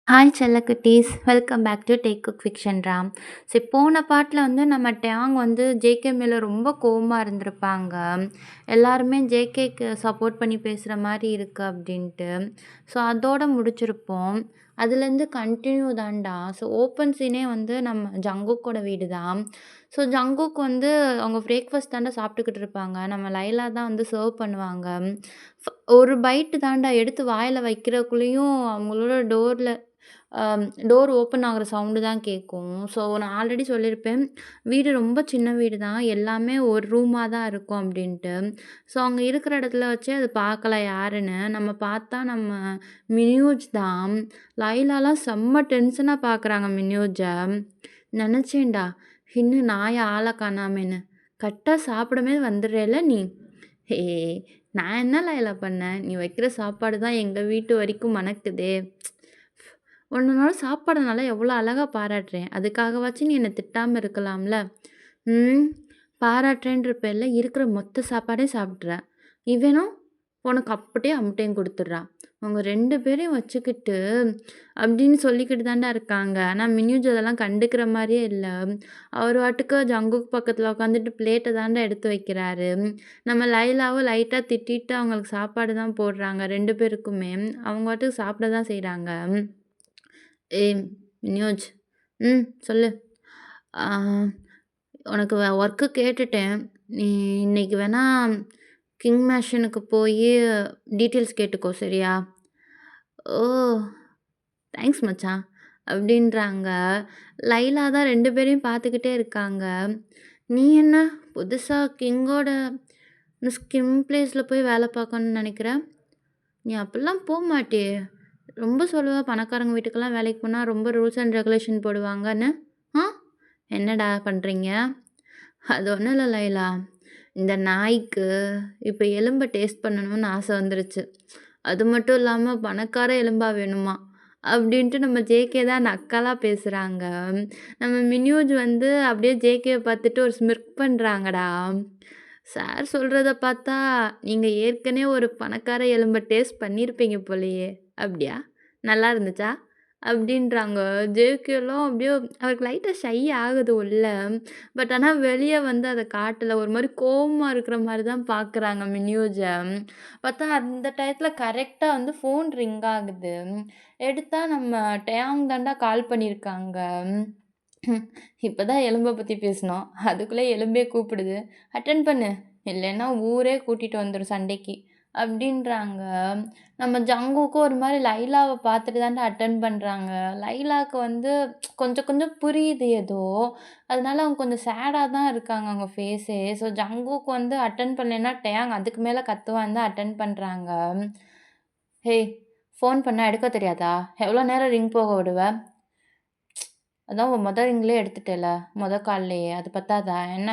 Hi செல்லக்குட்டீஸ், welcome back to take cook fiction Ram. சரி, போன பாட்டில் வந்து நம்ம டேங் வந்து ஜேகே மேலே ரொம்ப கோவமா இருந்திருப்பாங்க. எல்லாருமே ஜேகேக்கு சப்போர்ட் பண்ணி பேசுகிற மாதிரி இருக்கு அப்படின்ட்டு. ஸோ அதோட முடிச்சிருப்போம். அதுலேருந்து கண்டினியூ தான்டா. ஸோ ஓப்பன் சீனே வந்து நம்ம ஜங்குக்கோட வீடு தான். ஸோ ஜங்குக் வந்து அவங்க பிரேக்ஃபாஸ்ட் தாண்டா சாப்பிட்டுக்கிட்டு இருப்பாங்க. நம்ம லைலா தான் வந்து சர்வ் பண்ணுவாங்க. ஒரு பைட்டு தான்டா எடுத்து வாயில் வைக்கிறக்குள்ளேயும் அவங்களோட டோர் ஓப்பன் ஆகுற சவுண்டு தான் கேட்கும். ஸோ நான் ஆல்ரெடி சொல்லியிருப்பேன், வீடு ரொம்ப சின்ன வீடு தான். எல்லாமே ஒரு ரூமா தான் இருக்கும் அப்படின்ட்டு. ஸோ அங்க இருக்கிற இடத்துல வச்சே அது பார்க்கல யாருன்னு. நம்ம பார்த்தா நம்ம மினியூஜ் தான். லைலாலாம் செம்ம டென்ஷனா பார்க்குறாங்க மினியூஜ. நெனச்சேன்டா, இன்னும் நாய ஆள காணாமேன்னு. கரெக்ட்டா சாப்பிடவே வந்துடுறேல்ல நீ. ஏய், நான் என்ன லைலா பண்ணேன்? நீ வைக்கிற சாப்பாடு தான் எங்க வீட்டு வரைக்கும் மணக்குதே. உன்னோட சாப்பாடுனால எவ்வளோ அழகா பாராட்டுறேன். அதுக்காகவாச்சும் நீ என்ன திட்டாம இருக்கலாம்ல. ம். பாராட்டுறேன்ற பேர்ல இருக்கிற மொத்த சாப்பாடையும் சாப்பிட்ற. இவனும் உனக்கு அப்படியே அம்புட்டையும் குடுத்துடுறான். உங்க 2 பேரையும் வச்சுக்கிட்டு அப்படின்னு சொல்லிக்கிட்டு தான்டா இருக்காங்க. ஆனா மின்யூஜ் அதெல்லாம் கண்டுக்கிற மாரியே இல்ல. அவரு பாட்டுக்கு ஜங்குக் பக்கத்துல உட்காந்துட்டு பிளேட்ட தான்டா எடுத்து வைக்கிறாரு. நம்ம லைலாவும் லைட்டா திட்டிட்டு அவங்களுக்கு சாப்பாடு தான் போடுறாங்க 2 பேருக்குமே. அவங்க பாட்டுக்கு சாப்பிட தான் செய்றாங்க. ஏய் நியோஜ். சொல்லு. ஆ, உனக்கு ஒர்க்கு கேட்டுட்டேன். நீ இன்னைக்கு வேணா கிங் மேஷனுக்கு போய் டீட்டெயில்ஸ் கேட்டுக்கோ சரியா? ஓ! தேங்க்ஸ் மச்சான் அப்படின்றாங்க. லைலா தான் 2 பேரையும் பார்த்துக்கிட்டே இருக்காங்க. நீ என்ன புதுசா கிங்கோட இந்த ஸ்கிம் பிளேஸ்ல போய் வேலை பார்க்கணும்னு நினைக்கிற? நீ அப்படிலாம் போமாட்டியே! ரொம்ப சொல்லுவ பணக்காரங்க வீட்டுக்கெல்லாம் வேலைக்கு போனா ரொம்ப ரூல்ஸ் அண்ட் ரெகுலேஷன் போடுவாங்கன்னு. ஆ? என்னடா பண்றீங்க? அது ஒண்ணும் இல்ல லைலா. இந்த நாய்க்கு இப்ப எலும்ப டேஸ்ட் பண்ணணும்னு ஆசை வந்துருச்சு. அது மட்டும் இல்லாம பணக்கார எலும்பா வேணுமாம். அப்படின்ட்டு நம்ம ஜேகே தான் நக்கலா பேசுறாங்க. நம்ம மின்யூஜ் வந்து அப்படியே ஜேகேவ பார்த்துட்டு ஒரு ஸ்மிர்க் பண்றாங்கடா. சார் சொல்றத பார்த்தா, நீங்க ஏற்கனவே ஒரு பணக்கார எலும்ப டேஸ்ட் பண்ணியிருப்பீங்க போலயே! அப்படியா? நல்லா இருந்துச்சா? அப்படின்றாங்க. ஜேகேலாம் அப்படியே அவருக்கு லைட்டா ஷை ஆகுது உள்ள. பட் ஆனா வெளிய வந்து அத காட்டல. ஒரு மாரி கோவமா இருக்கிற மாரி தான் பார்க்குறாங்க மின்யூஜ. பார்த்தா அந்த டயத்துல கரெக்ட்டா வந்து ஃபோன் ரிங் ஆகுது. எடுத்தா நம்ம டயாங் தான்டா கால் பண்ணியிருக்காங்க. இப்பதான் எலும்ப பத்தி பேசினோம். அதுக்குள்ள எலும்பே கூப்பிடுது. அட்டெண்ட் பண்ணு. இல்லைன்னா ஊரே கூட்டிட்டு வந்துரும் சண்டைக்கு. அப்படின்றாங்க. நம்ம ஜங்குக்கும் ஒரு மாரி லைலாவ பார்த்துட்டு தான்டா அட்டெண்ட் பண்றாங்க. லைலாக்கு வந்து கொஞ்சம் கொஞ்சம் புரியுது ஏதோ. அதனால அவங்க கொஞ்சம் சேடா தான் இருக்காங்க அவங்க ஃபேஸே. ஸோ ஜங்குக்கு வந்து அட்டெண்ட் பண்ணலைன்னா டேங் அதுக்கு மேல கத்துவான்னு தான் அட்டெண்ட் பண்றாங்க. "ஹேய்! ஃபோன் பண்ணா எடுக்க தெரியாதா? எவ்வளோ நேரம் ரிங் போக விடுவ? அதான் மொத ரிங்லயே எடுத்துட்டேல்ல. மொத கால்லயே. அது பத்தாதா என்ன?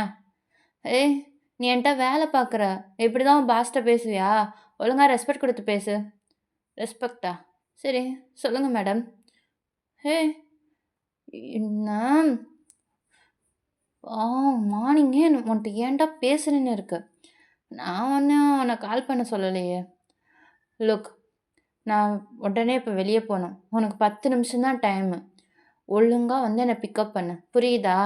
ஏய்! நீ என்ட்ட வேல பார்க்குற. இப்படிதான் உன் பாஸ்ட்ட பேசுவியா? ஒழுங்கா ரெஸ்பெக்ட் குடுத்து பேசு." ரெஸ்பெக்ட்டா? சரி, சொல்லுங்க மேடம். ஏய்! என்ன ஆ மார்னிங்கே உன்ட்ட ஏன்டா பேசுறேன்னு இருக்கு. நான் ஒண்ணும் உன்ன கால் பண்ண சொல்லலையே. லுக், நான் உடனே இப்ப வெளிய போணும். உனக்கு 10 நிமிஷம் தான் டைமு. ஒழுங்கா வந்து என்ன பிக்கப் பண்ணு. புரியுதா?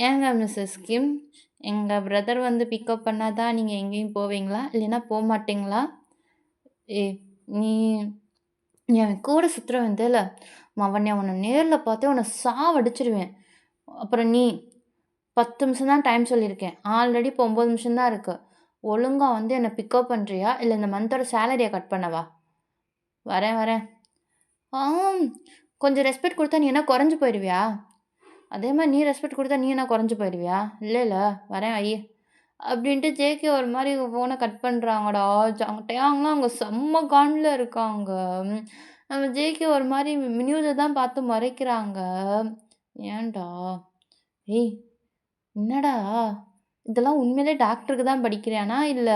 ஏங்க மிஸ்ஸஸ் கிம், எங்க பிரதர் வந்து பிக்கப் பண்ணா தான் நீங்க எங்கேயும் போவீங்களா? இல்லைன்னா போமாட்டீங்களா? ஏய்! நீ நீ அவன் கூட சுத்துறவன் தான. மவனே உன்ன நேர்ல பார்த்தே உன்ன சாவடிச்சுருவேன். அப்புறம் நீ 10 நிமிஷம் தான் டைம் சொல்லியிருக்கேன். ஆல்ரெடி இப்போ 9 நிமிஷம் தான் இருக்கு. ஒழுங்கா வந்து என்ன பிக்கப் பண்றியா? இல்ல இந்த மந்தோட சேலரிய கட் பண்ணவா? வரேன், வரேன். ஆம். கொஞ்சம் ரெஸ்பெக்ட் குடுத்தா நீ என்ன குறைஞ்சு போயிருவியா? அதே மாரி நீ ரெஸ்பெக்ட் குடுத்தா நீ என்ன குறைஞ்சு போயிருவியா? இல்லல்ல. வரேன் வையி. அப்படின்ட்டு ஜேகே ஒரு மாரி ஃபோன கட் பண்றாங்கடா. டேயாங்லாம் அங்க செம்ம காண்டுல இருக்காங்க. நம்ம ஜேகே ஒரு மாரி நியூஸ தான் பார்த்து முறைக்கிறாங்க. ஏன்டா? ஏய்! என்னடா? இதெல்லாம் உண்மையிலே டாக்டருக்கு தான் படிக்கிறியானா? இல்ல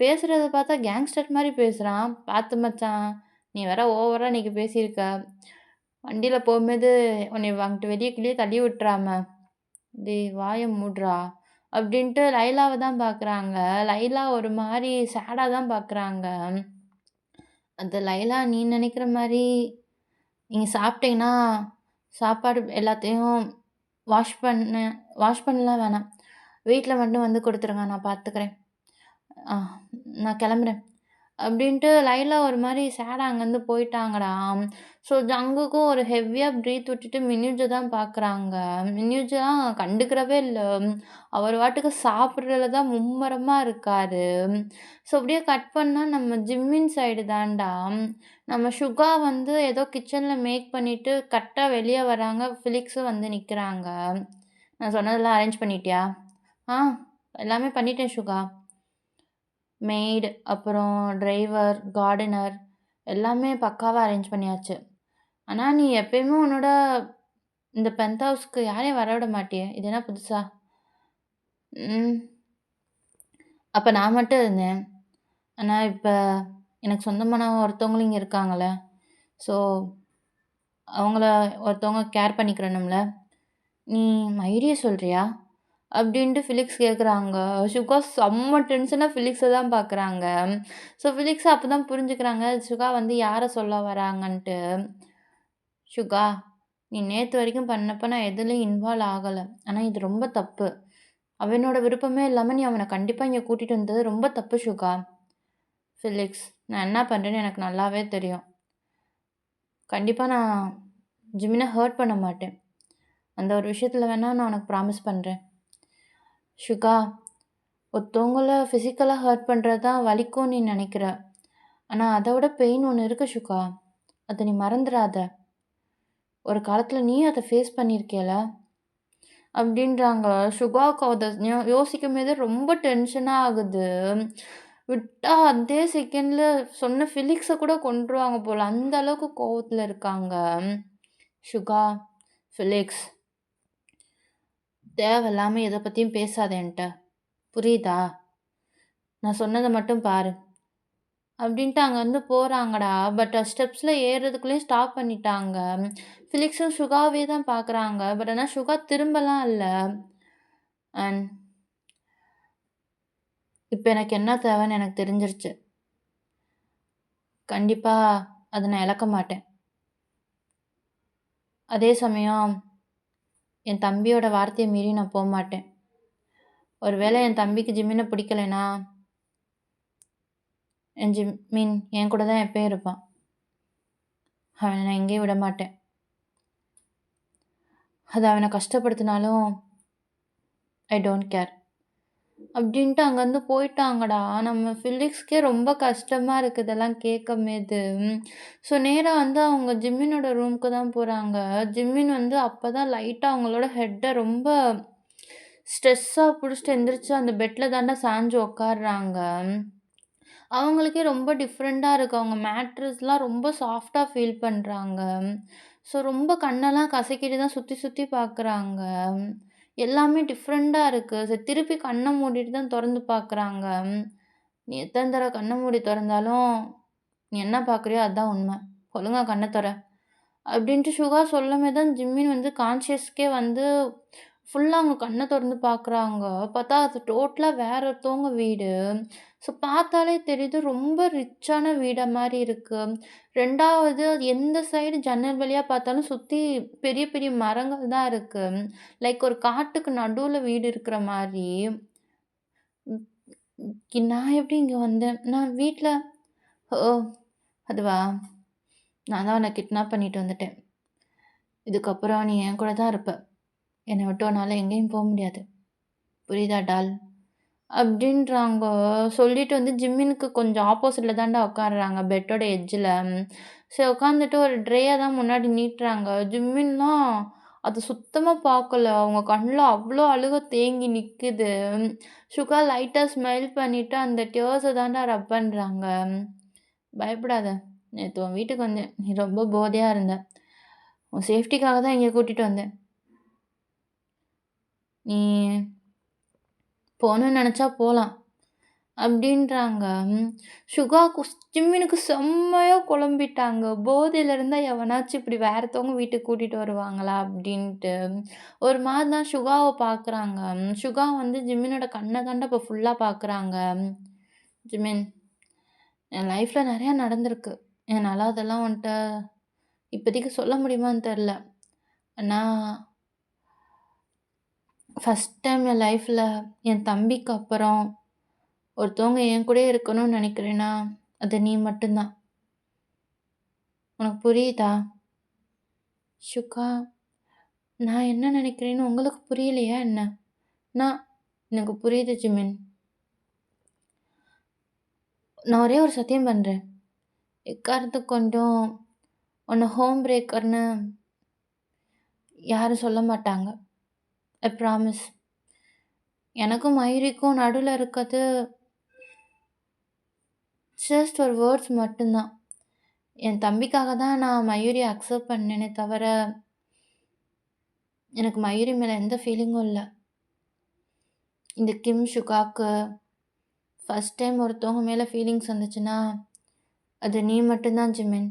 பேசுறத பார்த்தா கேங்ஸ்டர் மாரி பேசுறான். பார்த்து மச்சான். நீ வேற ஓவரா இன்னைக்கு பேசியிருக்க. வண்டியில போம்போது உன்னைய அங்கிட்டு வெளிய கிளிய தள்ளி விட்டுறாம. "டேய் வாய மூட்றா" அப்படின்ட்டு லைலாவ தான் பார்க்குறாங்க. லைலா ஒரு மாரி சேடா தான் பார்க்குறாங்க. அது லைலா நீ நெனைக்கிற மாரி நீங்க சாப்பிட்டீங்கன்னா, சாப்பாடு எல்லாத்தையும் வாஷ் பண்ண வாஷ் பண்ணலாம் வேணாம். வீட்ல மட்டும் வந்து குடுத்துருங்க. நான் பார்த்துக்கிறேன். ஆ நான் கெளம்புறேன். அப்டின்ட்டு லைலா ஒரு மாரி சேடா அங்கருந்து போயிட்டாங்கடா. ஸோ ஜங்குக்கும் ஒரு ஹெவியா பிரீத் விட்டுட்டு மின்யுஜ தான் பார்க்குறாங்க. மின்யுஜலாம் கண்டுக்கிறவே இல்ல. அவர் பாட்டுக்கு சாப்பிடுறதுல தான் மும்மரமா இருக்காரு. ஸோ அப்டியே கட் பண்ணா நம்ம ஜிம்மின் சைடு தான்டா. நம்ம சுகா வந்து ஏதோ கிச்சன்ல மேக் பண்ணிட்டு கரெக்ட்டா வெளிய வராங்க. ஃபிலிக்ஸும் வந்து நிக்கிறாங்க. "நான் சொன்னதெல்லாம் அரேஞ்ச் பண்ணிட்டியா?" "ஆ எல்லாமே பண்ணிட்டேன் சுகா." மெய்டு, அப்புறம் டிரைவர், கார்டனர் எல்லாமே பக்காவா அரேஞ்ச் பண்ணியாச்சு. ஆனா, நீ எப்பயுமே உன்னோட இந்த பென்ட் ஹவுஸ்க்கு யாரையும் வரவிட மாட்டியே! இது என்ன புதுசா? ம். அப்ப நான் மட்டும் இருந்தேன். ஆனா, இப்ப எனக்கு சொந்தமானவங்க ஒருத்தவங்களும் இங்க இருக்காங்கல்ல. ஸோ, அவங்கள ஒருத்தவங்க கேர் பண்ணிக்கிறணும்ல. "நீ மைடிய சொல்றியா?" அப்டின்ட்டு ஃபிலிக்ஸ் கேட்குறாங்க. சுகா செம்ம டென்ஷனா ஃபிலிக்ஸ தான் பார்க்குறாங்க. ஸோ, ஃபிலிக்ஸ் அப்பதான் புரிஞ்சுக்கிறாங்க, சுகா வந்து யார சொல்ல வராங்கன்ட்டு. "சுகா, நீ நேத்து வரைக்கும் பண்ணப்ப நான் எதுலயும் இன்வால்வ் ஆகல. ஆனா இது ரொம்ப தப்பு. அவனோட விருப்பமே இல்லாம நீ அவன கண்டிப்பா இங்க கூட்டிட்டு வந்தது ரொம்ப தப்பு சுகா." "ஃபிலிக்ஸ், நான் என்ன பண்றேன்னு எனக்கு நல்லாவே தெரியும். கண்டிப்பா நான் ஜிமின ஹர்ட் பண்ண மாட்டேன். அந்த ஒரு விஷயத்துல வேணா நான் உனக்கு ப்ராமிஸ் பண்றேன்." "சுகா, ஒருத்தவங்கள ஃபிசிக்கலா ஹர்ட் பண்றது தான் வலிக்கும்னு நீ நெனைக்கிற. ஆனா அத விட பெயின் ஒண்ணு இருக்கு சுகா. அத நீ மறந்துறாத. ஒரு காலத்துல நீயும் அத ஃபேஸ் பண்ணியிருக்கேல." அப்படின்றாங்க. சுகாவுக்கு அத யோசிக்கும்போதே ரொம்ப டென்ஷனா ஆகுது. விட்டா அதே செகண்ட்ல சொன்ன ஃபிலிக்ஸ கூட கொன்றுவாங்க போல. அந்த அளவுக்கு கோவத்துல இருக்காங்க. சுகா, ஃபிலிக்ஸ் தேவையில்லாம எத பத்தியும் பேசாத என்ட்ட. புரியுதா? நான் சொன்னத மட்டும் பாரு. அப்படின்ட்டு அங்கருந்து போறாங்கடா. பட் ஸ்டெப்ஸ்ல ஏறுறதுக்குள்ளயும் ஸ்டாப் பண்ணிட்டாங்க. ஃபிலிக்ஸும் சுகாவே தான் பார்க்குறாங்க. பட் ஆனா சுகா திரும்பலாம் இல்ல. அண்ட் இப்ப எனக்கு என்ன தேவைன்னு எனக்கு தெரிஞ்சிருச்சு. கண்டிப்பா அத நான் இழக்க மாட்டேன். அதே சமயம் என் தம்பியோட வார்த்தைய மீறி நான் போமாட்டேன். ஒரு வேளை என் தம்பிக்கு ஜிமின பிடிக்கலைன்னா, ஜிமின் என் கூட தான் எப்பயும் இருப்பான். அவன நான் எங்கேயும் விடமாட்டேன். அது அவன கஷ்டப்படுத்தினாலும் ஐ டோன்ட் கேர். அப்படின்ட்டு அங்கருந்து போயிட்டாங்கடா. நம்ம ஃபிலிக்ஸ்க்கே ரொம்ப கஷ்டமா இருக்கு இதெல்லாம் கேட்கும்போது. ஸோ நேரா வந்து அவங்க ஜிம்மினோட ரூமுக்கு தான் போறாங்க. ஜிம்மின் வந்து அப்பதான் லைட்டா அவங்களோட ஹெட்ட ரொம்ப ஸ்ட்ரெஸ்ஸா புடிச்சுட்டு எந்திரிச்சு அந்த பெட்ல தான்டா சாஞ்சு உட்கார்றாங்க. அவங்களுக்கே ரொம்ப டிஃப்ரெண்ட்டா இருக்கு. அவங்க மேட்ரஸ்லாம் ரொம்ப சாஃப்ட்டா ஃபீல் பண்றாங்க. ஸோ ரொம்ப கண்ணெல்லாம் கசக்கிட்டு தான் சுத்தி சுத்தி பார்க்குறாங்க. எல்லாமே டிஃப்ரெண்ட்டா இருக்கு. திருப்பி கண்ண மூடிட்டு தான் தொறந்து பார்க்குறாங்க. "நீ எத்தன தடவ கண்ண மூடி தொறந்தாலும், நீ என்ன பார்க்குறியோ அதான் உண்ம. ஒழுங்கா கண்ண தொற." அப்படின்ட்டு சுகா சொல்லமே தான் ஜிம்மின் வந்து கான்ஷியஸ்க்கே வந்து ஃபுல்லா அவங்க கண்ண தொறந்து பார்க்குறாங்க. பார்த்தா அது டோட்டலா வேற ஒருத்தவங்க வீடு. ஸோ பார்த்தாலே தெரியுது ரொம்ப ரிச்சான வீடா மாரி இருக்கு. 2வது எந்த சைடு ஜன்னல் வழியா பார்த்தாலும் சுத்தி பெரிய பெரிய மரங்கள் தான் இருக்கு. லைக் ஒரு காட்டுக்கு நடுவுல வீடு இருக்கிற மாரி. நான் எப்படி இங்க வந்தேன்? நான் வீட்ல ஓ! அதுவா? நான் தான் உன்ன கிட்னாப் பண்ணிட்டு வந்துட்டேன். இதுக்கப்புறம் நீ என் கூட தான் இருப்ப. என்னை விட்டு உன்னால எங்கேயும் போ முடியாது. புரியுதா டால்? அப்படின்றாங்க. சொல்லிட்டு வந்து ஜிம்மினுக்கு கொஞ்சம் ஆப்போசிட்ல தான்டா உட்காருறாங்க. பெட்டோட எட்ஜ்ல. சரி உட்காந்துட்டு ஒரு ட்ரேய தான் முன்னாடி நீட்டுறாங்க. ஜிம்மின்லாம் அது சுத்தமா பார்க்கல. அவங்க கண்ல அவ்ளோ அழுக தேங்கி நிக்குது. சுகா லைட்டா ஸ்மைல் பண்ணிட்டு அந்த டியர்ஸ தான்டா ரப் பண்றாங்க. பயப்படாத. நேத்து உன் வீட்டுக்கு வந்தேன். நீ ரொம்ப போதையா இருந்த. உன் சேஃப்டிக்காக தான் இங்க கூட்டிட்டு வந்தேன். நீ போணும்னு நெனச்சா போலாம். அப்டின்றாங்க. சுகாக்கு ஜிம்மினுக்கு செம்மையா குழம்பிட்டாங்க. போதையில இருந்தா எவனாச்சும் இப்டி வேற ஒருத்தவங்க வீட்டுக்கு கூட்டிட்டு வருவாங்களா? அப்டின்ட்டு. ஒரு மாரி தான் சுகாவ பார்க்குறாங்க. சுகா வந்து ஜிம்மினோட கண்ண தாண்டா இப்ப ஃபுல்லா பார்க்குறாங்க. ஜிமின், என் லைஃப்ல நெறையா நடந்திருக்கு. என்னால அதெல்லாம் உன்ட்ட இப்போதைக்கு சொல்ல முடியுமான்னு தெரில. ஆனா, ஃபர்ஸ்ட் டைம் என் லைஃப்ல என் தம்பிக்கு அப்புறம் ஒருத்தவங்க என் கூடயே இருக்கணும்னு நினைக்கிறேன்னா, அது நீ மட்டும் தான். உனக்கு புரியுதா? ஷுகா, நான் என்ன நினைக்கிறேன்னு உங்களுக்கு புரியலையா என்ன? நான் எனக்கு புரியுது ஜிமின். நான் ஒரே ஒரு சத்தியம் பண்றேன். எக்காரணத்துக்கு கொண்டும் உன்ன ஹோம் பிரேக்கர்ன்னு யாரும் சொல்ல மாட்டாங்க. I promise. எனக்கும் மயூரிக்கும் நடுவுல இருக்கது ஜஸ்ட் ஒரு வேர்ட்ஸ் மட்டும்தான். என் தம்பிக்காக தான் நான் மயூரிய அக்செப்ட் பண்ணேனே தவிர, எனக்கு மயூரி மேல எந்த ஃபீலிங்கும் இல்ல. இந்த கிம், ஷுகாக்கு ஃபர்ஸ்ட் டைம் ஒருத்தவங்க மேல ஃபீலிங்ஸ் வந்துச்சுன்னா, அது நீ மட்டும் தான் ஜிமின்.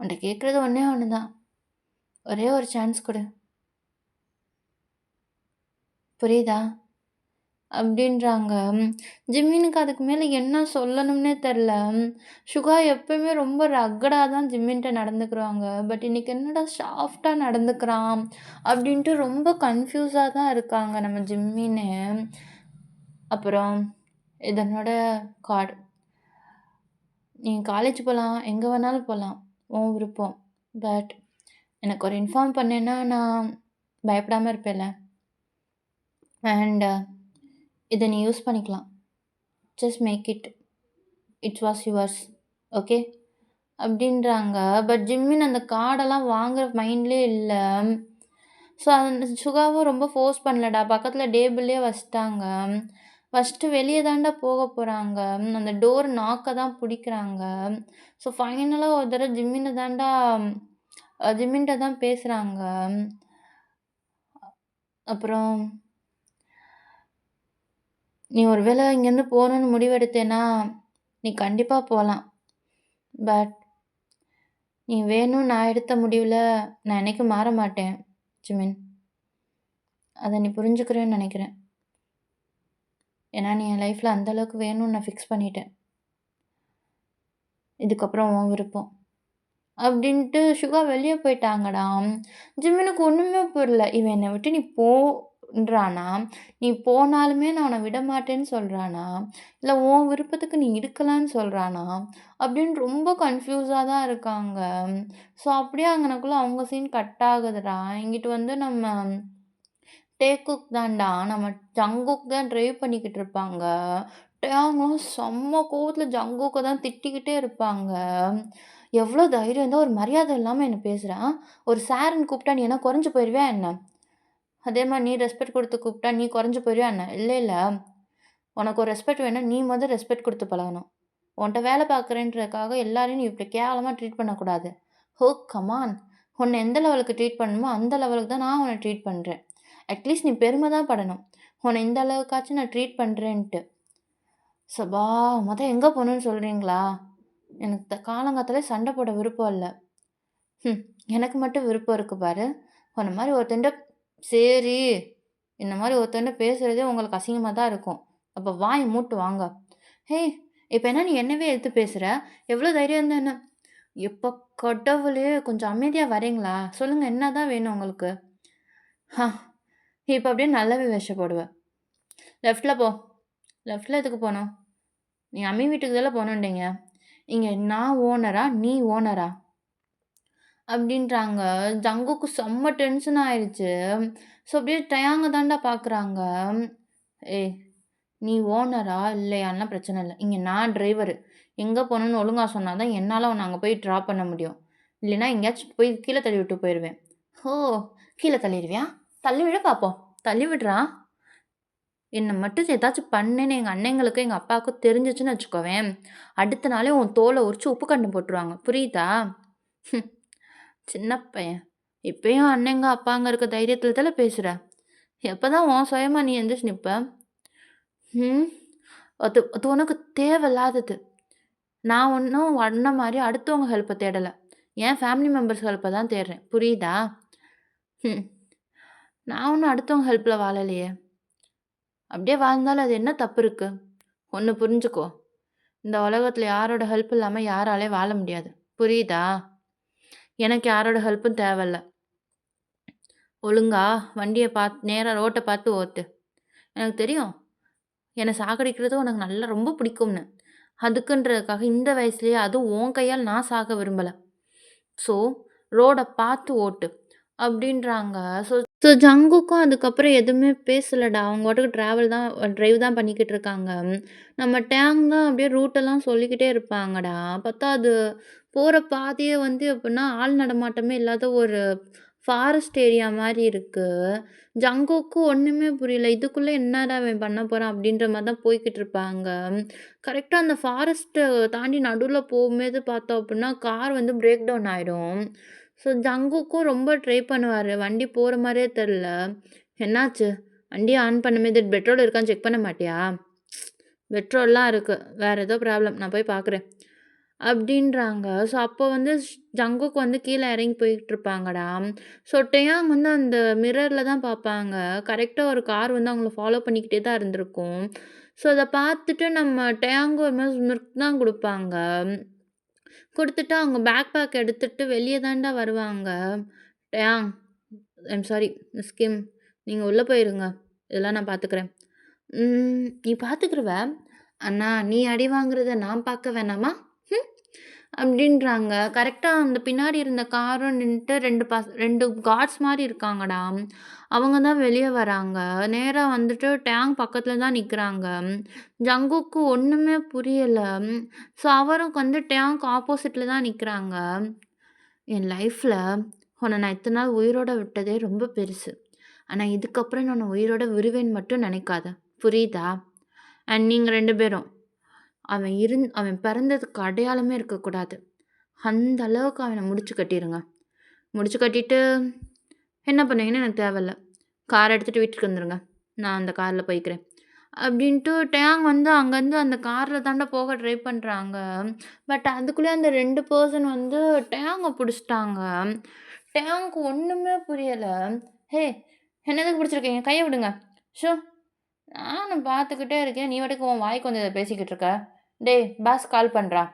உன்ட்ட கேட்கறது ஒண்ணே ஒண்ணு தான். ஒரே ஒரு சான்ஸ் குடு. புரியுதா? அப்படின்றாங்க. ஜிம்மினுக்கு அதுக்கு மேல என்ன சொல்லணும்னே தெரில. சுகா எப்பயுமே ரொம்ப ரக்கடா தான் ஜிம்மின்ட்ட நடந்துக்குறாங்க. பட் இன்னைக்கு என்னடா சாஃப்ட்டா நடந்துக்கிறான் அப்படின்ட்டு ரொம்ப கன்ஃப்யூஸா தான் இருக்காங்க நம்ம ஜிம்மின்னு. அப்புறம் இதனோட கார்டு. நீ காலேஜ் போலாம், எங்க வேணாலும் போலாம். உன் விருப்பம். பட் எனக்கு ஒரு இன்ஃபார்ம் பண்ணேன்னா நான் பயப்படாம இருப்பேன்ல. அண்ட் இத நீ யூஸ் பண்ணிக்கலாம். Just make it. It was yours. Okay? அப்படின்றாங்க. பட் ஜிம்மின் அந்த கார்டெல்லாம் வாங்குற மைண்ட்லயே இல்ல. ஸோ அந்த சுகாவும் ரொம்ப ஃபோர்ஸ் பண்ணலடா. பக்கத்துல டேபிள்லயே வச்சுட்டாங்க. வச்சுட்டு வெளிய தான்டா போக போறாங்க. அந்த டோர் நாக்க தான் புடிக்கிறாங்க. ஸோ ஃபைனலா ஒரு தடவ ஜிம்மின தான்டா ஜிம்மின்ட்ட தான் பேசுறாங்க. அப்புறம் நீ ஒரு வேள இங்கேருந்து போணும்னு முடிவெடுத்தேன்னா, நீ கண்டிப்பா போலாம். பட் நீ வேணும்னு நான் எடுத்த முடிவுல நான் என்னைக்கும் மாற மாட்டேன் ஜிமின். அத நீ புரிஞ்சுக்கிறேன்னு நெனைக்கிறேன். ஏன்னா, நீ என் லைஃப்ல அந்த அளவுக்கு வேணும்னு நான் ஃபிக்ஸ் பண்ணிட்டேன். இதுக்கப்புறம் உன் விருப்பம். அப்படின்ட்டு சுகா வெளிய போயிட்டாங்கடா. ஜிமினுக்கு ஒண்ணுமே புரியல. இவன் என்னை விட்டு நீ போன்றானா? நீ போனாலுமே நான் உன்ன விடமாட்டேன்னு சொல்றானா? இல்ல உன் விருப்பத்துக்கு நீ இருக்கலான்னு சொல்றானா? அப்படின்னு ரொம்ப கன்ஃப்யூஸா தான் இருக்காங்க. ஸோ அப்படியே அங்கனக்குள்ள அவங்க சீன் கட் ஆகுதுடா. இங்கிட்டு வந்து நம்ம டேக்குக் தான்டா. நம்ம ஜங்குக் தான் டிரைவ் பண்ணிக்கிட்டு இருப்பாங்க. டேங்லாம் செம்ம கோவத்துல ஜங்குக்க தான் திட்டிக்கிட்டே இருப்பாங்க. "எவ்ளோ தைரியம் இருந்தா ஒரு மரியாதை இல்லாம என்ன பேசுற? ஒரு சார்ன்னு கூப்பிட்டா நீ என்ன குறைஞ்சு போயிருவியா என்ன? அதே மாரி நீ ரெஸ்பெக்ட் குடுத்து கூப்பிட்டா நீ குறைஞ்சு போயிருவியா என்ன? இல்ல, இல்ல. உனக்கு ஒரு ரெஸ்பெக்ட் வேணும்னா நீ மொத ரெஸ்பெக்ட் குடுத்து பழகணும். உன்ட்ட வேலை பார்க்குறேன்றதுக்காக எல்லாரையும் நீ இப்படி கேவலமா ட்ரீட் பண்ணக்கூடாது. ஓ கம் ஆன்! உன்ன எந்த லெவலுக்கு ட்ரீட் பண்ணணுமோ அந்த லெவலுக்கு தான் நான் உன்ன ட்ரீட் பண்றேன். அட்லீஸ்ட் நீ பெருமை தான் படணும். உன்ன இந்த அளவுக்காச்சும் நான் ட்ரீட் பண்றேன்ட்டு. சப்பா! மொத எங்க போணும்னு சொல்றீங்களா? எனக்கு காலங்காத்தாலே சண்டை போட விருப்பம் இல்ல. ம். எனக்கு மட்டும் விருப்பம் இருக்கு பாரு. உன்ன மாரி ஒருத்தன்ட்ட சரி. இந்த மாரி ஒருத்தன்ட்ட பேசுறதே உங்களுக்கு அசிங்கமா தான் இருக்கும். அப்ப வாய மூட்டு வாங்க. "ஹேய்! இப்ப என்ன நீ என்னவே எதிர்த்து பேசுற? எவ்ளோ தைரியம் இருந்தா என்ன?" எப்பா கடவுளே! கொஞ்சம் அமைதியா வரீங்களா? சொல்லுங்க என்னதான் வேணும் உங்களுக்கு? ஹ! இப்ப அப்படியே நல்லாவே வேஷம் போடுவ. லெஃப்ட்ல போ. லெஃப்ட்ல எதுக்கு போணும்? நீ அம்மி வீட்டுக்கு தானே போணும்னீங்க. இங்க நான் ஓனரா? நீ ஓனரா? அப்படின்றாங்க. ஜங்குக்கு செம்ம டென்ஷன் ஆயிருச்சு. ஸோ அப்படியே டயாங்க தான்டா பார்க்குறாங்க. "ஏய்! நீ ஓனரா? இல்லையான்லாம் பிரச்சனை இல்ல. இங்க நான் டிரைவரு. எங்க போணும்னு ஒழுங்கா சொன்னா தான் என்னால உன்ன அங்க போய் ட்ராப் பண்ண முடியும். இல்லைன்னா எங்கேயாச்சும் போய் கீழ தள்ளி விட்டு போயிருவேன்." "ஓ! கீழ தள்ளிருவியா? தள்ளி விடு பாப்போம். தள்ளி விடுறா." என்ன மட்டும் ஏதாச்சும் பண்ணேன்னு எங்க அண்ணங்களுக்கும், எங்க அப்பாவுக்கும் தெரிஞ்சுச்சுன்னு வச்சுக்கோவேன், அடுத்த நாளே உன் தோல உரிச்சு உப்பு கண்டம் போட்டுருவாங்க. புரியுதா? ஹம், சின்ன பையன். இப்பயும் அண்ணங்க, அப்பாங்க இருக்க தைரியத்துல தானே பேசுற. எப்பதான் உன் சுயமா நீ எந்திரிச்சு நிப்ப? ம். அது அது உனக்கு தேவையில்லாதது. நான் ஒண்ணும் உன்ன மாரி அடுத்தவங்க ஹெல்ப்ப தேடல. என் ஃபேமிலி மெம்பர்ஸ் ஹெல்ப்ப தான் தேடுறேன். புரியுதா? ம். நான் ஒண்ணும் அடுத்தவங்க ஹெல்ப்ல வாழலையே. அப்படியே வாழ்ந்தாலும் அது என்ன தப்பு இருக்கு? ஒண்ணு புரிஞ்சுக்கோ. இந்த உலகத்துல யாரோட ஹெல்ப் இல்லாம யாராலயும் வாழ முடியாது. புரியுதா? எனக்கு யாரோட ஹெல்ப்பும் தேவையில்ல. ஒழுங்கா வண்டிய நேரா ரோட்ட பார்த்து ஓட்டு. எனக்கு தெரியும். என்ன சாகடிக்கிறது உனக்கு நல்லா ரொம்ப பிடிக்கும்னு. அதுக்குன்றதுக்காக இந்த வயசுலயே அதுவும் உன் கையால நான் சாக விரும்பல. ஸோ ரோட பார்த்து ஓட்டு. அப்படின்றாங்க. ஸோ ஸோ ஜங்குக்கும் அதுக்கப்புறம் எதுவுமே பேசலடா. அவங்க பாட்டுக்கு டிரைவ் தான் பண்ணிக்கிட்டு இருக்காங்க. நம்ம டேங் தான் அப்படியே ரூட்டெல்லாம் சொல்லிக்கிட்டே இருப்பாங்கடா. பார்த்தா அது போற பாதையே வந்து எப்புட்ன்னா, ஆள் நடமாட்டமே இல்லாத ஒரு ஃபாரஸ்ட் ஏரியா மாரி இருக்கு. ஜங்குக்கு ஒண்ணுமே புரியல. இதுக்குள்ள என்னடா இவன் பண்ண போறான்? அப்படின்ற மாரி தான் போய்க்கிட்டு இருப்பாங்க. கரெக்ட்டா அந்த ஃபாரஸ்ட்ட தாண்டி நடுவுல போகும்போது பார்த்தோம் அப்படின்னா, கார் வந்து பிரேக் டவுன் ஆயிடும். ஸோ ஜங்குக்கும் ரொம்ப ட்ரை பண்ணுவாரு. வண்டி போற மாரியே தெர்ல. "என்னாச்சு? வண்டிய ஆன் பண்ணும்போது பெட்ரோல் இருக்கான்னு செக் பண்ண மாட்டியா?" "பெட்ரோல்லாம் இருக்கு. வேற ஏதோ ப்ராப்ளம். நான் போய் பார்க்குறேன்." அப்படின்றாங்க. ஸோ அப்போ வந்து ஜங்குக் வந்து கீழ இறங்கி போயிட்டுருப்பாங்கடா. ஸோ டேயாங் வந்து அந்த மிரர்ல தான் பார்ப்பாங்க. கரெக்ட்டா ஒரு கார் வந்து அவங்கள ஃபாலோ பண்ணிக்கிட்டே தான் இருந்திருக்கும். ஸோ அத பார்த்துட்டு நம்ம டேயாங்கும் ஒரு மாரி ஸ்மிர்க் தான் குடுப்பாங்க. குடுத்துட்டு அவங்க பேக் எடுத்துட்டு வெளிய தான்டா வருவாங்க. "டேயாங், சாரி மிஸ் கிம். நீங்க உள்ள போயிருங்க. இதெல்லாம் நான் பார்த்துக்கிறேன்." நீ பார்த்துக்குருவ. ஆனா நீ அடி வாங்குறத நான் பார்க்க வேணாமா?" ம். அப்படின்றாங்க. கரெக்ட்டா அந்த பின்னாடி இருந்த காரும் நின்னுட்டு 2 கார்ட்ஸ் மாரி இருக்காங்கடா. அவங்க தான் வெளிய வராங்க. நேரா வந்துட்டு டேங் பக்கத்துல தான் நிக்கிறாங்க. ஜங்குக்கு ஒண்ணுமே புரியல. ஸோ அவரும் வந்து டேங்க்கு ஆப்போசிட்ல தான் நிக்கிறாங்க. "என் லைஃப்ல உன்ன நான் இத்தன நாள் உயிரோட விட்டதே ரொம்ப பெருசு. ஆனா இதுக்கப்புறம் நான் உன்ன உயிரோட விடுவேன்னு மட்டும் நெனைக்காத. புரியுதா? அண்ட் நீங்க 2 பேரும் அவன் பிறந்ததுக்கு அடையாளமே இருக்கக்கூடாது. அந்த அளவுக்கு அவன முடிச்சு கட்டிருங்க. முடிச்சு கட்டிட்டு என்ன பண்ணுவீங்கன்னு எனக்கு தேவையில்ல. கார் எடுத்துட்டு வீட்டுக்கு வந்துருங்க. நான் அந்த கார்ல போய்க்கிறேன்." அப்படின்ட்டு டேங் வந்து அங்கருந்து அந்த கார்ல தான்டா போக ட்ரை பண்றாங்க. பட் அதுக்குள்ளயே அந்த 2 பெர்சன் வந்து டேங்க புடிச்சுட்டாங்க. டேங்க்கு ஒண்ணுமே புரியல. "ஹே! என்ன எதுக்கு புடிச்சிருக்கீங்க? கைய விடுங்க." ஷோ! நானும் பார்த்துக்கிட்டே இருக்கேன். நீ பாட்டுக்கு உன் வாய்க்கு வந்தத பேசிக்கிட்டு இருக்க. "டேய் பாஸ் கால் பண்றா"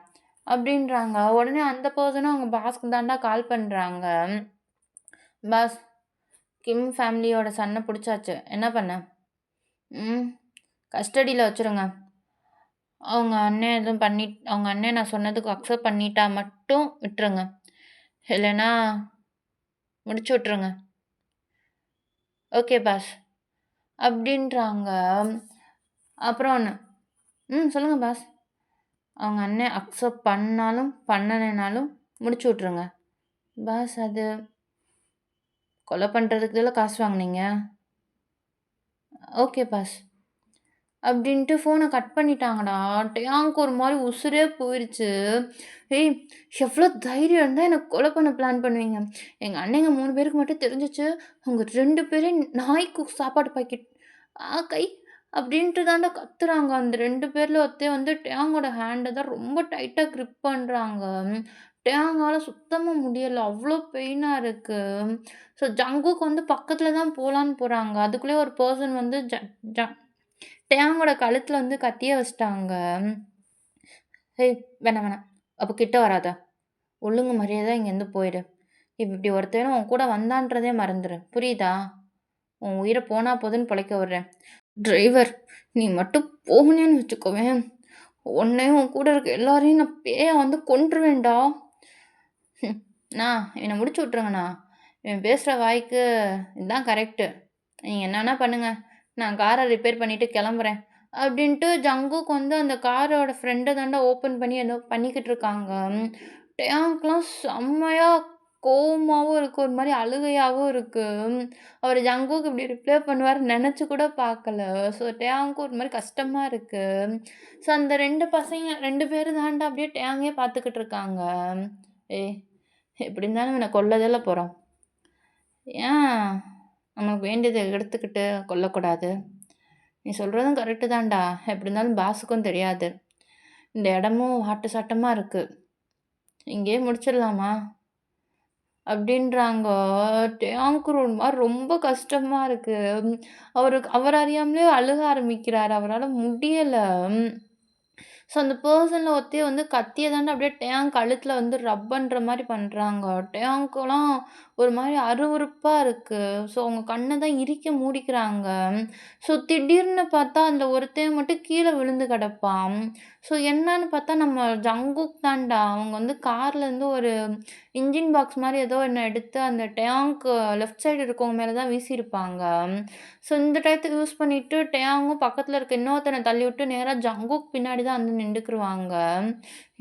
அப்படின்றாங்க. உடனே அந்த பெர்சனும் அவங்க பாஸ்க்கு தான்டா கால் பண்றாங்க. "பாஸ், கிம் ஃபேமிலியோட சன்ன புடிச்சாச்சு. என்ன பண்ண?" "ம். கஸ்டடில வச்சுருங்க. அவங்க அண்ணன் நான் சொன்னதுக்கு அக்செப்ட் பண்ணிட்டா மட்டும் விட்டுருங்க. இல்லன்னா முடிச்சு விட்டுருங்க." "ஓகே பாஸ்" அப்படின்றாங்க. அப்புறம் ஒண்ணு. சொல்லுங்க பாஸ்." அவங்க அண்ணன் அக்செப்ட் பண்ணாலும், பண்ணலைனாலும் முடிச்சு விட்டுருங்க. பாஸ் அது கொலை பண்றதுக்கு தான காசு வாங்குனீங்க. Okay boss. அப்படின்ட்டு ஃபோன கட் பண்ணிட்டாங்கடா. டேயாங்க்கு ஒரு மாரி உசுரே போயிருச்சு. ஏய்! எவ்ளோ தைரியம் இருந்தா என்ன கொலை பண்ண பிளான் பண்ணுவீங்க? எங்க அண்ணங்க 3 பேருக்கு மட்டும் தெரிஞ்சுச்சு, உங்க 2 பேரையும் நாய்க்கு சாப்பாடு பாக்கெட் கை அப்படின்ட்டு தான்டா கத்துறாங்க. அந்த 2 பேர்ல ஒருத்தன் வந்து டேயாங்கோட ஹேண்ட தான் ரொம்ப டைட்டா கிரிப் பண்றாங்க. டேயாங்கால சுத்தமா முடியல. அவ்ளோ பெயினா இருக்கு. ஸோ ஜங்குக் வந்து பக்கத்துல தான் போலான்னு போறாங்க. அதுக்குள்ளயே ஒரு பெர்சன் வந்து ஜ ஜ டேங்கோட கழுத்துல வந்து கத்திய வச்சுட்டாங்க. "ஏய் வேணாம், வேணாம். அப்ப கிட்ட வராத. ஒழுங்கு மரியாதையா இங்கேருந்து போயிடு. இப்படி ஒருத்தன் உன் கூட வந்தான்றதே மறந்துரு. புரியுதா? உன் உயிர போனா போதுன்னு பொழைக்க விடுறேன். டிரைவர், நீ மட்டும் போனேன்னு வச்சுக்கோவேன், உன்னையும் உன் கூட இருக்க எல்லாரையும் நான் பேயா வந்து கொன்றுவேன்டா." "அண்ணா என்ன முடிச்சு விட்டுருங்கண்ணா. இவன் பேசுற வாய்க்கு இதான் கரெக்ட்டு. நீங்க என்ன வேணா பண்ணுங்க. நான் கார ரிப்பேர் பண்ணிட்டு கெளம்புறேன்." அப்படின்ட்டு ஜங்குக் வந்து அந்த காரோட ஃப்ரண்ட்ட தான்டா ஓப்பன் பண்ணி ஏதோ பண்ணிக்கிட்டு இருக்காங்க. டேங்க்லாம் செம்மையா கோவமாவும் இருக்கு. ஒரு மாரி அழுகையாவும் இருக்கு. அவரு ஜங்குக் இப்படி ரிப்ளை பண்ணுவாருன்னு நெனச்சு கூட பார்க்கல. ஸோ டேங்க்கும் ஒரு மாரி கஷ்டமா இருக்கு. ஸோ அந்த 2 பேரு தான்டா அப்படியே டேங்கே பார்த்துக்கிட்டு இருக்காங்க. "ஏய்! எப்படி இருந்தாலும் இவன கொல்லதானே போறோம். ஏன் நமக்கு வேண்டியத எடுத்துக்கிட்டு கொல்லக்கூடாது? நீ சொல்றதும் கரெக்ட்டு தான்டா. எப்படி இருந்தாலும் பாஸுக்கும் தெரியாது. இந்த இடமும் வாட்டு சாட்டமா இருக்கு. இங்கேயே முடிச்சிடலாமா?" அப்படின்றாங்க. டேங்க்கு ஒரு மாரி ரொம்ப கஷ்டமா இருக்கு. அவர் அறியாமலே அழுக ஆரம்பிக்கிறாரு. அவரால முடியல. ஸோ அந்த பெர்சன்ல ஒருத்தி வந்து கத்திய தாண்டி அப்படியே டேயாங் கழுத்துல வந்து ரப் பண்ற மாரி பண்றாங்க. டேயாங்க்குலாம் ஒரு மாரி அருவருப்பா இருக்கு. ஸோ அவங்க கண்ண தான் இறுக்கி மூடிக்கிறாங்க. ஸோ திடீர்னு பார்த்தா அந்த ஒருத்தன் மட்டும் கீழ விழுந்து கிடப்பான். ஸோ என்னன்னு பார்த்தா நம்ம ஜங்குக் தான்டா. அவங்க வந்து கார்லேருந்து ஒரு இன்ஜின் பாக்ஸ் மாரி ஏதோ ஒண்ணு எடுத்து அந்த டேயாங்க்கு லெஃப்ட் சைடு இருக்கவங்க மேல தான் வீசியிருப்பாங்க. ஸோ இந்த டயத்துக்கு யூஸ் பண்ணிட்டு டேயாங்கும் பக்கத்துல இருக்க இன்னொருத்தன தள்ளிவிட்டு நேரா ஜங்குக் பின்னாடி தான் வந்து நின்டுக்குருவாங்க.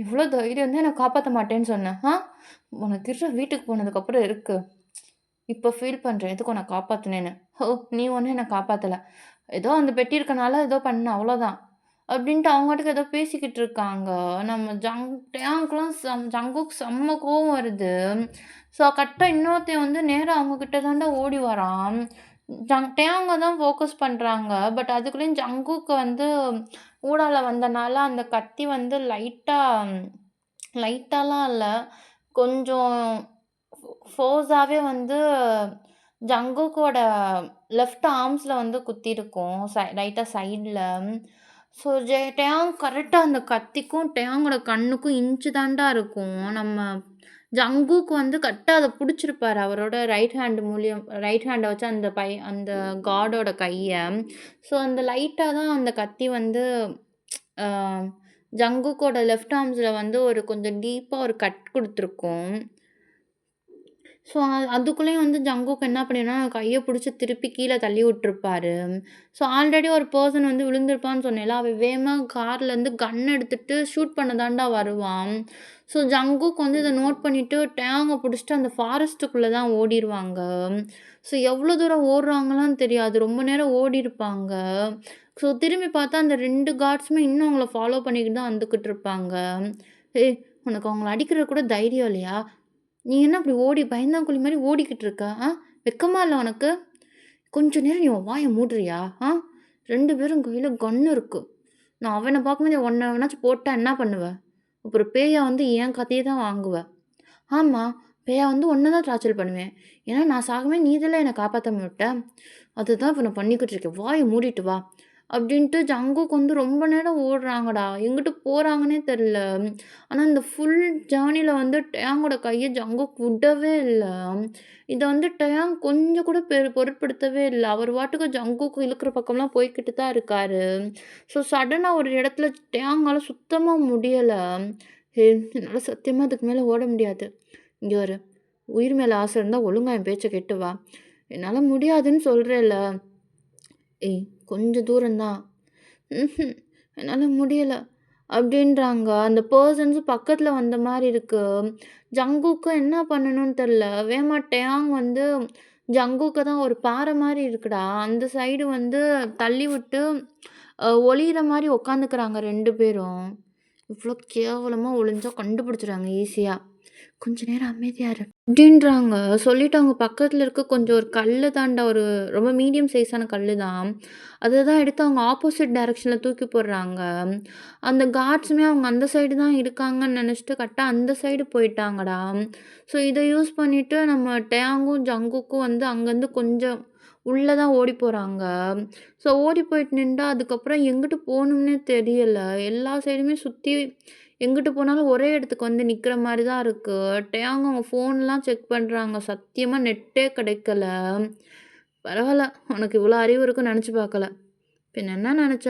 "எவ்ளோ தைரியம் இருந்தா என்ன காப்பாத்த மாட்டேன்னு சொன்ன? உனக்கு இருடா வீட்டுக்கு போனதுக்கப்புறம் இருக்கு. இப்ப ஃபீல் பண்றேன். எதுக்கு உன்ன காப்பாத்துனேன்னு. ஓ! நீ ஒண்ணும் என்ன காப்பாத்தல. ஏதோ அந்த பெட்டி இருக்கனால ஏதோ பண்ண அவ்வளோதான்." அப்படின்ட்டு அவங்க பாட்டுக்கு ஏதோ பேசிக்கிட்டு இருக்காங்க. நம்ம டேயாங்க்குலாம் ஜங்குக் செம்ம கோவம் வருது. ஸோ கரெக்ட்டா இன்னொருத்தன் வந்து நேரா அவங்க கிட்ட தான்டா ஓடி வரான். டேயாங்க தான் ஃபோக்கஸ் பண்றாங்க. பட் அதுக்குள்ளயும் ஜங்குக்கு வந்து ஊடால வந்தனால அந்த கத்தி வந்து லைட்டாலாம் இல்ல. கொஞ்சம் ஃபோர்ஸாவே வந்து ஜங்குக்கோட லெஃப்ட் ஆர்ம்ஸ்ல வந்து குத்திருக்கும். லைட்டா சைட்ல. ஸோ டேயாங் கரெக்ட்டா அந்த கத்திக்கும், டேயாங்கோட கண்ணுக்கும் இன்ச்சு தான்டா இருக்கும். நம்ம ஜங்குக் வந்து கரெக்ட்டா அத புடிச்சிருப்பாரு. அவரோட ரைட் ஹேண்ட வச்சு அந்த காடோட கைய. ஸோ அந்த லைட்டா தான் அந்த கத்தி வந்து அ ஜங்குக்கோட லெஃப்ட் ஆர்ம்ஸ்ல வந்து ஒரு கொஞ்சம் டீப்பா ஒரு கட் குடுத்துருக்கும். ஸோ, அதுக்குள்ளேயும் வந்து ஜங்குக் என்ன பண்ணிருப்பார்னா, கைய புடிச்சு திருப்பி கீழ தள்ளி விட்டுருப்பாரு. ஸோ, ஆல்ரெடி ஒரு பெர்சன் வந்து விழுந்திருப்பான்னு சொன்னேன்ல, அவன் வேகமா கார்லருந்து கன் எடுத்துட்டு ஷூட் பண்ண தான்டா வருவான். ஸோ, ஜங்குக் வந்து இத நோட் பண்ணிட்டு டேங்க புடிச்சுட்டு அந்த ஃபாரஸ்ட்டுக்குள்ள தான் ஓடிருவாங்க. ஸோ, எவ்ளோ தூரம் ஓடுறாங்கலாம் தெரியாது. ரொம்ப நேரம் ஓடிருப்பாங்க. ஸோ, திரும்பி பார்த்தா அந்த 2 கார்ட்ஸுமே இன்னும் அவங்கள ஃபாலோ பண்ணிக்கிட்டு தான் வந்துகிட்டு இருப்பாங்க. "ஏய்! உனக்கு அவங்கள அடிக்கிறதுக்கு கூட தைரியம் இல்லையா? நீ என்ன அப்படி ஓடி பயந்தாங்குழி மாரி ஓடிக்கிட்டு இருக்க? வெக்கமா இல்ல உனக்கு? கொஞ்ச நேரம் நீ உன் வாய மூடுறியா? 2 பேரும் கையில கன் இருக்கு. நான் அவன பார்க்கும்போது உன்ன எவனாச்சும் போட்டா என்ன பண்ணுவ? அப்புறம் பேயா வந்து என் கதைய தான் வாங்குவ. ஆமா, பேயா வந்து உன்ன தான் டார்ச்சர் பண்ணுவேன். ஏன்னா நான் சாகும்போது நீ தானே என்ன காப்பாத்தாம விட்ட. அதுதான் இப்ப நான் பண்ணிக்கிட்டு இருக்கேன். வாய மூடிட்டு வா. அப்படின்ட்டு ஜங்குக்கு வந்து ரொம்ப நேரம் ஓடுறாங்கடா. எங்கிட்டு போறாங்கன்னே தெரியல. ஆனா, இந்த ஃபுல் ஜர்னில வந்து டேயாங்கோட கைய ஜங்குக் விடவே இல்ல. இத வந்து டேயாங் கொஞ்சம் கூட பொருட்படுத்தவே இல்ல. அவர் பாட்டுக்கு ஜங்குக் இழுக்கிற பக்கம்லாம் போய்க்கிட்டு தான் இருக்காரு. ஸோ, சடனா ஒரு இடத்துல டேயாங்கால சுத்தமா முடியல. என்னால சத்தியமா இதுக்கு மேல ஓட முடியாது. இங்க பாரு, உயிர் மேல ஆசை இருந்தா ஒழுங்கா என் பேச்ச கேட்டு வா. என்னால முடியாதுன்னு சொல்றேன்ல. ஏய்! கொஞ்சம் தூரம் தான். ம்ஹ்ம். என்னால முடியல. அப்டின்றாங்க. அந்த பெர்சன்ஸும் பக்கத்துல வந்த மாரி இருக்கு. ஜங்குக்கு என்ன பண்ணணும்னு தெரியல. வேகமா டேயாங் வந்து ஜங்குக்க தான் ஒரு பாறை மாரி இருக்குடா. அந்த சைடு வந்து தள்ளி விட்டு ஒளியிற மாரி உட்காந்துக்கிறாங்க 2 பேரும். இவ்ளோ கேவலமா ஒளிஞ்சா கண்டுபிடிச்சுருவாங்க ஈஸியா. "கொஞ்ச நேரம் அமைதியா இரு" அப்டின்றாங்க. சொல்லிட்டு அவங்க பக்கத்துல இருக்க கொஞ்சம் ஒரு கல்லு தான்டா ஒரு ரொம்ப மீடியம் சைஸான கல்லு தான். அத தான் எடுத்து அவங்க ஆப்போசிட் டைரக்ஷன்ல தூக்கி போடுறாங்க. அந்த கார்ட்ஸுமே அவங்க அந்த சைடு தான் இருக்காங்கன்னு நெனச்சுட்டு கரெக்ட்டா அந்த சைடு போயிட்டாங்கடா. ஸோ இத யூஸ் பண்ணிட்டு நம்ம டேயாங்கும், ஜங்குக்கும் வந்து அங்கருந்து கொஞ்சம் உள்ள தான் ஓடி போறாங்க. ஸோ ஓடி போயிட்டு நின்டா அதுக்கப்புறம் எங்கிட்டு போணும்னே தெரியல. எல்லா சைடுமே சுத்தி எங்கிட்டு போனாலும் ஒரே இடத்துக்கு வந்து நிக்கிற மாரி தான் இருக்கு. டேயாங் அவங்க ஃபோன்லாம் செக் பண்றாங்க. சத்தியமா நெட்டே கிடைக்கல. பரவால்ல, உனக்கு இவ்ளோ அறிவு இருக்குன்னு நெனச்சு பார்க்கல. பின்ன என்ன நெனச்ச?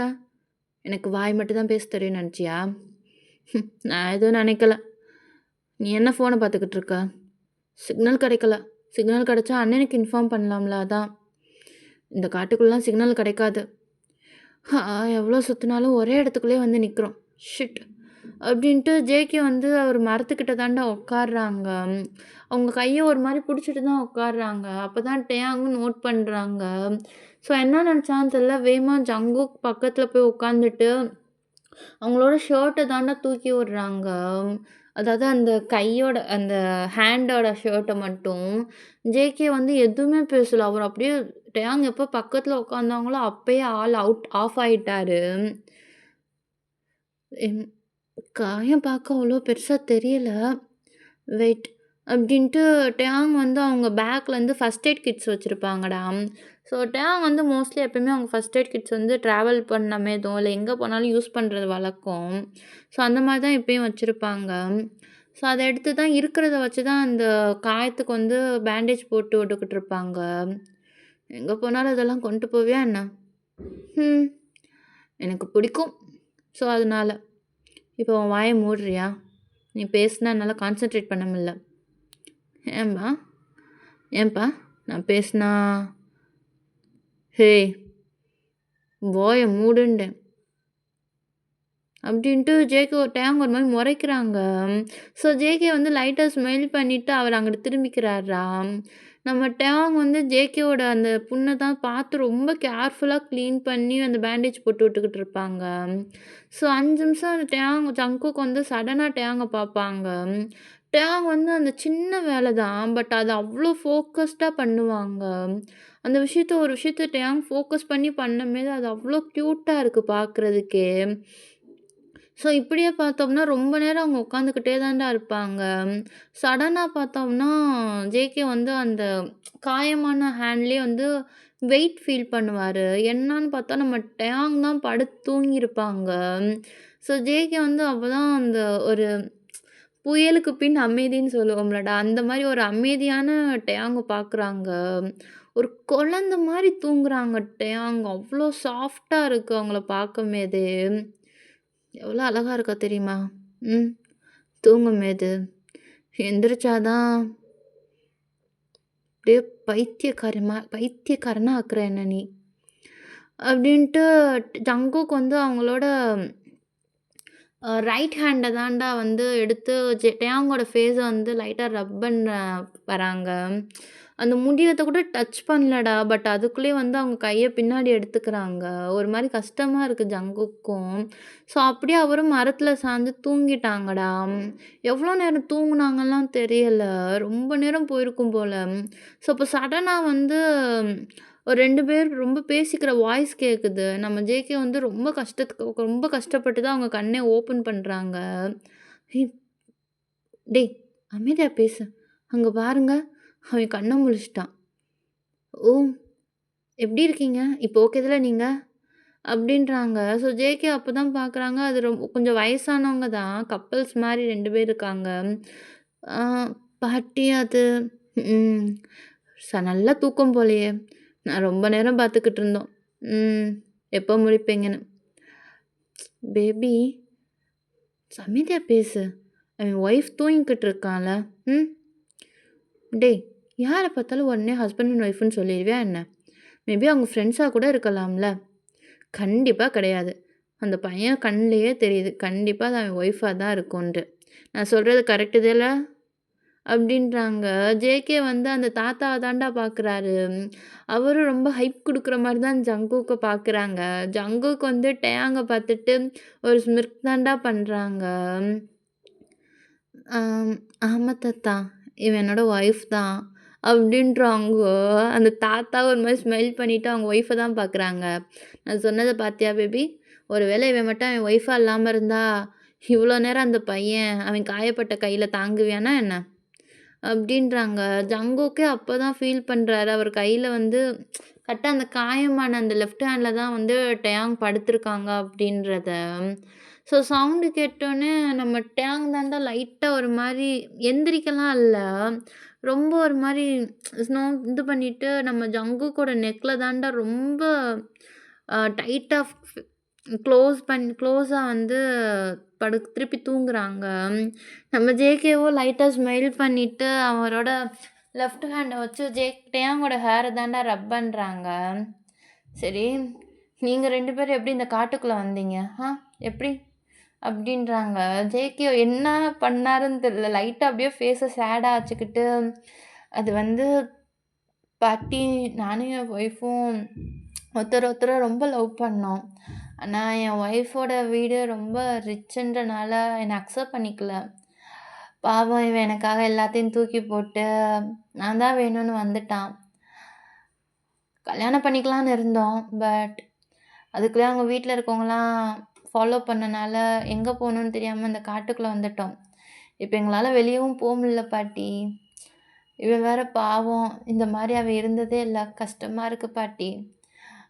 எனக்கு வாய் மட்டும் தான் பேச தெரியும்னு நெனச்சியா? நான் எதுவும் நெனைக்கல. நீ என்ன ஃபோன பார்த்துக்கிட்டு இருக்க? சிக்னல் கிடைக்கல. சிக்னல் கிடைச்சா அண்ணனுக்கு இன்ஃபார்ம் பண்ணலாம்ல அதான். இந்த காட்டுக்குள்ளலாம் சிக்னல் கிடைக்காது. எவ்வளோ சுத்துனாலும் ஒரே இடத்துக்குள்ளயே வந்து நிக்கிறோம். ஷிட்! அப்படின்ட்டு ஜேகே வந்து ஒரு மரத்துக்கிட்ட தான்டா உட்கார்றாங்க. அவங்க கைய ஒரு மாரி புடிச்சிட்டு தான் உட்கார்றாங்க. அப்பதான் டேயாங்கும் நோட் பண்றாங்க. ஸோ என்ன நெனச்சான்னு தெரியல. வேகமா ஜங்குக் பக்கத்துல போய் உட்காந்துட்டு, அவங்களோட ஷர்ட்ட தான்டா தூக்கி விடுறாங்க. அதாவது அந்த கையோட அந்த ஹேண்டோட ஷர்ட்ட மட்டும். ஜேகே வந்து எதுவுமே பேசல. அவர் அப்படியே டேயாங் எப்போ பக்கத்துல உட்காந்தாங்களோ, அப்பயே ஆள் ஆஃப் ஆயிட்டாரு. என் காயம் பார்க்க அவ்வளோ பெருசா தெரியல. வெயிட் அப்படின்ட்டு டேங் வந்து அவங்க பேக்லேருந்து ஃபர்ஸ்ட் எய்ட் கிட்ஸ் வச்சுருப்பாங்கடா. ஸோ டேங் வந்து மோஸ்ட்லி எப்பயுமே அவங்க ஃபர்ஸ்ட் எய்ட் கிட்ஸ் வந்து ட்ராவல் பண்ணமேதும் இல்லை எங்கே போனாலும் யூஸ் பண்ணுறது வழக்கம். ஸோ அந்த மாதிரி தான் இப்பயும் வச்சுருப்பாங்க. ஸோ அதை எடுத்து தான் இருக்கிறத வச்சு தான் அந்த காயத்துக்கு வந்து பேண்டேஜ் போட்டு விட்டுக்கிட்டு இருப்பாங்க. எங்கே போனாலும் இதெல்லாம் கொண்டு போவியா என்ன? ம் எனக்கு பிடிக்கும். ஸோ அதனால. இப்போ உன் வாயை மூடுறியா? நீ பேசுனா என்னால் கான்சென்ட்ரேட் பண்ண முடியல. ஏன்பா ஏன்பா நான் பேசுனா ஹே வாயை மூடுண்டேன் அப்படின்ட்டு ஜேகே ஒரு டேங் ஒரு மாதிரி முறைக்கிறாங்க. ஸோ ஜேகே வந்து லைட்டாக ஸ்மைல் பண்ணிவிட்டு அவர் அங்கிட்டு திரும்பிக்கிறாரா. நம்ம டேங் வந்து ஜேகேவோட அந்த புண்ணை தான் பார்த்து ரொம்ப கேர்ஃபுல்லாக க்ளீன் பண்ணி அந்த பேண்டேஜ் போட்டு விட்டுக்கிட்டு இருப்பாங்க. ஸோ 5 நிமிஷம் அந்த ஜங்குக்கு வந்து சடனாக டேங்கை பார்ப்பாங்க. டேங் வந்து அந்த சின்ன வேலை தான், பட் அது அவ்வளோ ஃபோக்கஸ்டாக பண்ணுவாங்க. அந்த ஒரு விஷயத்த டேங் ஃபோக்கஸ் பண்ணி பண்ணும்போது அது அவ்வளோ க்யூட்டாக இருக்குது பார்க்குறதுக்கே. ஸோ இப்படியே பார்த்தோம்னா, ரொம்ப நேரம் அவங்க உட்காந்துக்கிட்டே தான்டா இருப்பாங்க. சடனா பார்த்தோம்னா, ஜேகே வந்து அந்த காயமான ஹேண்ட்லயே வந்து வெயிட் ஃபீல் பண்ணுவாரு. என்னான்னு பார்த்தா, நம்ம டேங் தான் படுத்து தூங்கியிருப்பாங்க. ஸோ ஜேகே வந்து அப்பதான் அந்த ஒரு புயலுக்கு பின் அமைதின்னு சொல்லுவோம்லடா, அந்த மாரி ஒரு அமைதியான டேங்க பார்க்குறாங்க. ஒரு குழந்த மாரி தூங்குறாங்க டேங். அவ்ளோ சாஃப்ட்டா இருக்கு அவங்கள பார்க்கும்போதே. எவ்வளோ அழகா இருக்கா தெரியுமா? ம். தூங்கும்போது. எந்திரிச்சா தான் அப்படியே பைத்தியக்காரனா ஆக்குற என்ன நீ. அப்படின்ட்டு ஜங்குக் வந்து அவங்களோட ரைட் ஹேண்ட தான்டா வந்து எடுத்து டேங்கோட ஃபேஸ வந்து லைட்டா ரப் பண்ண வராங்க. அந்த முடியத்த கூட டச் பண்ணலடா. பட் அதுக்குள்ளயே வந்து அவங்க கைய பின்னாடி எடுத்துக்கிறாங்க. ஒரு மாரி கஷ்டமா இருக்கு ஜங்குக்கும். ஸோ அப்படியே அவரும் மரத்துல சாய்ந்து தூங்கிட்டாங்கடா. எவ்வளோ நேரம் தூங்குனாங்கலாம் தெரியல. ரொம்ப நேரம் போயிருக்கும் போல. ஸோ அப்போ சடனா வந்து ஒரு 2 பேர் ரொம்ப பேசிக்கிற வாய்ஸ் கேட்குது. நம்ம ஜேகே வந்து ரொம்ப கஷ்டப்பட்டு தான் அவங்க கண்ணே ஓப்பன் பண்றாங்க. "ஏய் டேய் அமைதியா பேசு. அங்க பாருங்க." அவன் கண்ண முழிச்சுட்டான். "ஓ! எப்படி இருக்கீங்க? இப்போ ஓகே தானே நீங்க?" அப்படின்றாங்க. ஸோ ஜேகே அப்பதான் பார்க்குறாங்க, அது கொஞ்சம் வயசானவங்க தான். கப்பிள்ஸ் மாரி 2 பேர் இருக்காங்க. ஆ பாட்டி அது ம். நல்லா தூக்கம் போலயே. நான் ரொம்ப நேரம் பார்த்துக்கிட்டு இருந்தோம். ம். எப்போ முழிப்பீங்கன்னு. பேபி அமைதியா பேசு. அவன் ஒய்ஃப் தூங்கிக்கிட்டு இருக்கான்ல. ம். டேய் யார பார்த்தாலும் உடனே ஹஸ்பண்ட் அண்ட் ஒய்ஃப்ன்னு சொல்லிருவியா என்ன? மேபி அவங்க ஃப்ரெண்ட்ஸா கூட இருக்கலாம்ல. கண்டிப்பா கிடையாது. அந்த பையன் கண்லயே தெரியுது. கண்டிப்பா அது அவன் ஒய்ஃபா தான் இருக்கும்ன்ட்டு. நான் சொல்றது கரெக்ட்டு தான? அப்படின்றாங்க. ஜேகே வந்து அந்த தாத்தாவ தான்டா பார்க்குறாரு. அவரும் ரொம்ப ஹைப் குடுக்குற மாரி தான் ஜங்குக்க பார்க்குறாங்க. ஜங்குக் வந்து டேங்க பார்த்துட்டு ஒரு ஸ்மிர்க் தான்டா பண்றாங்க. ஆம், ஆமா தாத்தா. இவன் என்னோட ஒய்ஃப் தான். அப்படின்றாங்க. அந்த தாத்தா ஒரு மாரி ஸ்மைல் பண்ணிட்டு அவங்க ஒய்ஃப தான் பார்க்குறாங்க. நான் சொன்னத பார்த்தியா பேபி? ஒரு வேளை இவன் மட்டும் அவன் ஒய்ஃபா இல்லாம இருந்தா, இவ்வளோ நேரம் அந்த பையன் அவன் காயப்பட்ட கையில தாங்குவியானா என்ன? அப்படின்றாங்க. ஜங்குக்கே அப்பதான் ஃபீல் பண்றாரு. அவர் கையில வந்து கரெக்ட்டா அந்த காயமான அந்த லெஃப்ட் ஹேண்ட்ல தான் வந்து டேங் படுத்திருக்காங்க அப்படின்றத. ஸோ சவுண்டு கேட்டோனே நம்ம டேங் தான்டா லைட்டா ஒரு மாரி எந்திரிக்கலாம் இல்ல. ரொம்ப ஒரு மாரி இது பண்ணிட்டு நம்ம ஜங்குக்கோட நெக்ல தான்டா ரொம்ப டைட்டா க்ளோஸா வந்து திருப்பி தூங்குறாங்க. நம்ம ஜேகேவோ லைட்டா ஸ்மைல் பண்ணிட்டு அவரோட லெஃப்ட் ஹேண்ட வச்சு டேங்கோட ஹேர தான்டா ரப் பண்றாங்க. சரி, நீங்க 2 பேரும் எப்படி இந்த காட்டுக்குள்ள வந்தீங்க? எப்படி? அப்படின்றாங்க. ஜேகே என்ன பண்ணாருன்னு தெரியல. லைட்டா அப்படியே ஃபேஸ சேடா வச்சுக்கிட்டு, அது வந்து பாட்டி நானும் என் ஒய்ஃபும் ஒருத்தர ரொம்ப லவ் பண்ணோம். ஆனா என் ஒய்ஃபோட வீடு ரொம்ப ரிச்சுன்றனால என்ன அக்செப்ட் பண்ணிக்கல. பாவம் இவன் எனக்காக எல்லாத்தையும் தூக்கி போட்டு, நான் தான் வேணும்னு வந்துட்டான். கல்யாணம் பண்ணிக்கலான்னு இருந்தோம். பட் அதுக்குள்ளே அவங்க வீட்ல இருக்கவங்கலாம் ஃபாலோ பண்ணனால, எங்க போணும்னு தெரியாம இந்த காட்டுக்குள்ள வந்துட்டோம். இப்ப எங்களால வெளியவும் முடியல பாட்டி. இவன் வேற பாவம். இந்த மாரி அவன் இருந்ததே இல்ல. கஷ்டமா இருக்கு பாட்டி.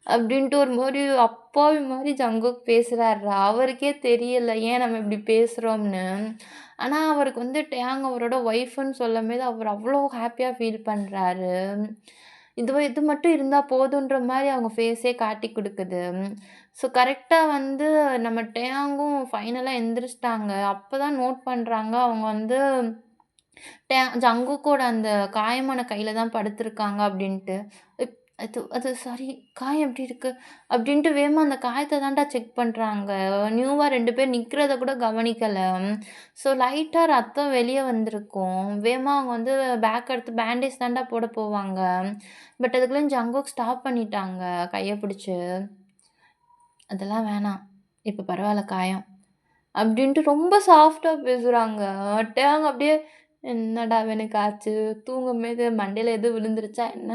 அப்படின்ட்டு ஒரு மாரி அப்பாவி மாரி ஜங்குக் பேசுறார்ரா. அவருக்கே தெரியல ஏன் நம்ம இப்படி பேசுறோம்ன்னு. ஆனா அவருக்கு வந்து டேங் அவரோட ஒய்ஃப்ன்னு சொல்லும்போது அவர் அவ்ளோ ஹேப்பியா ஃபீல் பண்றாரு. இது மட்டும் இருந்தா போதுன்ற மாரி அவங்க ஃபேஸே காட்டிக் குடுக்குது. ஸோ கரெக்ட்டா வந்து நம்ம டேயாங்கும் ஃபைனலா எந்திரிச்சுட்டாங்க. அப்பதான் நோட் பண்றாங்க அவங்க வந்து ஜங்குக்கோட அந்த காயமான கையில தான் படுத்திருக்காங்க அப்படின்ட்டு. இப் அது அது சாரி காயம் எப்படி இருக்கு? அப்படின்ட்டு வேகமா அந்த காயத்த தான்டா செக் பண்றாங்க. நியூவா 2 பேர் நிக்கிறத கூட கவனிக்கல. ஸோ லைட்டா ரத்தம் வெளிய வந்திருக்கும். வேகமா அவங்க வந்து பேக் எடுத்து பேண்டேஜ் தான்டா போட போவாங்க. பட் அதுக்குள்ள ஜங்குக் ஸ்டாப் பண்ணிட்டாங்க கைய பிடிச்சு. "அதெல்லாம் வேணாம். இப்ப பரவால்ல காயம்." அப்படின்ட்டு ரொம்ப சாஃப்ட்டா பேசுறாங்க. டேங் அப்படியே என்னடா இவனுக்கு ஆச்சு? தூங்கும்போது மண்டையில எதுவும் விழுந்துருச்சா என்ன?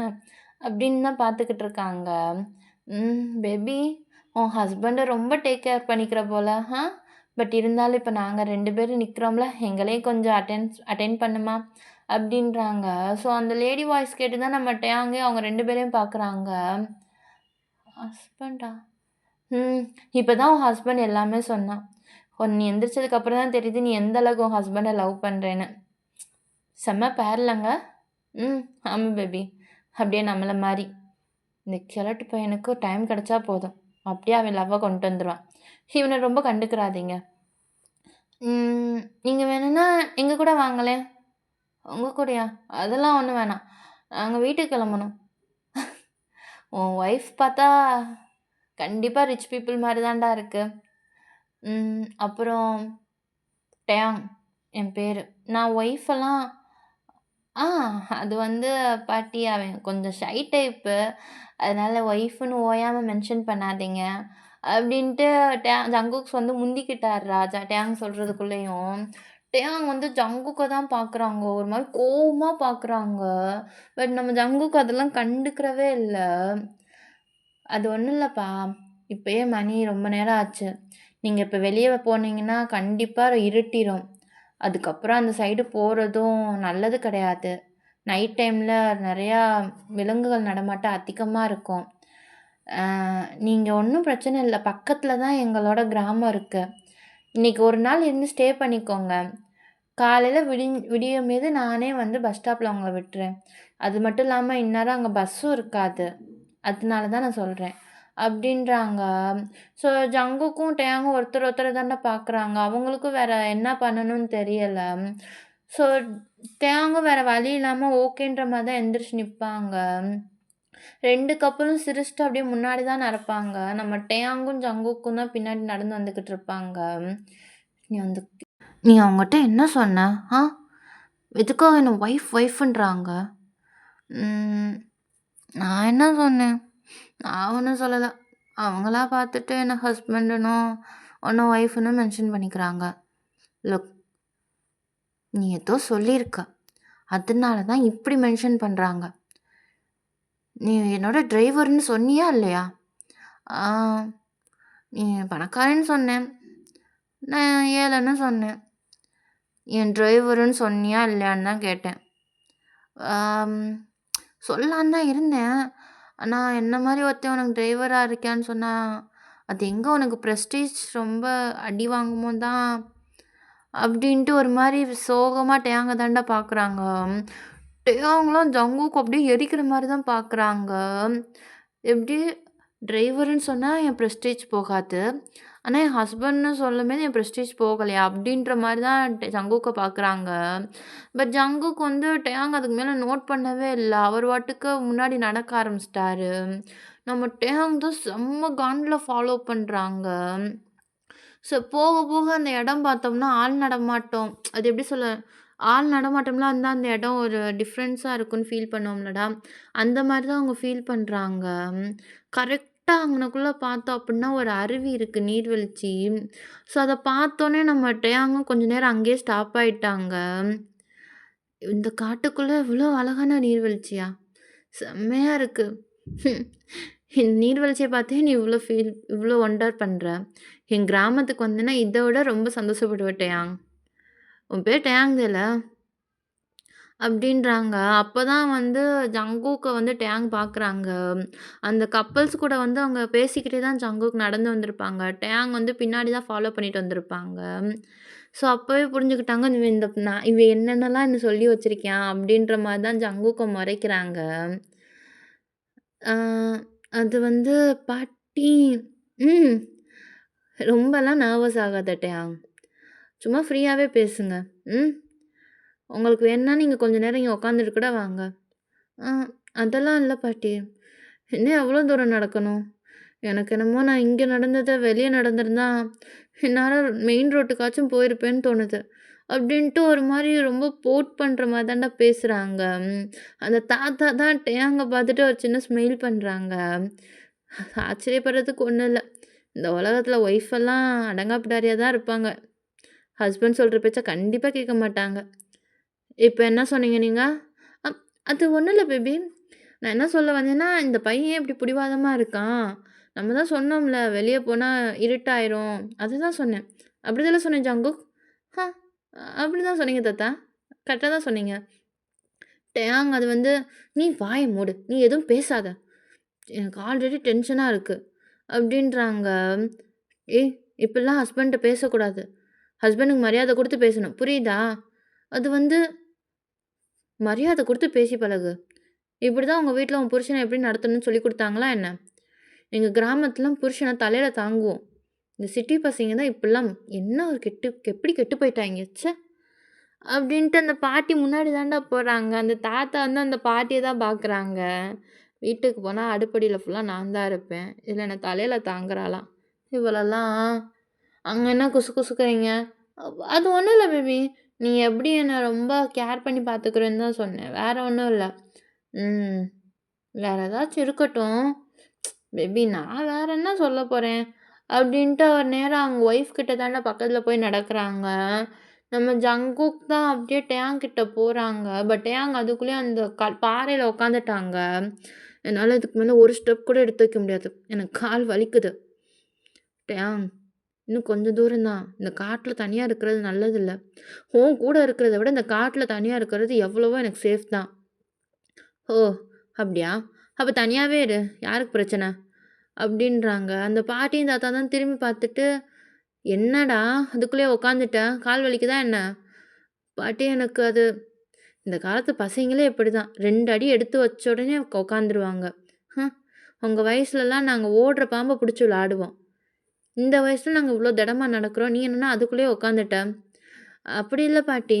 அப்படின்னு தான் பார்த்துக்கிட்டு இருக்காங்க. பேபி உன் ஹஸ்பண்ட ரொம்ப டேக் கேர் பண்ணிக்கிற போல, பட் இருந்தாலும் இப்ப நாங்க 2 பேரும் நிக்கிறோம்ல, எங்களையும் கொஞ்சம் அட்டெண்ட் பண்ணுமா அப்படின்றாங்க. ஸோ அந்த லேடி வாய்ஸ் கேட்டு தான் நம்ம டேங்கே அவங்க 2 பேரையும் பார்க்குறாங்க. ஹஸ்பண்டா? ம். இப்ப தான் உன் ஹஸ்பண்ட் எல்லாமே சொன்னான். நீ எந்திரிச்சதுக்கு அப்புறம் தான் தெரியுது நீ எந்த அளவுக்கு உன் ஹஸ்பண்ட லவ் பண்றேன்னு. செம்ம பேர்லங்க. ஆமா பேபி. அப்படியே நம்மள மாரி. இந்த கிழட்டு பையனுக்கு டைம் கிடைச்சா போதும். அப்படியே அவன் லவ்வ கொண்டு வந்துருவான். இவன ரொம்ப கண்டுக்கிறாதீங்க. நீங்க வேணும்னா எங்க கூட வாங்களேன். உங்க கூடயா? அதெல்லாம் ஒண்ணும் வேணாம். நாங்க வீட்டுக்கு கிளம்பணும். உன் ஒய்ஃப் பார்த்தா கண்டிப்பா ரிச் பீப்பிள் மாரி தான்டா இருக்கு. அப்புறம் டயாங் என் பேரு. நான் ஒய்ஃபெல்லாம் ஆ அது வந்து பாட்டி அவன் கொஞ்சம் ஷை டைப்பு. அதனால ஒய்ஃப்ன்னு ஓயாம மென்ஷன் பண்ணாதீங்க. அப்டின்ட்டு ஜங்குக்ஸ் வந்து முந்திக்கிட்டார்ரா டேயாங் சொல்றதுக்குள்ளயும். டேயாங் வந்து ஜங்குக்க தான் பார்க்குறாங்க. ஒரு மாரி கோவமா பார்க்குறாங்க. பட் நம்ம ஜங்குக் அதெல்லாம் கண்டுக்கிறவே இல்ல. அது ஒண்ணும் இல்லப்பா. இப்பயே மணி ரொம்ப நேரம் ஆச்சு. நீங்க இப்ப வெளிய போனீங்கன்னா, கண்டிப்பா இருட்டிரும். அதுக்கப்புறம் அந்த சைடு போறதும் நல்லது கிடையாது. நைட் டைம்ல நெறையா விலங்குகள் நடமாட்டம் அதிகமா இருக்கும். நீங்க ஒண்ணும் பிரச்சனை இல்ல. பக்கத்துல தான் எங்களோட கிராமம் இருக்கு. இன்னைக்கு ஒரு நாள் இருந்து ஸ்டே பண்ணிக்கோங்க. காலையில விடியும்போது நானே வந்து பஸ் ஸ்டாப்ல உங்கள விட்டுறேன். அது மட்டும் இல்லாம இந்நேரம் அங்க பஸ்ஸும் இருக்காது. அதனால தான் நான் சொல்றேன். அப்டின்றாங்க. ஸோ ஜங்குக்கும், டேயாங்கும் ஒருத்தர் ஒருத்தர தான்டா பார்க்குறாங்க. அவங்களுக்கும் வேற என்ன பண்ணணும்னு தெரியல. ஸோ டேயாங்கும் வேற வழி இல்லாம ஓகேன்ற மாரி தான் எந்திரிச்சு நிப்பாங்க. 2 கப்புலும் சிரிச்சுட்டு அப்படியே முன்னாடி தான் நடப்பாங்க. நம்ம டேயாங்கும், ஜங்குக்கும் தான் பின்னாடி நடந்து வந்துகிட்டு இருப்பாங்க. நீ வந்து நீ அவங்கட்ட என்ன சொன்ன? ஆ? எதுக்காக என்ன ஒய்ஃப்ன்றாங்க? ம். நான் என்ன சொன்னேன்? நான் ஒண்ணும் சொல்லல. அவங்களா பார்த்துட்டு என்ன ஹஸ்பண்டுன்னும், ஒண்ணு ஒய்ஃப்ன்னு மென்ஷன் பண்ணிக்கிறாங்க. லுக் நீ ஏதோ சொல்லியிருக்க. அதனால தான் இப்படி மென்ஷன் பண்றாங்க. நீ என்னோட டிரைவர்ன்னு சொன்னியா இல்லையா? ஆ நீ பணக்காரன்னு சொன்னேன். நான் ஏழைன்னு சொன்னேன். என் டிரைவருன்னு சொன்னியா இல்லையான்னு தான் கேட்டேன். ஆம், சொல்லலான்னு தான் இருந்தேன். ஆனா என்ன மாரி ஒருத்தன் உனக்கு டிரைவரா இருக்கான்னு சொன்னா, அது எங்க உனக்கு பிரஸ்டீஜ் ரொம்ப அடி வாங்குமோ தான் அப்படின்ட்டு ஒரு மாரி சோகமா டேயாங்க தான்டா பார்க்குறாங்க. டேயாங்லாம் ஜங்குக்கு அப்படியே எரிக்கிற மாரி தான் பார்க்குறாங்க. எப்படி டிரைவருன்னு சொன்னா என் பிரஸ்டீஜ் போகாது. ஆனா என் ஹஸ்பண்ட்ன்னு சொல்லும்போது என் பிரஸ்டீஜ் போகலையா? அப்படின்ற மாரி தான் ஜங்குக்க பார்க்குறாங்க. பட் ஜங்குக் வந்து டேயாங் அதுக்கு மேல நோட் பண்ணவே இல்ல. அவர் பாட்டுக்கு முன்னாடி நடக்க ஆரம்பிச்சுட்டாரு. நம்ம டேயாங் தான் செம்ம காண்டுல ஃபாலோ பண்றாங்க. ஸோ போக போக அந்த இடம் பார்த்தோம்னா, ஆள் நடமாட்டம் அது எப்படி சொல்ல? ஆள் நடமாட்டம்லாம் இருந்தா அந்த இடம் ஒரு டிஃப்ரென்ஸா இருக்குன்னு ஃபீல் பண்ணுவோம்லடா, அந்த மாரி தான் அவங்க ஃபீல் பண்றாங்க. கரெக்ட்டா அங்கனக்குள்ள பார்த்தோம் அப்புட்னா ஒரு அருவி இருக்கு, நீர்வீழ்ச்சி. ஸோ அத பார்த்தோனே நம்ம டேயாங்கும் கொஞ்ச நேரம் அங்கேயே ஸ்டாப் ஆயிட்டாங்க. இந்த காட்டுக்குள்ள இவ்ளோ அழகான நீர்வீழ்ச்சியா? செம்மையா இருக்கு. இந்த நீர்வீழ்ச்சிய பார்த்தே நீ இவ்ளோ ஒண்டர் பண்ற. என் கிராமத்துக்கு வந்தேன்னா, இத விட ரொம்ப சந்தோஷப்படுவ டேயாங். உன் பேர் டேயாங் தான? அப்படின்றாங்க. அப்பதான் வந்து ஜங்குக்க வந்து டேயாங் பார்க்குறாங்க. அந்த கப்பிள்ஸ் கூட வந்து அவங்க பேசிக்கிட்டே தான் ஜங்குக் நடந்து வந்திருப்பாங்க. டேயாங் வந்து பின்னாடி தான் ஃபாலோ பண்ணிட்டு வந்திருப்பாங்க. ஸோ அப்பவே புரிஞ்சுக்கிட்டாங்க, இவன் என்னென்னலாம் என்ன சொல்லி வச்சிருக்கான் அப்படின்ற மாரி தான் ஜங்குக்க மொறைக்கிறாங்க. ஆ அது வந்து பாட்டி ம். ரொம்பலாம் நர்வஸ் ஆகாத டேயாங். சும்மா ஃப்ரீயாவே பேசுங்க. ம். உங்களுக்கு வேணுனா நீங்க கொஞ்ச நேரம் இங்க உட்காந்துட்டு கூட வாங்க. ஆ அதெல்லாம் இல்ல பாட்டி. இன்னும் எவ்வளோ தூரம் நடக்கணும்? எனக்கு என்னமோ நான் இங்க நடந்தத வெளிய நடந்திருந்தா, என்னால மெயின் ரோட்டுக்காச்சும் போயிருப்பேன்னு தோணுது. அப்படின்ட்டு ஒரு மாரி ரொம்ப போர்ட் பண்ற மாரி தான்டா பேசுறாங்க. அந்த தாத்தா தான் டேயாங்க பார்த்துட்டு ஒரு சின்ன ஸ்மைல் பண்றாங்க. ஆச்சரியப்படுறதுக்கு ஒண்ணும் இல்ல. இந்த உலகத்துல ஒய்ஃப் எல்லாம் அடங்காப்பிடாரியா தான் இருப்பாங்க. ஹஸ்பண்ட் சொல்ற பேச்ச கண்டிப்பா கேட்க மாட்டாங்க. இப்ப என்ன சொன்னீங்க நீங்க? அப் அது ஒண்ணும் இல்ல பேபி. நான் என்ன சொல்ல வந்தேன்னா, இந்த பையன் ஏன் இப்படி பிடிவாதமா இருக்கான்? நம்ம தான் சொன்னோம்ல, வெளிய போனா இருட்டாயிரும். அதுதான் சொன்னேன். அப்படிதானே சொன்னேன் ஜங்குக்? ஹ! அப்படிதான் சொன்னீங்க தாத்தா. கரெக்ட்டா தான் சொன்னீங்க. டேயாங் அது வந்து, "நீ வாய மூடு. நீ எதுவும் பேசாத. எனக்கு ஆல்ரெடி டென்ஷனா இருக்கு." அப்படின்றாங்க. ஏய்! இப்படிலாம் ஹஸ்பண்ட்ட பேசக்கூடாது. ஹஸ்பண்டுக்கு மரியாதை குடுத்து பேசணும். புரியுதா? அது வந்து மரியாதை குடுத்து பேசி பழகு. இப்படிதான் உங்க வீட்ல உன் புருஷன எப்படி நடத்தணும்னு சொல்லிக் குடுத்தாங்களா என்ன? எங்க கிராமத்துலாம் புருஷன தலையில தாங்குவோம். இந்த சிட்டி பசங்க தான் இப்படிலாம் என்ன ஒரு எப்படி கெட்டு போயிட்டாய்ங்க. ச்சே! அப்படின்ட்டு அந்த பாட்டி முன்னாடி தான்டா போறாங்க. அந்த தாத்தா வந்து அந்த பாட்டிய தான் பார்க்குறாங்க. வீட்டுக்கு போனா அடுப்படியில ஃபுல்லா நான் தான் இருப்பேன். இதுல என்ன தலையில தாங்குறாளாம். இவளெல்லாம் அங்க என்ன குசுகுசுக்கிறீங்க? அது ஒண்ணும் இல்ல பேபி. நீ எப்படி என்ன ரொம்ப கேர் பண்ணி பார்த்துக்கிறேன்னு தான் சொன்னேன். வேற ஒண்ணும் இல்ல. ம். வேற ஏதாச்சும் இருக்கட்டும். பேபி நான் வேற என்ன சொல்ல போறேன்? அப்படின்ட்டு அவர் நேரா அவங்க ஒய்ஃப் கிட்ட தான்டா பக்கத்துல போய் நடக்குறாங்க. நம்ம ஜங்குக் தான் அப்படியே டேயாங் கிட்ட போறாங்க. பட் டேயாங் அதுக்குள்ளேயும் அந்த பாறையில உட்காந்துட்டாங்க. என்னால இதுக்கு மேல ஒரு ஸ்டெப் கூட எடுத்து வைக்க முடியாது. எனக்கு கால் வலிக்குது. டேயாங் இன்னும் கொஞ்சம் தூரம் தான். இந்த காட்டுல தனியா இருக்கிறது நல்லதில்ல. உன் கூட இருக்கிறத விட இந்த காட்டுல தனியா இருக்கிறது எவ்வளவோ எனக்கு சேஃப் தான். ஓ! அப்படியா? அப்ப தனியாவே இரு. யாருக்கு பிரச்சனை? அப்படின்றாங்க. அந்த பாட்டியும் தாத்தா தான் திரும்பி பார்த்துட்டு, "என்னடா அதுக்குள்ளேயே உட்காந்துட்ட? கால் வலிக்குதா என்ன?" பாட்டி எனக்கு அது இந்த காலத்து பசங்களே இப்படிதான். 2 அடி எடுத்து வச்ச உடனே உட்காந்துருவாங்க. ஹம்! உங்க வயசுலலாம் நாங்க ஓடுற பாம்ப புடிச்சு விளையாடுவோம். இந்த வயசுல நாங்க இவ்ளோ திடமா நடக்கிறோம். நீ என்னன்னா அதுக்குள்ளேயே உட்காந்துட்ட. அப்படி இல்ல பாட்டி.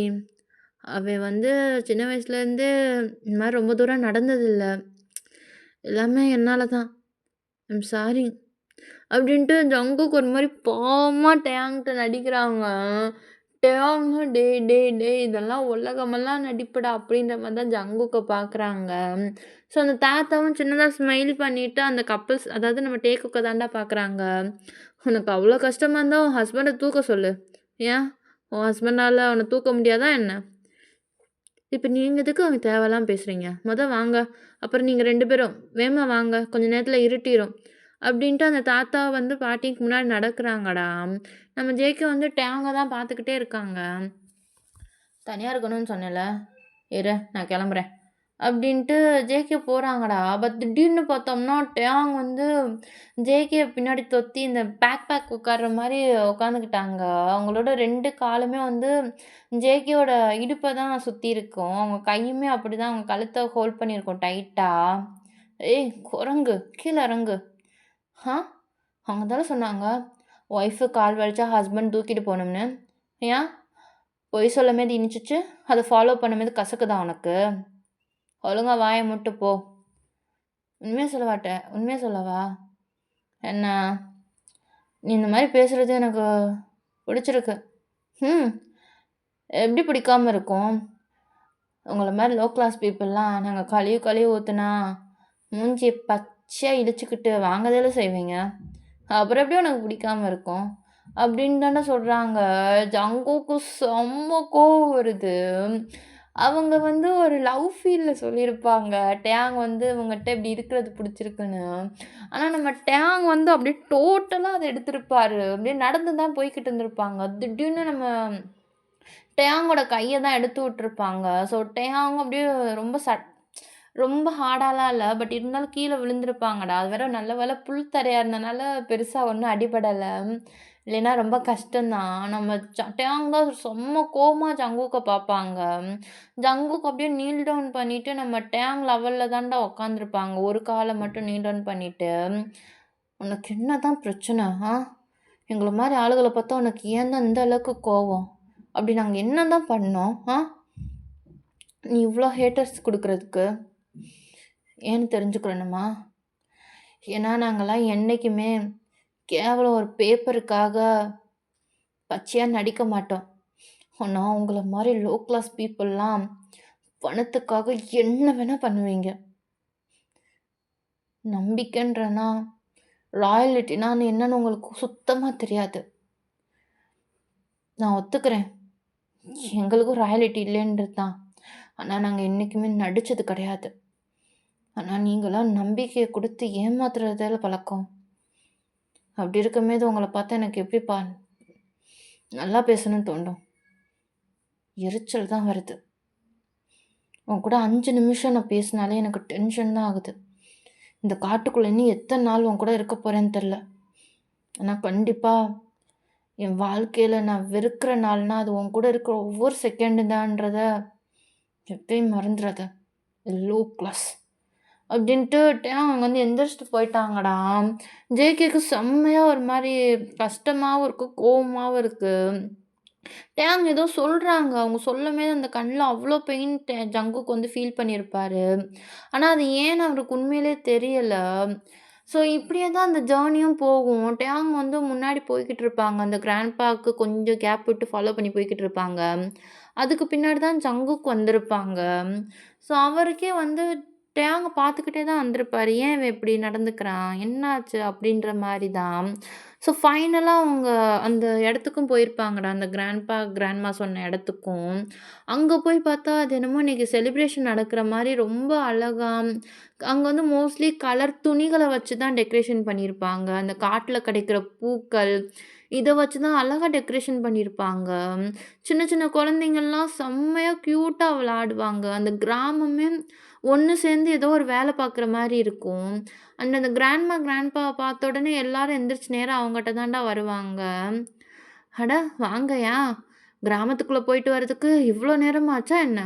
அவன் வந்து சின்ன வயசுலேருந்தே இந்த மாரி ரொம்ப தூரம் நடந்ததில்ல. எல்லாமே என்னால தான். I'm sorry. அப்படின்ட்டு ஜங்குக்கு ஒரு மாரி பாவமா டேயாங்ட்ட நடிக்கிறாங்க. டேயாங்னா டேய் டேய் டேய் இதெல்லாம் உலகமெல்லாம் நடிப்புடா அப்படின்ற மாரி தான் ஜங்குக்க பார்க்குறாங்க. ஸோ அந்த தாத்தாவும் சின்னதா ஸ்மைல் பண்ணிட்டு அந்த கப்பிள்ஸ் அதாவது நம்ம டேக்குக்க தான்டா பார்க்குறாங்க. உனக்கு அவ்வளோ கஷ்டமா இருந்தா உன் ஹஸ்பண்ட தூக்க சொல்லு. ஏன்? உன் ஹஸ்பண்டால அவன தூக்க முடியாதா என்ன? இப்ப நீங்க எதுக்கு அவங்க தேவையில்லாம பேசுறீங்க? வாங்க. அப்புறம் நீங்க 2 பேரும் வேகமா வாங்க. கொஞ்ச நேரத்துல இருட்டிரும். அப்படின்ட்டு அந்த தாத்தா வந்து பாட்டிக்கு முன்னாடி நடக்குறாங்கடா. நம்ம ஜேகே வந்து டேங்க தான் பார்த்துக்கிட்டே இருக்காங்க. தனியா இருக்கணும்னு சொன்னேன்ல. இரு நான் கிளம்புறேன். அப்படின்ட்டு ஜேகே போறாங்கடா. பட் திடீர்னு பார்த்தோம்னா, டேயாங் வந்து ஜேகே பின்னாடி தொத்தி இந்த பேக் உட்கார்ற மாரி உட்காந்துக்கிட்டாங்க. அவங்களோட 2 காலுமே வந்து ஜேகேயோட இடுப்ப தான் சுத்தி இருக்கும். அவங்க கையுமே அப்படிதான் அவங்க கழுத்த ஹோல்ட் பண்ணியிருக்கும் டைட்டா. "ஏய் குரங்கு கீழ இறங்கு." ஆ? அவங்க தானே சொன்னாங்க, ஒய்ஃபு கால் வலிச்சா ஹஸ்பண்ட் தூக்கிட்டு போணும்னு. ஏன்? பொய் சொல்லும்போது இனிச்சுச்சு, அத ஃபாலோ பண்ணும்போது கசக்குதா உனக்கு? ஒழுங்கா வாய மூட்டு போ. உண்மைய சொல்ல மாட்டேன். உண்மைய சொல்லவா? என்ன? நீ இந்த மாரி பேசுறது எனக்கு பிடிச்சிருக்கு. ம். எப்படி பிடிக்காம இருக்கும்? உங்கள மாரி லோ கிளாஸ் பீப்பிள்லாம் நாங்க கழுவி ஊத்துனா, மூஞ்சிய பச்சையா இழிச்சுக்கிட்டு வாங்க தானே செய்வீங்க. அப்புறம் எப்படி உனக்கு பிடிக்காம இருக்கும்? அப்படின்னு தானே சொல்றாங்க. ஜங்குக்கு செம்ம கோவம் வருது. அவங்க வந்து ஒரு லவ் ஃபீல்ல சொல்லியிருப்பாங்க. டேயாங் வந்து இவங்கட்ட இப்படி இருக்கிறது பிடிச்சிருக்குன்னு. ஆனா நம்ம டேயாங் வந்து அப்படியே டோட்டலா அத எடுத்திருப்பாரு. அப்படியே நடந்து தான் போய்க்கிட்டு இருந்திருப்பாங்க. திடீர்னு நம்ம டேயாங்கோட கைய தான் எடுத்து விட்டுருப்பாங்க. ஸோ டேயாங் அப்படியே ரொம்ப ரொம்ப ஹார்டாலாம் இல்ல. பட் இருந்தாலும் கீழ விழுந்திருப்பாங்கடா. அது வேற நல்ல வேள புல் தரையா இருந்தனால பெருசா ஒண்ணும் அடிபடல. இல்லைன்னா ரொம்ப கஷ்டம் தான். நம்ம டேயாங் தான் செம்ம கோவமா ஜங்குக்க பார்ப்பாங்க. ஜங்குக் அப்படியே நீல் டவுன் பண்ணிட்டு நம்ம டேயாங் லெவல்ல தான்டா உட்காந்துருப்பாங்க. ஒரு கால மட்டும் நீல் டவுன் பண்ணிட்டு, "உனக்கு என்னதான் பிரச்சனை? எங்கள மாரி ஆளுகள பார்த்தா உனக்கு ஏன் தான் இந்த அளவுக்கு கோவம்? அப்படி நாங்க என்ன தான் பண்ணோம்? நீ இவ்ளோ ஹேட்டர்ஸ் குடுக்குறதுக்கு?" ஏன்னு தெரிஞ்சுக்கணுமா? ஏன்னா நாங்கலாம் என்னைக்குமே கேவலம் ஒரு பேப்பருக்காக பச்சையா நடிக்க மாட்டோம். ஆனா உங்கள மாரி லோ கிளாஸ் பீப்பிள்லாம் பணத்துக்காக என்ன வேணா பண்ணுவீங்க. நம்பிக்கைன்றனா, ராயல்டினா என்னன்னு உங்களுக்கு சுத்தமா தெரியாது. நான் ஒத்துக்கிறேன். எங்களுக்கும் ராயல்டி இல்லைன்றது தான். ஆனா நாங்க என்னைக்குமே நடிச்சது கிடையாது. ஆனா நீங்கலாம் நம்பிக்கைய குடுத்து ஏமாத்துறதுல பழக்கம். அப்படி இருக்கும்போது உங்கள பார்த்தா எனக்கு எப்படிப்பா நல்லா பேசணும்னு தோணும். எரிச்சல் தான் வருது. உன் கூட 5 நிமிஷம் நான் பேசினாலே எனக்கு டென்ஷன் தான் ஆகுது. இந்த காட்டுக்குள்ள இன்னும் எத்தனை நாள் உன் கூட இருக்க போறேன்னு தெரில. ஆனா கண்டிப்பா என் வாழ்க்கையில நான் வெறுக்கிற நாள்னா அது உன் கூட இருக்கிற ஒவ்வொரு செகண்டு தான்றத எப்பயும் மறந்துடாத. லோ கிளாஸ் அப்படின்ட்டு அவங்க வந்து எந்திரிச்சிட்டு போயிட்டாங்கடா. ஜேகேக்கு செம்மையா ஒரு மாரி கஷ்டமாவும் இருக்கு, கோவமாவும் இருக்கு. டேங் ஏதோ சொல்றாங்க. அவங்க சொல்லும்போது அந்த கண்ல அவ்ளோ பெயின் ஜங்குக் வந்து ஃபீல் பண்ணியிருப்பாரு. ஆனா, அது ஏன்னு அவருக்கு உண்மையிலே தெரியல. ஸோ, இப்படியே தான் அந்த ஜர்னியும் போகும். டேங் வந்து முன்னாடி போய்க்கிட்டு இருப்பாங்க. அந்த கிராண்ட்பாக்கு கொஞ்சம் கேப் விட்டு ஃபாலோ பண்ணி போய்க்கிட்டு இருப்பாங்க. அதுக்கு பின்னாடி தான் ஜங்குக் வந்திருப்பாங்க. ஸோ, அவருக்கே வந்து டேங்க பார்த்துக்கிட்டே தான் வந்திருப்பாரு. ஏன் இவன் இப்படி நடந்துக்கிறான்? என்னாச்சு? அப்படின்ற மாரி தான். ஸோ, ஃபைனலா அவங்க அந்த இடத்துக்கும் போயிருப்பாங்கடா. அந்த கிராண்ட்பா, கிராண்ட்மா சொன்ன இடத்துக்கும். அங்க போய் பார்த்தா, அது என்னமோ இன்னைக்கு செலிப்ரேஷன் நடக்கிற மாரி ரொம்ப அழகா அங்க வந்து மோஸ்ட்லி கலர் துணிகள வச்சு தான் டெக்கரேஷன் பண்ணியிருப்பாங்க. அந்த காட்டுல கிடைக்கிற பூக்கள், இத வச்சு தான் அழகா டெக்கரேஷன் பண்ணியிருப்பாங்க. சின்ன சின்ன குழந்தைங்கள்லாம் செம்மையா கியூட்டா விளையாடுவாங்க. அந்த கிராமமே ஒண்ணு சேர்ந்து ஏதோ ஒரு வேல பார்க்குற மாரி இருக்கும். அந்த கிராண்ட்மா, கிராண்ட்பாவ பார்த்த உடனே எல்லாரும் எந்திரிச்சு நேரா அவங்கட்ட தான்டா வருவாங்க. "அட வாங்கயா, கிராமத்துக்குள்ள போயிட்டு வரதுக்கு இவ்ளோ நேரமாச்சா என்ன?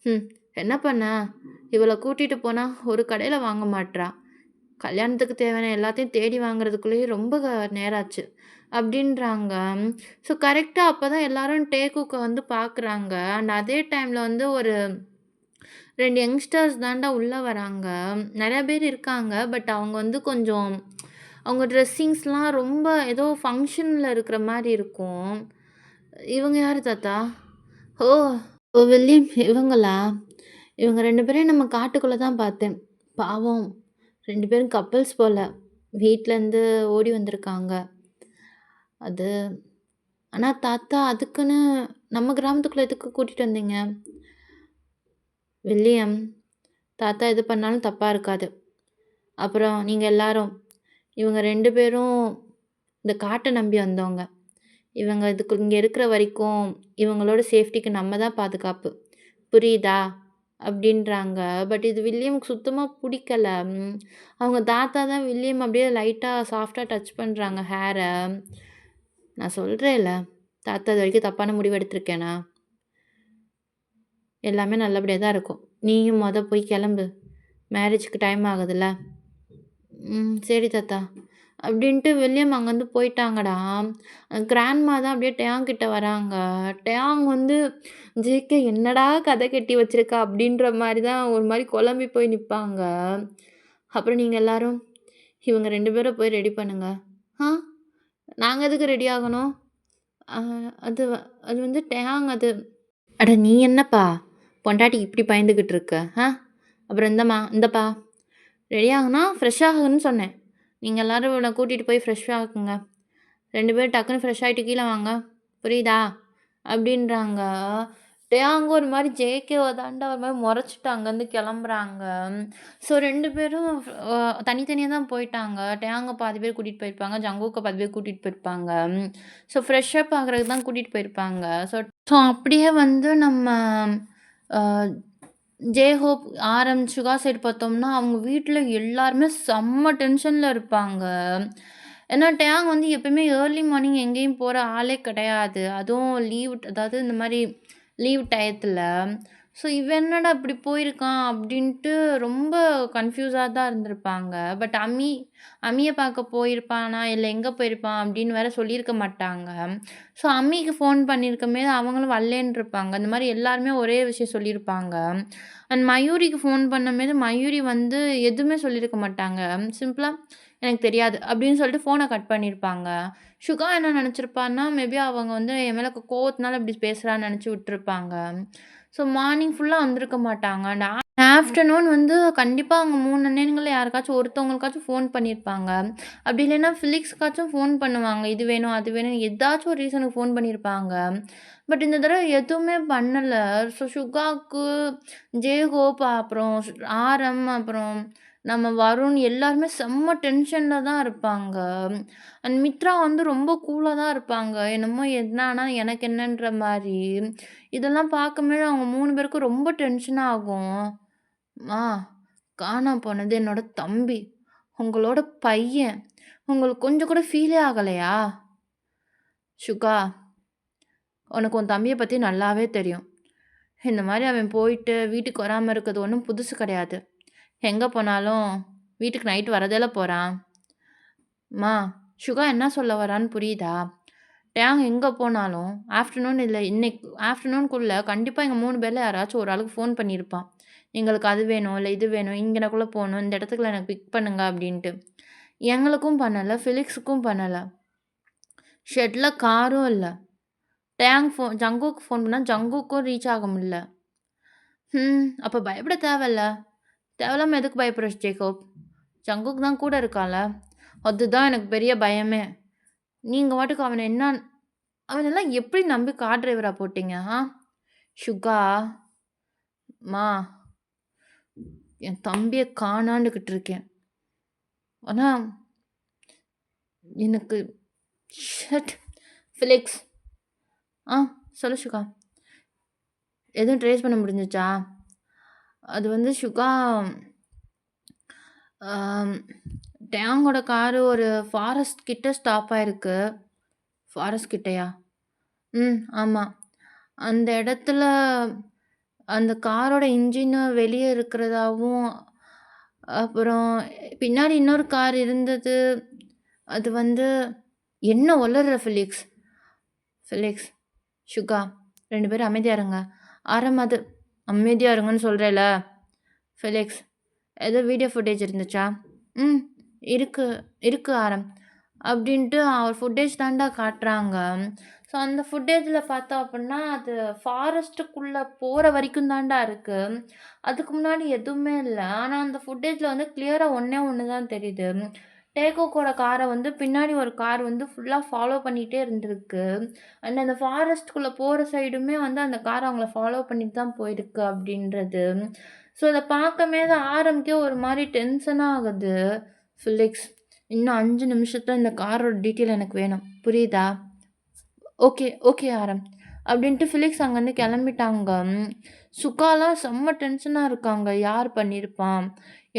ம் என்ன பண்ண? இவள கூட்டிட்டு போனா ஒரு கடையில வாங்க மாட்றா. கல்யாணத்துக்கு தேவையான எல்லாத்தையும் தேடி வாங்குறதுக்குள்ளேயே ரொம்ப நேரம் ஆச்சு." அப்படின்றாங்க. ஸோ கரெக்ட்டா அப்பதான் எல்லாரும் டேக்குக்க வந்து பார்க்குறாங்க. அண்ட் அதே டைம்ல வந்து ஒரு 2 யங்ஸ்டர்ஸ் தான்டா உள்ள வராங்க. நெறைய பேர் இருக்காங்க. பட் அவங்க வந்து கொஞ்சம் அவங்க ட்ரெஸ்ஸிங்ஸ்லாம் ரொம்ப ஏதோ ஃபங்ஷன்ல இருக்கிற மாரி இருக்கும். "இவங்க யாரு தாத்தா?" "ஓ! ஓ வில்லியம் இவங்களா? இவங்க 2 பேரையும் நம்ம காட்டுக்குள்ள தான் பார்த்தேன். பாவம் 2 பேரும் கப்பிள்ஸ் போல. வீட்லருந்து ஓடி வந்திருக்காங்க." அது ஆனா தாத்தா அதுக்குன்னு நம்ம கிராமத்துக்குள்ள எதுக்கு கூட்டிட்டு வந்தீங்க? "வில்லியம், தாத்தா எது பண்ணாலும் தப்பா இருக்காது. அப்புறம் நீங்க எல்லாரும், இவங்க 2 பேரும் இந்த காட்ட நம்பி வந்தவங்க. இவங்க இங்க இருக்கிற வரைக்கும் இவங்களோட சேஃப்டிக்கு நம்ம தான் பாதுகாப்பு. புரியுதா?" அப்படின்றாங்க. பட் இது வில்லியம்க்கு சுத்தமா புடிக்கல. அவங்க தாத்தா தான் வில்லியம் அப்படியே லைட்டா சாஃப்ட்டா டச் பண்றாங்க ஹேர. "நான் சொல்றேன்ல, தாத்தா இதுவரைக்கும் தப்பான முடிவு எடுத்திருக்கேனா? எல்லாமே நல்லபடியா தான் இருக்கும். நீயும் போய் கிளம்பு. மேரேஜுக்கு டைம் ஆகுதுல்ல." சரி தாத்தா." அப்படின்ட்டு வில்லியம் அங்கேருந்து போயிட்டாங்கடா. கிராண்ட்மா தான் அப்படியே டேயாங் கிட்ட வராங்க. டேயாங் வந்து "ஜேகே என்னடா கதை கட்டி வச்சிருக்கா?" அப்படின்ற மாரி தான் ஒரு மாரி குழம்பி போய் நிப்பாங்க. அப்புறம் நீங்க எல்லாரும், "இவங்க 2 பேர போய் ரெடி பண்ணுங்க." "ஆ நாங்க எதுக்கு ரெடி ஆகணும்?" "அ அது அது வந்து டேயாங் அது." "அட நீ என்னப்பா பொண்டாட்டிக்கு இப்படி பயந்துகிட்டு இருக்க? அப்புறம் இந்தப்பா ரெடி ஆகுனா ஃப்ரெஷ் ஆகுன்னு சொன்னேன். நீங்க எல்லாரும் இவள கூட்டிட்டு போய் ஃப்ரெஷ் ஆகுங்க. 2 பேரும் டக்குனு ஃப்ரெஷ் ஆயிட்டு கீழ வாங்க. புரியுதா?" அப்படின்றாங்க. டேயாங் ஒரு மாரி ஜேகேவ தான்டா ஒரு மாரி மொறச்சுட்டு அங்கருந்து கெளம்புறாங்க. ஸோ 2 பேரும் அ தனித்தனியா தான் போயிட்டாங்க. டேயாங்க பாதி பேர் கூட்டிட்டு போயிருப்பாங்க. ஜங்குக்க பாதி பேர் கூட்டிட்டு போயிருப்பாங்க. ஸோ ஃப்ரெஷ் அப் ஆகுறதுக்கு தான் கூட்டிட்டு போயிருப்பாங்க. ஸோ அப்படியே வந்து நம்ம அ ஜே-ஹோப், ஆரம், சுகா சைடு பார்த்தோம்னா, அவங்க வீட்ல எல்லாருமே செம்ம டென்ஷன்ல இருப்பாங்க. ஏன்னா, டேயாங் வந்து எப்பயுமே ஏர்லி மார்னிங் எங்கேயும் போற ஆளே கிடையாது. அதுவும் அதாவது இந்த மாரி லீவ் டயத்துல. ஸோ இவன் என்னடா இப்படி போயிருக்கான் அப்படின்ட்டு ரொம்ப கன்ஃப்யூஸா தான் இருந்திருப்பாங்க. பட் அம்மிய பார்க்க போயிருப்பானா, இல்ல எங்க போயிருப்பான் அப்படின்னு வேற சொல்லியிருக்க மாட்டாங்க. ஸோ அம்மிக்கு ஃபோன் பண்ணியிருக்கமே அவங்களும் வரலேன்ருப்பாங்க. இந்த மாரி எல்லாருமே ஒரே விஷயம் சொல்லியிருப்பாங்க. அண்ட் மயூரிக்கு ஃபோன் பண்ணமேது மயூரி வந்து எதுவுமே சொல்லியிருக்க மாட்டாங்க. சிம்பிளா எனக்கு தெரியாது அப்படின்னு சொல்லிட்டு ஃபோன கட் பண்ணியிருப்பாங்க. சுகா என்ன நெனச்சிருப்பான்னா, மேபி அவங்க வந்து என் மேல கோவத்தினால இப்படி பேசுறான்னு நெனச்சு விட்டுருப்பாங்க. ஸோ மார்னிங் ஃபுல்லா வந்திருக்க மாட்டாங்க. அண்ட் ஆஃப்டர்நூன் வந்து கண்டிப்பா அவங்க 3 அண்ணனுங்கள்ல யாருக்காச்சும் ஒருத்தவங்களுக்காச்சும் ஃபோன் பண்ணியிருப்பாங்க. அப்படி இல்லைன்னா ஃபிலிக்ஸ்க்காச்சும் ஃபோன் பண்ணுவாங்க. இது வேணும், அது வேணும் ஏதாச்சும் ஒரு ரீசனுக்கு ஃபோன் பண்ணியிருப்பாங்க. பட் இந்த தடவ எதுவுமே பண்ணல. ஸோ சுகாக்கு, ஜே-ஹோப், அப்புறம் ஆரம், அப்புறம் நம்ம வருண் எல்லாருமே செம்ம டென்ஷன்ல தான் இருப்பாங்க. அண்ட் மித்ரா வந்து ரொம்ப கூலா தான் இருப்பாங்க. என்னமோ என்னான்னா எனக்கு என்னன்ற மாரி. இதெல்லாம் பார்க்கும்போது அவங்க 3 பேருக்கும் ரொம்ப டென்ஷன் ஆகும். "ம்மா, காணாம போனது என்னோட தம்பி. உங்களோட பையன். உங்களுக்கு கொஞ்சம் கூட ஃபீலே ஆகலையா? சுகா, உனக்கு உன் தம்பிய பத்தி நல்லாவே தெரியும். இந்த மாரி அவன் போயிட்டு வீட்டுக்கு வராம இருக்கிறது ஒண்ணும் புதுசு கிடையாது. எங்க போனாலும் வீட்டுக்கு நைட் வரதால போறான். ம்மா, சுகா என்ன சொல்ல வரான்னு புரியுதா? டேங் எங்க போனாலும் ஆஃப்டர்நூன் இல்ல இன்னைக்கு ஆஃப்டர்நூன்குள்ள கண்டிப்பா எங்க 3 பேர்ல யாராச்சும் ஒரு ஆளுக்கு ஃபோன் பண்ணியிருப்பான். எங்களுக்கு அது வேணும், இல்ல இது வேணும், இங்கனக்குள்ள போணும், இந்த இடத்துக்குள்ள எனக்கு பிக் பண்ணுங்க அப்டின்ட்டு. எங்களுக்கும் பண்ணல, ஃபிலிக்ஸுக்கும் பண்ணல. ஷெட்ல காரும் இல்ல. ஜங்குக்கு ஃபோன் பண்ணா ஜங்குக்கும் ரீச் ஆக முடியல. அப்ப பயப்பட தேவையில்ல. தேவையில்லாம எதுக்கு பயப்படுற ஜேக்கப்? ஜங்குக் தான் கூட இருக்கான்ல. அதுதான் எனக்கு பெரிய பயமே. நீங்க பாட்டுக்கு அவனெல்லாம் எப்படி நம்பி கார் டிரைவரா போட்டீங்க? சுகா, ம்மா, என் தம்பிய காணாண்டுகிட்டு இருக்கேன். ஆனா, எனக்கு ஷட் ஃபிலிக்ஸ். சொல்லு சுகா. எதுவும் ட்ரேஸ் பண்ண முடிஞ்சுச்சா? அது வந்து சுகா, ஆம், டேங்கோட காரு ஒரு ஃபாரஸ்ட் கிட்ட ஸ்டாப் ஆயிருக்கு. ஃபாரஸ்ட் கிட்டயா? ஆமா. அந்த இடத்துல அந்த காரோட இன்ஜினு வெளிய இருக்கிறதாவும், அப்புறம் பின்னாடி இன்னொரு கார் இருந்தது. அது வந்து என்ன ஒளர்ற ஃபிலிக்ஸ்? ஃபிலிக்ஸ், சுகா 2 பேரும் அமைதியா இருங்க. அது அமைதியா இருங்கன்னு சொல்றேன்ல. ஃபிலிக்ஸ், ஏதோ வீடியோ ஃபுட்டேஜ் இருந்துச்சா? ம். இருக்கு இருக்கு ஆரம். அப்படின்ட்டு அவர் ஃபுட்டேஜ் தான்டா காட்டுறாங்க. ஸோ அந்த ஃபுட்டேஜில பார்த்தோம் அப்படின்னா, அது ஃபாரஸ்ட்டுக்குள்ள போற வரைக்கும் தான்டா இருக்கு. அதுக்கு முன்னாடி எதுவுமே இல்ல. ஆனா அந்த ஃபுட்டேஜில வந்து கிளியரா ஒண்ணே ஒண்ணு தான் தெரியுது. டேகோக்கோட கார வந்து பின்னாடி ஒரு கார் வந்து ஃபுல்லா ஃபாலோ பண்ணிட்டே இருந்திருக்கு. அண்ட் அந்த ஃபாரஸ்ட்குள்ள போற சைடுமே வந்து அந்த கார் அவங்கள ஃபாலோ பண்ணிட்டு தான் போயிருக்கு அப்படின்றது. ஸோ இத பார்க்கமே தான் ஆரம்க்கே ஒரு மாரி டென்ஷனா ஆகுது. ஃபிலிக்ஸ், இன்னும் 5 நிமிஷத்துல இந்த காரோட டீட்டெயில் எனக்கு வேணும். புரியுதா? ஓகே, ஓகே ஆரம். அப்படின்ட்டு ஃபிலிக்ஸ் அங்கருந்து கெளம்பிட்டாங்க. சுகாலாம் செம்ம டென்ஷனா இருக்காங்க. யார் பண்ணியிருப்பான்?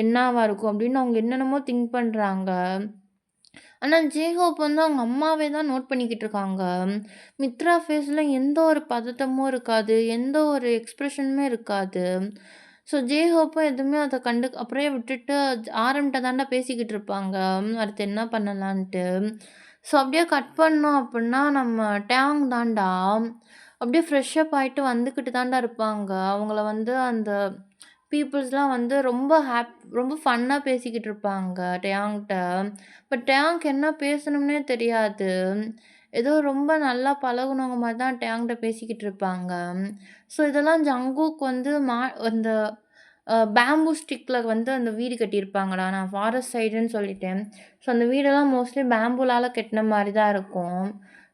என்னவா இருக்கும்? அப்படின்னு அவங்க என்னென்னமோ திங்க் பண்றாங்க. ஆனா ஜேஹோப் வந்து அவங்க அம்மாவே தான் நோட் பண்ணிக்கிட்டு இருக்காங்க. மித்ரா ஃபேஸ்ல எந்த ஒரு பதட்டமும் இருக்காது. எந்த ஒரு எக்ஸ்பிரஷனுமே இருக்காது. ஸோ ஜேஹோப்பும் எதுவுமே அத அப்படியே விட்டுட்டு ஆரம்ட்ட தான்டா பேசிக்கிட்டு இருப்பாங்க. அடுத்து என்ன பண்ணலான்ட்டு. ஸோ அப்படியே கட் பண்ணோம் அப்புட்ன்னா, நம்ம டேங் தான்டா அப்படியே ஃப்ரெஷ் அப் ஆயிட்டு வந்துகிட்டு தான்டா இருப்பாங்க. அவங்கள வந்து அந்த பீப்பிள்ஸ்லாம் வந்து ரொம்ப ஃபன்னா பேசிக்கிட்டு இருப்பாங்க டேயாங்ட்ட. பட் டேயாங்க்கு என்ன பேசணும்னே தெரியாது. ஏதோ ரொம்ப நல்லா பழகுனவங்க மாரி தான் டேயாங்ட்ட பேசிக்கிட்டு இருப்பாங்க. ஸோ இதெல்லாம் ஜங்குக் வந்து அந்த பேம்பூ ஸ்டிக்ல வந்து அந்த வீடு கட்டியிருப்பாங்கடா. நான் ஃபாரஸ்ட் சைடுன்னு சொல்லிட்டேன். ஸோ அந்த வீடெல்லாம் மோஸ்ட்லி பேம்பூலால கட்டின மாரி தான் இருக்கும்.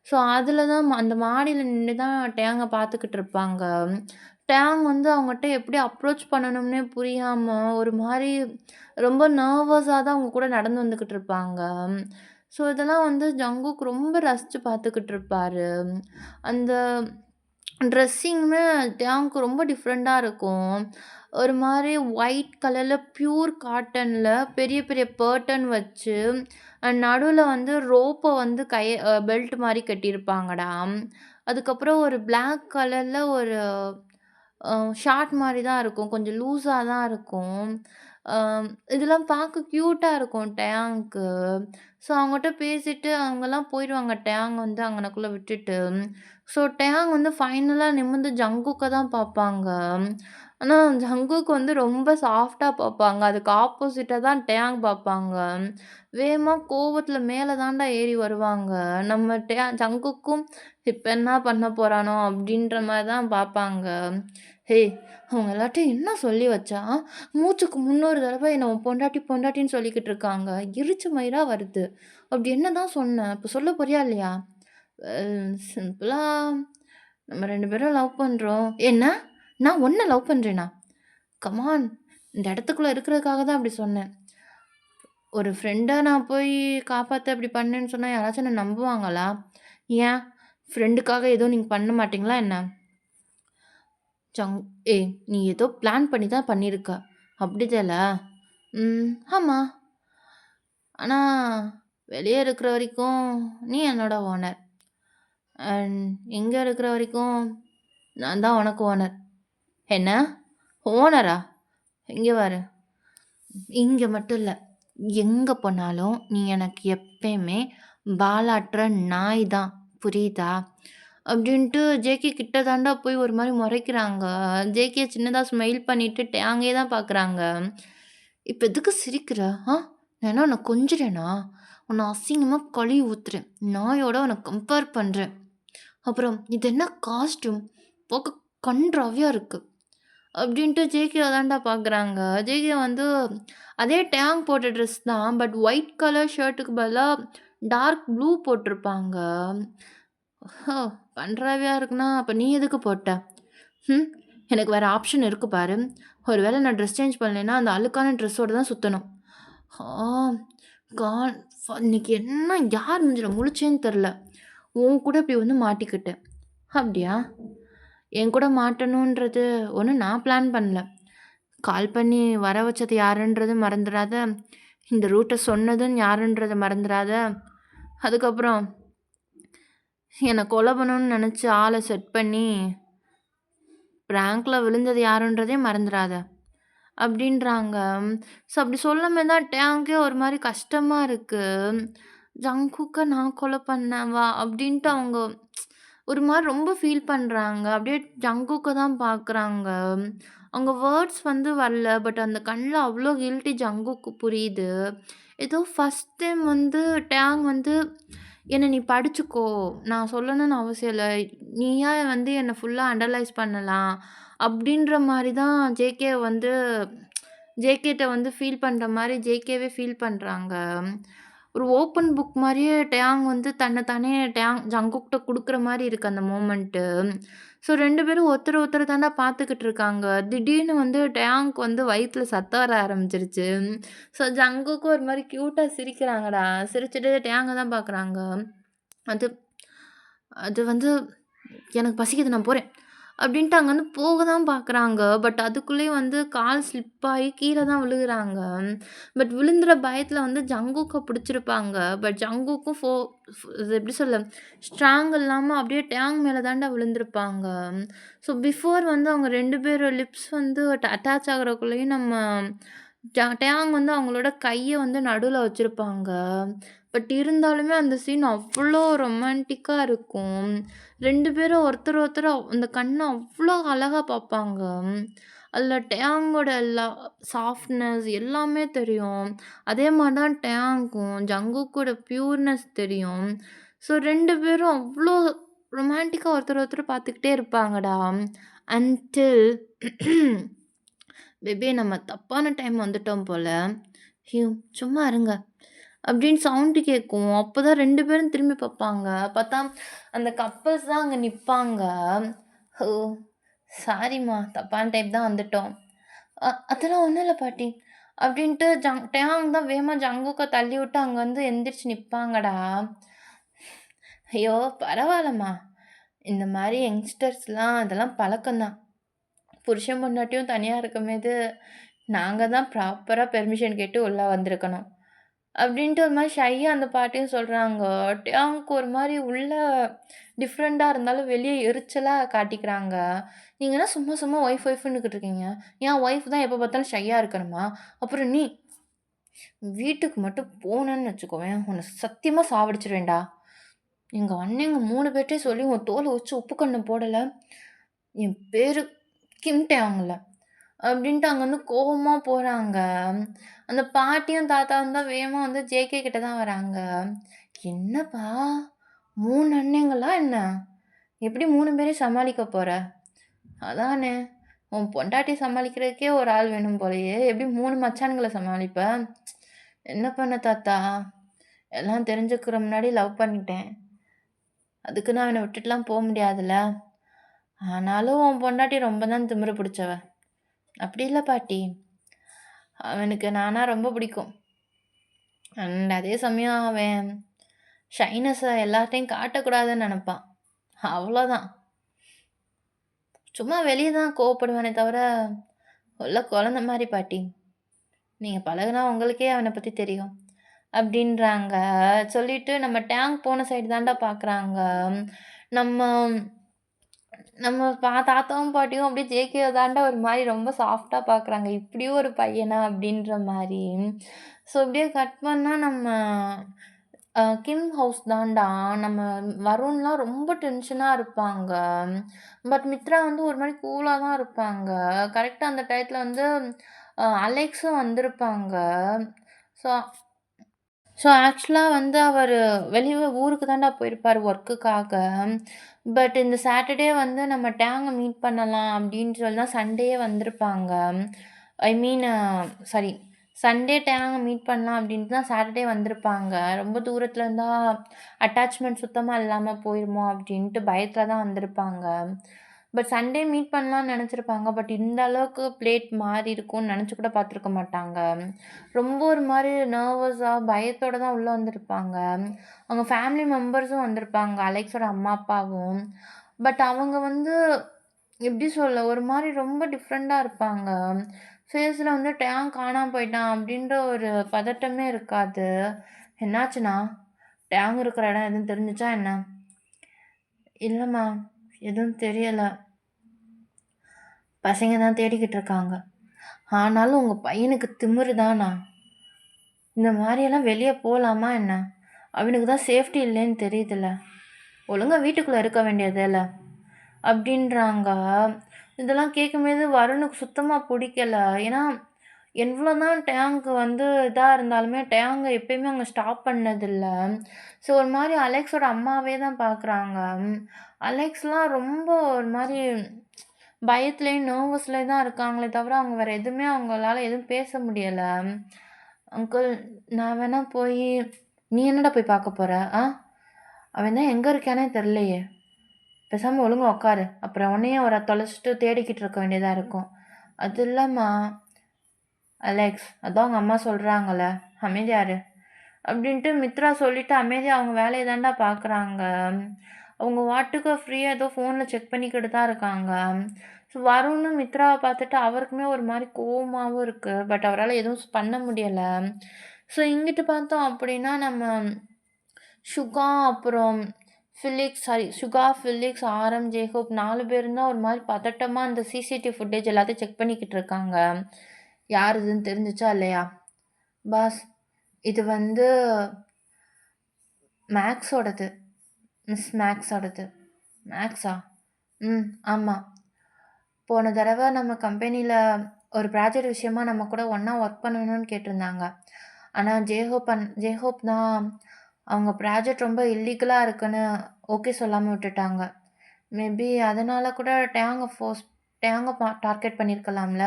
ஸோ அதில தான் அந்த மாடியில நின்னு தான் டேங்க பார்த்துக்கிட்டு இருப்பாங்க. டேங் வந்து அவங்கட்ட எப்படி அப்ரோச் பண்ணணும்னே புரியாம, ஒரு மாரி ரொம்ப நர்வஸா தான் அவங்க கூட நடந்து வந்துகிட்டு இருப்பாங்க. ஸோ இதெல்லாம் வந்து ஜங்குக் ரொம்ப ரசிச்சு பார்த்துக்கிட்டு இருப்பாரு. அந்த ட்ரெஸ்ஸிங்குமே டேங்க்கு ரொம்ப டிஃப்ரெண்ட்டா இருக்கும். ஒரு மாரி ஒயிட் கலர்ல பியூர் காட்டன்ல பெரிய பெரிய பர்டன் வச்சு, நடுவுல வந்து ரோப்ப வந்து பெல்ட் மாரி கட்டியிருப்பாங்கடா. அதுக்கப்புறம் ஒரு பிளாக் கலர்ல ஒரு ஷார்ட் மாரி தான் இருக்கும். கொஞ்சம் லூஸா தான் இருக்கும். அ இதெல்லாம் பார்க்க கியூட்டா இருக்கும் டேங்க்கு. ஸோ அவங்கட்ட பேசிட்டு அவங்கலாம் போயிருவாங்க டேங் வந்து அங்கனக்குள்ள விட்டுட்டு. ஸோ டேங் வந்து ஃபைனலா நிமிர்ந்து ஜங்குக்க தான் பார்ப்பாங்க. ஆனா ஜங்குக் வந்து ரொம்ப சாஃப்ட்டா பார்ப்பாங்க. அதுக்கு ஆப்போசிட்டா தான் டேங் பார்ப்பாங்க. வேகமா கோவத்துல மேல தான்டா ஏறி வருவாங்க. நம்ம ஜங்குக்கும் இப்ப என்ன பண்ண போறானோ அப்படின்ற மாரி தான் பார்ப்பாங்க. "ஹேய்! அவங்க எல்லார்ட்டயும் என்ன சொல்லி வச்சா? மூச்சுக்கு 300 தடவ என்ன உன் பொண்டாட்டி பொண்டாட்டின்னு சொல்லிக்கிட்டு இருக்காங்க. எரிச்ச மயிரா வருது. அப்படி என்ன தான் சொன்ன? இப்ப சொல்ல போறியா இல்லையா?" சிம்பிளா நம்ம 2 பேரும் லவ் பண்றோம். என்ன? நான் உன்ன லவ் பண்றேனா? Come on! இந்த இடத்துக்குள்ள இருக்கிறதுக்காக தான் அப்படி சொன்னேன். ஒரு ஃப்ரெண்ட நான் போய் காப்பாத்த அப்படி பண்ணேன்னு சொன்னா யாராச்சும் என்ன நம்புவாங்களா? ஏன்? ஃப்ரெண்டுக்காக எதுவும் நீங்க பண்ண மாட்டீங்களா என்ன? ஜங் ஏய்! நீ ஏதோ பிளான் பண்ணி தான் பண்ணியிருக்க. அப்படிதால? ம். ஆமா. ஆனா, வெளிய இருக்கிற வரைக்கும் நீ என்னோட ஓனர். அண்ட் இங்க இருக்கிற வரைக்கும் நான் தான் உனக்கு ஓனர். என்ன? ஓனரா? இங்க பாரு. இங்க மட்டும் இல்ல. எங்க போனாலும் நீ எனக்கு எப்பயுமே வாலாட்டுற நாய் தான். புரியுதா? அப்படின்ட்டு ஜேகே கிட்ட தாண்டா போய் ஒரு மாரி மொறைக்கிறாங்க. ஜேகே சின்னதா ஸ்மைல் பண்ணிட்டு டேங்கே தான் பார்க்குறாங்க. "இப்ப எதுக்கு சிரிக்கிற? நான் என்ன உன்ன கொஞ்சுறேனா? உன்ன அசிங்கமா கழுவி ஊத்துறேன். நாயோட உன்ன கம்பேர் பண்றேன். அப்புறம் இது என்ன காஸ்டியூம்? பார்க்க கண்றாவியா இருக்கு." அப்படின்ட்டு ஜேகேவ தான்டா பார்க்குறாங்க. ஜேகே வந்து அதே டேங் போட்ட ட்ரெஸ் தான். பட் ஒயிட் கலர் ஷர்ட்டுக்கு பதிலா டார்க் ப்ளூ போட்டிருப்பாங்க. "ஓ! கண்றாவியா இருக்குன்னா, அப்ப நீ எதுக்கு போட்ட? ம். எனக்கு வேற ஆப்ஷன் இருக்கு பாரு. ஒரு வேள நான் ட்ரெஸ் சேஞ்ச் பண்ணலைன்னா, அந்த அழுக்கான ட்ரெஸ்ஸோட தான் சுத்தணும்." ஆ கான் இன்னைக்கு என்ன யார் மூஞ்சில முழிச்சேன்னு தெரில. உன் கூட இப்படி வந்து மாட்டிக்கிட்டேன். "அப்படியா? என் கூட மாட்டணுன்றது ஒண்ணும் நான் பிளான் பண்ணல. கால் பண்ணி வர வச்சது யாருன்றது மறந்துறாத. இந்த ரூட்ட சொன்னதும் யாருன்றத மறந்துறாத. அதுக்கப்புறம் என்ன கொலை பண்ணணும்னு நெனச்சு ஆள செட் பண்ணி பிராங்க்ல விழுந்தது யாருன்றதே மறந்துறாத." அப்படின்றாங்க. ஸோ அப்படி சொல்லும்போது தான் டேங்க்கே ஒரு மாரி கஷ்டமா இருக்கு. ஜங்குக்க நான் கொலை பண்ணவா? அப்படின்ட்டு அவங்க ஒரு மாரி ரொம்ப ஃபீல் பண்றாங்க. அப்படியே ஜங்குக்க தான் பார்க்குறாங்க. அவங்க வேர்ட்ஸ் வந்து வரல. பட் அந்த கண்ல அவ்ளோ கில்ட்டி ஜங்குக்கு புரியுது. ஏதோ ஃபர்ஸ்ட் டைம் வந்து டேங் வந்து "என்ன நீ படிச்சுக்கோ. நான் சொல்லணும்னு அவசியம் இல்ல. நீயா வந்து என்ன ஃபுல்லா அனலைஸ் பண்ணலாம்." அப்படின்ற மாரி தான் ஜேகேட்ட வந்து ஃபீல் பண்ற மாரி ஜேகேவே ஃபீல் பண்றாங்க. ஒரு ஓப்பன் புக் மாரியே டேயாங் வந்து தன்ன தானே ஜங்குக்கிட்ட குடுக்குற மாரி இருக்கு அந்த மொமெண்ட்டு. ஸோ 2 பேரும் ஒருத்தர் ஒருத்தர் தான்டா பார்த்துக்கிட்டு இருக்காங்க. திடீர்னு வந்து டேயாங்க்கு வந்து வயித்துல சத்தம் வர ஆரம்பிச்சுருச்சு. ஸோ ஜங்குக்கும் ஒரு மாரி கியூட்டா சிரிக்கிறாங்கடா. சிரிச்சுட்டு டேயாங்க தான் பார்க்குறாங்க. அது அது வந்து "எனக்கு பசிக்குது நான் போறேன்." அப்படின்ட்டு அங்கருந்து போக தான் பார்க்குறாங்க. பட் அதுக்குள்ளேயே வந்து கால் ஸ்லிப் ஆயி கீழ தான் விழுகுறாங்க. பட் விழுந்துற பயத்துல வந்து ஜங்குக்க பிடிச்சிருப்பாங்க. பட் ஜங்குக்கும் இது எப்படி சொல்ல? ஸ்ட்ராங் இல்லாம அப்படியே டேங் மேல தான்டா விழுந்திருப்பாங்க. ஸோ பிஃபோர் வந்து அவங்க 2 பேரோட லிப்ஸ் வந்து அட்டாச் ஆகுறக்குள்ளயும் நம்ம டேங் வந்து அவங்களோட கைய வந்து நடுவுல வச்சிருப்பாங்க. பட் இருந்தாலுமே அந்த சீன் அவ்ளோ ரொமான்டிக்கா இருக்கும். 2 பேரும் ஒருத்தர் ஒருத்தர் அந்த கண்ண அவ்ளோ அழகா பார்ப்பாங்க. அதில டேயாங்கோட சாஃப்ட்னஸ் எல்லாமே தெரியும். அதே மாரி தான் டேயாங்க்கும் ஜங்குக்கோட பியூர்னஸ் தெரியும். ஸோ 2 பேரும் அவ்ளோ ரொமான்டிக்கா ஒருத்தர் ஒருத்தர் பார்த்துக்கிட்டே இருப்பாங்கடா. அன்டில் பேபி நம்ம தப்பான டைம் வந்துட்டோம் போல. ஐயோ! சும்மா இருங்க. அப்படின்னு சவுண்டு கேட்கும். அப்பதான் 2 பேரும் திரும்பி பார்ப்பாங்க. பார்த்தா அந்த கப்பிள்ஸ் தான் அங்க நிப்பாங்க. "ஓ! சாரிம்மா, தப்பான டைம் தான் வந்துட்டோம்." அதெல்லாம் ஒண்ணும் இல்ல பாட்டி." அப்படின்ட்டு டேயாங் தான் வேகமா ஜங்குக்க தள்ளிவிட்டு அங்க வந்து எந்திரிச்சு நிப்பாங்கடா. ஐயோ! பரவால்லம்மா. இந்த மாரி யங்ஸ்டர்ஸ்லாம் இதெல்லாம் பழக்கம் தான். புருஷன் பொண்டாட்டியும் தனியா இருக்கும்போது, நாங்க தான் ப்ராப்பரா பெர்மிஷன் கேட்டு உள்ள வந்திருக்கணும். அப்படின்ட்டு ஒரு மாரி ஷையா அந்த பாட்டியும் சொல்றாங்க. டேங்க் ஒரு மாரி உள்ள டிஃப்ரெண்ட்டா இருந்தாலும் வெளிய எரிச்சலா காட்டிக்கிறாங்க. நீங்க என்ன சும்மா சும்மா ஒய்ஃப்ன்னுகிட்டு இருக்கீங்க. என் ஒய்ஃப் தான் எப்ப பார்த்தாலும் ஷையா இருக்கணுமா? அப்புறம் நீ வீட்டுக்கு மட்டும் போனேன்னு வச்சுக்கோவேன், உன்ன சத்தியமா சாவடிச்சுருவேன்டா. எங்க அண்ணேங்க 3 பேர்ட்டயும் சொல்லி உன் தோல உரிச்சு உப்பு கண்ணம் போடல, என் பேரு கிம் டேயாங்ல. அப்படின்ட்டு அங்கருந்து கோவமா போறாங்க. அந்த பாட்டியும், தாத்தாவும் தான் வேகமா வந்து ஜேகே கிட்ட தான் வராங்க. "என்னப்பா 3 அண்ணேங்களா என்ன? எப்படி 3 பேரையும் சமாளிக்க போற?" "அதானே, உன் பொண்டாட்டிய சமாளிக்கிறதுக்கே ஒரு ஆள் வேணும் போலயே, எப்படி 3 மச்சான்கள சமாளிப்ப?" "என்ன பண்ண தாத்தா, எல்லாம் தெரிஞ்சுக்கிற முன்னாடி லவ் பண்ணிட்டேன். அதுக்குன்னு அவன விட்டுட்டுலாம் போ முடியாதுல்ல. ஆனாலும் உன் பொண்டாட்டி ரொம்ப தான் திமிரு பிடிச்சவ." "அப்படி இல்ல பாட்டி. அவனுக்கு நானா ரொம்ப பிடிக்கும். அண்ட் அதே சமயம் அவன் ஷைனஸ எல்லார்ட்டயும் காட்டக்கூடாதுன்னு நெனப்பான். அவ்வளோதான். சும்மா வெளிய தான் கோவப்படுவானே தவிர, உள்ள குழந்த மாரி பாட்டி. நீங்க பழகுனா உங்களுக்கே அவன பத்தி தெரியும்." அப்படின்றாங்க. சொல்லிட்டு நம்ம டேங்க் போன சைடு தான்டா பாக்குறாங்க. நம்ம நம்ம தாத்தாவும், பாட்டியும் அப்படியே ஜேகேவ தான்டா ஒரு மாரி ரொம்ப சாஃப்ட்டா பாக்குறாங்க. இப்படியும் ஒரு பையனா அப்படின்ற மாரி. ஸோ அப்படியே கட் பண்ணா நம்ம கிம் ஹவுஸ் தான்டா. நம்ம வருண்லாம் ரொம்ப டென்ஷனா இருப்பாங்க. பட் மித்ரா வந்து ஒரு மாரி கூலா தான் இருப்பாங்க. கரெக்ட்டா அந்த டயத்துல வந்து அலெக்ஸும் வந்திருப்பாங்க. ஸோ ஸோ ஆக்சுவலா வந்து அவரு வெளிய ஊருக்கு தான்டா போயிருப்பாரு ஒர்க்குக்காக. பட் இந்த சாட்டர்டே வந்து நம்ம டேங்க மீட் பண்ணலாம் அப்படின்னு சொல்லி தான் சண்டேயே வந்திருப்பாங்க. ஐ மீன் சாரி சண்டே டேங்க மீட் பண்ணலாம் அப்படின்ட்டு தான் சாட்டர்டே வந்திருப்பாங்க. ரொம்ப தூரத்துல இருந்தா அட்டாச்மெண்ட் சுத்தமா இல்லாம போயிருமோ அப்படின்ட்டு பயத்துல தான் வந்திருப்பாங்க. பட் சண்டே மீட் பண்ணலாம்னு நெனச்சிருப்பாங்க. பட் இந்த அளவுக்கு பிளேட் மாறி இருக்கும்னு நெனச்சு கூட பார்த்துருக்க மாட்டாங்க. ரொம்ப ஒரு மாரி நர்வஸா, பயத்தோட தான் உள்ள வந்திருப்பாங்க. அவங்க ஃபேமிலி மெம்பர்ஸும் வந்திருப்பாங்க. அலெக்ஸோட அம்மா, அப்பாவும். பட் அவங்க வந்து எப்படி சொல்ல? ஒரு மாரி ரொம்ப டிஃப்ரெண்ட்டா இருப்பாங்க. ஃபேஸ்ல வந்து "டேங் காணாம போயிட்டான்" அப்படின்ற ஒரு பதட்டமே இருக்காது. "என்னாச்சுண்ணா? டேங் இருக்கிற இடம் எதுவும் தெரிஞ்சுச்சா என்ன?" "இல்லம்மா, எதுவும் தெரியல. பசங்க தான் தேடிக்கிட்டு இருக்காங்க." "ஆனாலும் உங்க பையனுக்கு திமிரு தானா? இந்த மாரியெல்லாம் வெளிய போலாமா என்ன? அவனுக்கு தான் சேஃப்டி இல்லைன்னு தெரியுதுல்ல. ஒழுங்கா வீட்டுக்குள்ள இருக்க வேண்டியதுல்ல." அப்படின்றாங்க. இதெல்லாம் கேட்கும்போது வருணுக்கு சுத்தமா புடிக்கல. ஏன்னா, எவ்வளோதான் டேங்க் வந்து இதா இருந்தாலுமே, டேங்க எப்பயுமே அங்க ஸ்டாப் பண்ணதில்ல. ஸோ ஒரு மாரி அலெக்ஸோட அம்மாவே தான் பார்க்குறாங்க. அலெக்ஸ்லாம் ரொம்ப ஒரு மாரி பயத்துலயும், நர்வஸ்லயும் தான் இருக்காங்களே தவிர, அவங்க வேற எதுவுமே அவங்களால எதுவும் பேச முடியல. "அங்கிள், நான் வேணா போயி" "நீ என்னடா போய் பார்க்க போற? அவன் தான் எங்க இருக்கானே தெரியலையே. பேசாம ஒழுங்கா உட்காரு. அப்புறம் உன்னையும் அவர தொலைச்சுட்டு தேடிக்கிட்டு இருக்க வேண்டியதா இருக்கும்." "அது இல்லம்மா." "அலெக்ஸ், அதான் உங்க அம்மா சொல்றாங்கல்ல, அமைதியா இரு." அப்படின்ட்டு மித்ரா சொல்லிட்டு அமைதியா அவங்க வேலைய தான்டா பார்க்குறாங்க. அவங்க பாட்டுக்கு ஃப்ரீயா ஏதோ ஃபோன்ல செக் பண்ணிக்கிட்டு தான் இருக்காங்க. ஸோ வருணும் மித்ராவ பார்த்துட்டு அவருக்குமே ஒரு மாரி கோவமாவும் இருக்கு. பட் அவரால எதுவும் பண்ண முடியல. ஸோ இங்கிட்டு பார்த்தோம் அப்படின்னா, நம்ம சுகா, அப்புறம் சுகா, ஃபிலிக்ஸ், ஆரம், ஜேக்கப் 4 பேரும் தான் ஒரு மாரி பதட்டமா அந்த சிசிடிவி ஃபுட்டேஜ் எல்லாத்தையும் செக் பண்ணிக்கிட்டு இருக்காங்க. யார் இதுன்னு தெரிஞ்சுச்சா இல்லையா? பாஸ், இது வந்து மேக்ஸோடது. மிஸ் மேக்ஸோடது. மேக்ஸா? ஆமா. போன தடவ நம்ம கம்பெனில ஒரு ப்ராஜெக்ட் விஷயமா நம்ம கூட ஒண்ணா ஒர்க் பண்ணணும்னு கேட்டிருந்தாங்க. ஆனா ஜேஹோப் தான் அவங்க ப்ராஜெக்ட் ரொம்ப இல்லீகலா இருக்குன்னு ஓகே சொல்லாம விட்டுட்டாங்க. மேபி அதனால கூட டேங்க டார்கெட் பண்ணியிருக்கலாம்ல.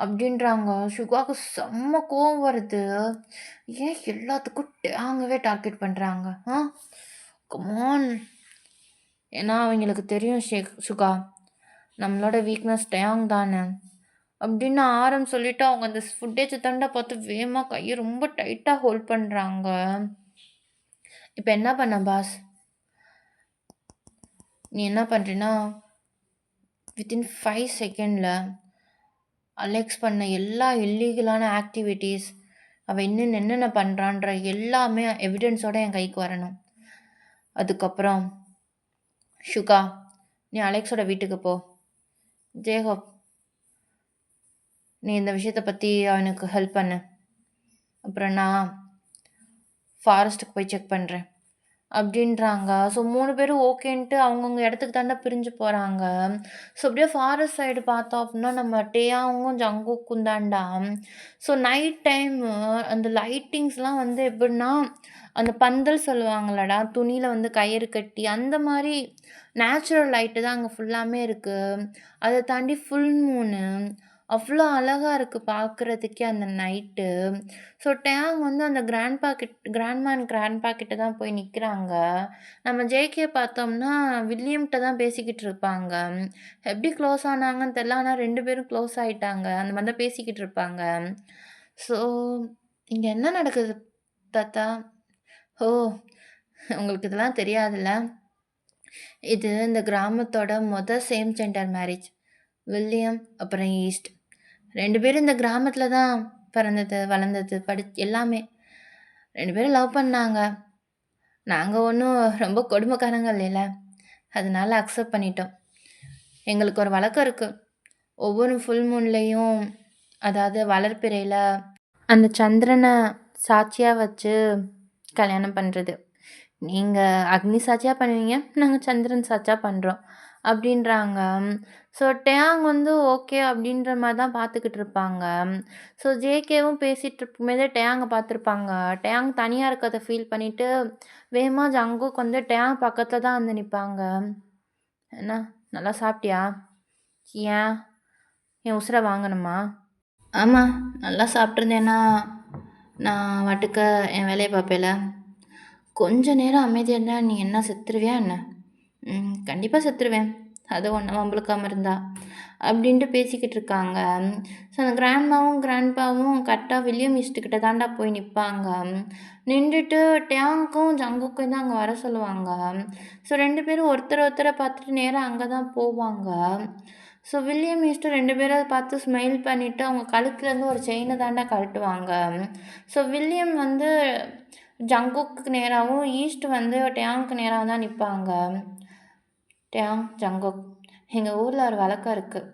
அப்படின்றாங்க. சுகாவுக்கு செம்ம கோவம் வருது. ஏன் எல்லாத்துக்கும் டேங்கவே டார்கெட் பண்றாங்க? கமான். ஏன்னா அவங்களுக்கு தெரியும் சுகா, நம்மளோட வீக்னஸ் டேங் தானே அப்படின்னு சொல்லிட்டு அவங்க அந்த ஃபுட்டேஜ் தண்டை பார்த்து வேகமா கையை ரொம்ப டைட்டா ஹோல்ட் பண்றாங்க. இப்போ என்ன பண்ண பாஸ்? நீ என்ன பண்றீன்னா, வித்தின் 5 செகண்டில் அலெக்ஸ் பண்ண எல்லா இல்லீகலான ஆக்டிவிட்டீஸ், அவள் என்னென்ன பண்ணுறான்ற எல்லாமே எவிடன்ஸோட என் கைக்கு வரணும். அதுக்கப்புறம் சுகா, நீ அலெக்ஸோட வீட்டுக்கு போ. ஜேகப், நீ இந்த விஷயத்தை பற்றி அவனுக்கு ஹெல்ப் பண்ணு. அப்புறம் நான் ஃபாரஸ்ட்டுக்கு போய் செக் பண்ணுறேன் அப்படின்றாங்க. ஸோ 3 பேரும் ஓகேன்ட்டு அவங்கவுங்க இடத்துக்கு தாண்டா பிரிஞ்சு போகிறாங்க. ஸோ அப்படியே ஃபாரஸ்ட் சைடு பார்த்தோம் அப்படின்னா நம்ம டேயாங்கும் ஜங்குக்கும் தாண்டா. ஸோ நைட் டைமு அந்த லைட்டிங்ஸ்லாம் வந்து எப்படின்னா, அந்த பந்தல் சொல்லுவாங்களடா, துணியில் வந்து கயிறு கட்டி அந்த மாதிரி நேச்சுரல் லைட்டு தான் அங்கே ஃபுல்லாமே இருக்குது. அதை தாண்டி ஃபுல் மூனு அவ்வளோ அழகாக இருக்குது பார்க்குறதுக்கே அந்த நைட்டு. ஸோ டேங் வந்து அந்த கிராண்ட்மா அண்ட் கிராண்ட்பா கிட்ட தான் போய் நிற்கிறாங்க. நம்ம ஜேகே பார்த்தோம்னா வில்லியம்கிட்ட தான் பேசிக்கிட்டு இருப்பாங்க. எப்படி க்ளோஸ் ஆனாங்கன்னு தெரில, ஆனால் 2 பேரும் க்ளோஸ் ஆகிட்டாங்க. அந்த மாதிரி தான் பேசிக்கிட்டு இருப்பாங்க. ஸோ இங்கே என்ன நடக்குது தாத்தா? ஓ, உங்களுக்கு இதெல்லாம் தெரியாதுல்ல? இது இந்த கிராமத்தோட சேம் ஜெண்டர் மேரேஜ். வில்லியம் அப்புறம் ஈஸ்ட் 2 பேரும் இந்த கிராமத்தில் தான் பிறந்தது, வளர்ந்தது, எல்லாமே. 2 பேரும் லவ் பண்ணாங்க. நாங்கள் ஒன்றும் ரொம்ப கொடுமைக்காரங்க இல்லைல்ல, அதனால அக்செப்ட் பண்ணிட்டோம். எங்களுக்கு ஒரு வழக்கம் இருக்குது. ஒவ்வொரு ஃபுல் மூன்லேயும், அதாவது வளர்ப்பிறையில் அந்த சந்திரனை சாட்சியாக வச்சு கல்யாணம் பண்ணுறது. நீங்கள் அக்னி சாட்சியாக பண்ணுவீங்க, நாங்கள் சந்திரன் சாட்சியாக பண்ணுறோம் அப்படின்றாங்க. ஸோ டேங் வந்து ஓகே அப்படின்ற மாதிரி தான் பார்த்துக்கிட்டு இருப்பாங்க. ஸோ ஜேகேவும் பேசிகிட்டு இருக்கும்போதே டேங்கை பார்த்துருப்பாங்க. டேங் தனியாக இருக்கிறத ஃபீல் பண்ணிவிட்டு வேகமாக ஜங்குக்கு வந்து டேங் பக்கத்தில் தான் வந்து நிற்பாங்க. என்ன, நல்லா சாப்பிட்டியா? ஏன் என் உசுரை வாங்கணுமா? ஆமாம், நல்லா சாப்பிட்ருந்தேன்னா நான் வாட்டுக்க என் வேலையை பார்ப்பேல. கொஞ்ச நேரம் அமைதியாக இருந்தால் நீ என்ன செத்துருவியா என்ன? கண்டிப்பாக செத்துருவேன், அது ஒன்று வம்பளுக்காமல் இருந்தா அப்படின்ட்டு பேசிக்கிட்டு இருக்காங்க. ஸோ அந்த கிராண்ட்மாவும் கிராண்ட்பாவும் கரெக்டாக வில்லியம் ஈஸ்ட்டுக்கிட்ட தாண்டா போய் நிற்பாங்க. நின்றுட்டு டேங்க்கும் ஜங்குக்கும் தான் அங்கே வர சொல்லுவாங்க. ஸோ 2 பேரும் ஒருத்தரை பார்த்துட்டு நேராக அங்கே தான் போவாங்க. ஸோ வில்லியம் ஈஸ்ட்டு 2 பேரை பார்த்து ஸ்மைல் பண்ணிவிட்டு அவங்க கழுத்துலேருந்து ஒரு செயினை தாண்டா கழட்டுவாங்க. ஸோ வில்லியம் வந்து ஜங்குக்கு நேராகவும் ஈஸ்ட் வந்து டேங்க்கு நேராகவும் தான் நிற்பாங்க. டேங், ஜங்குக், எங்கள் ஊரில் ஒரு வழக்கம் இருக்குது.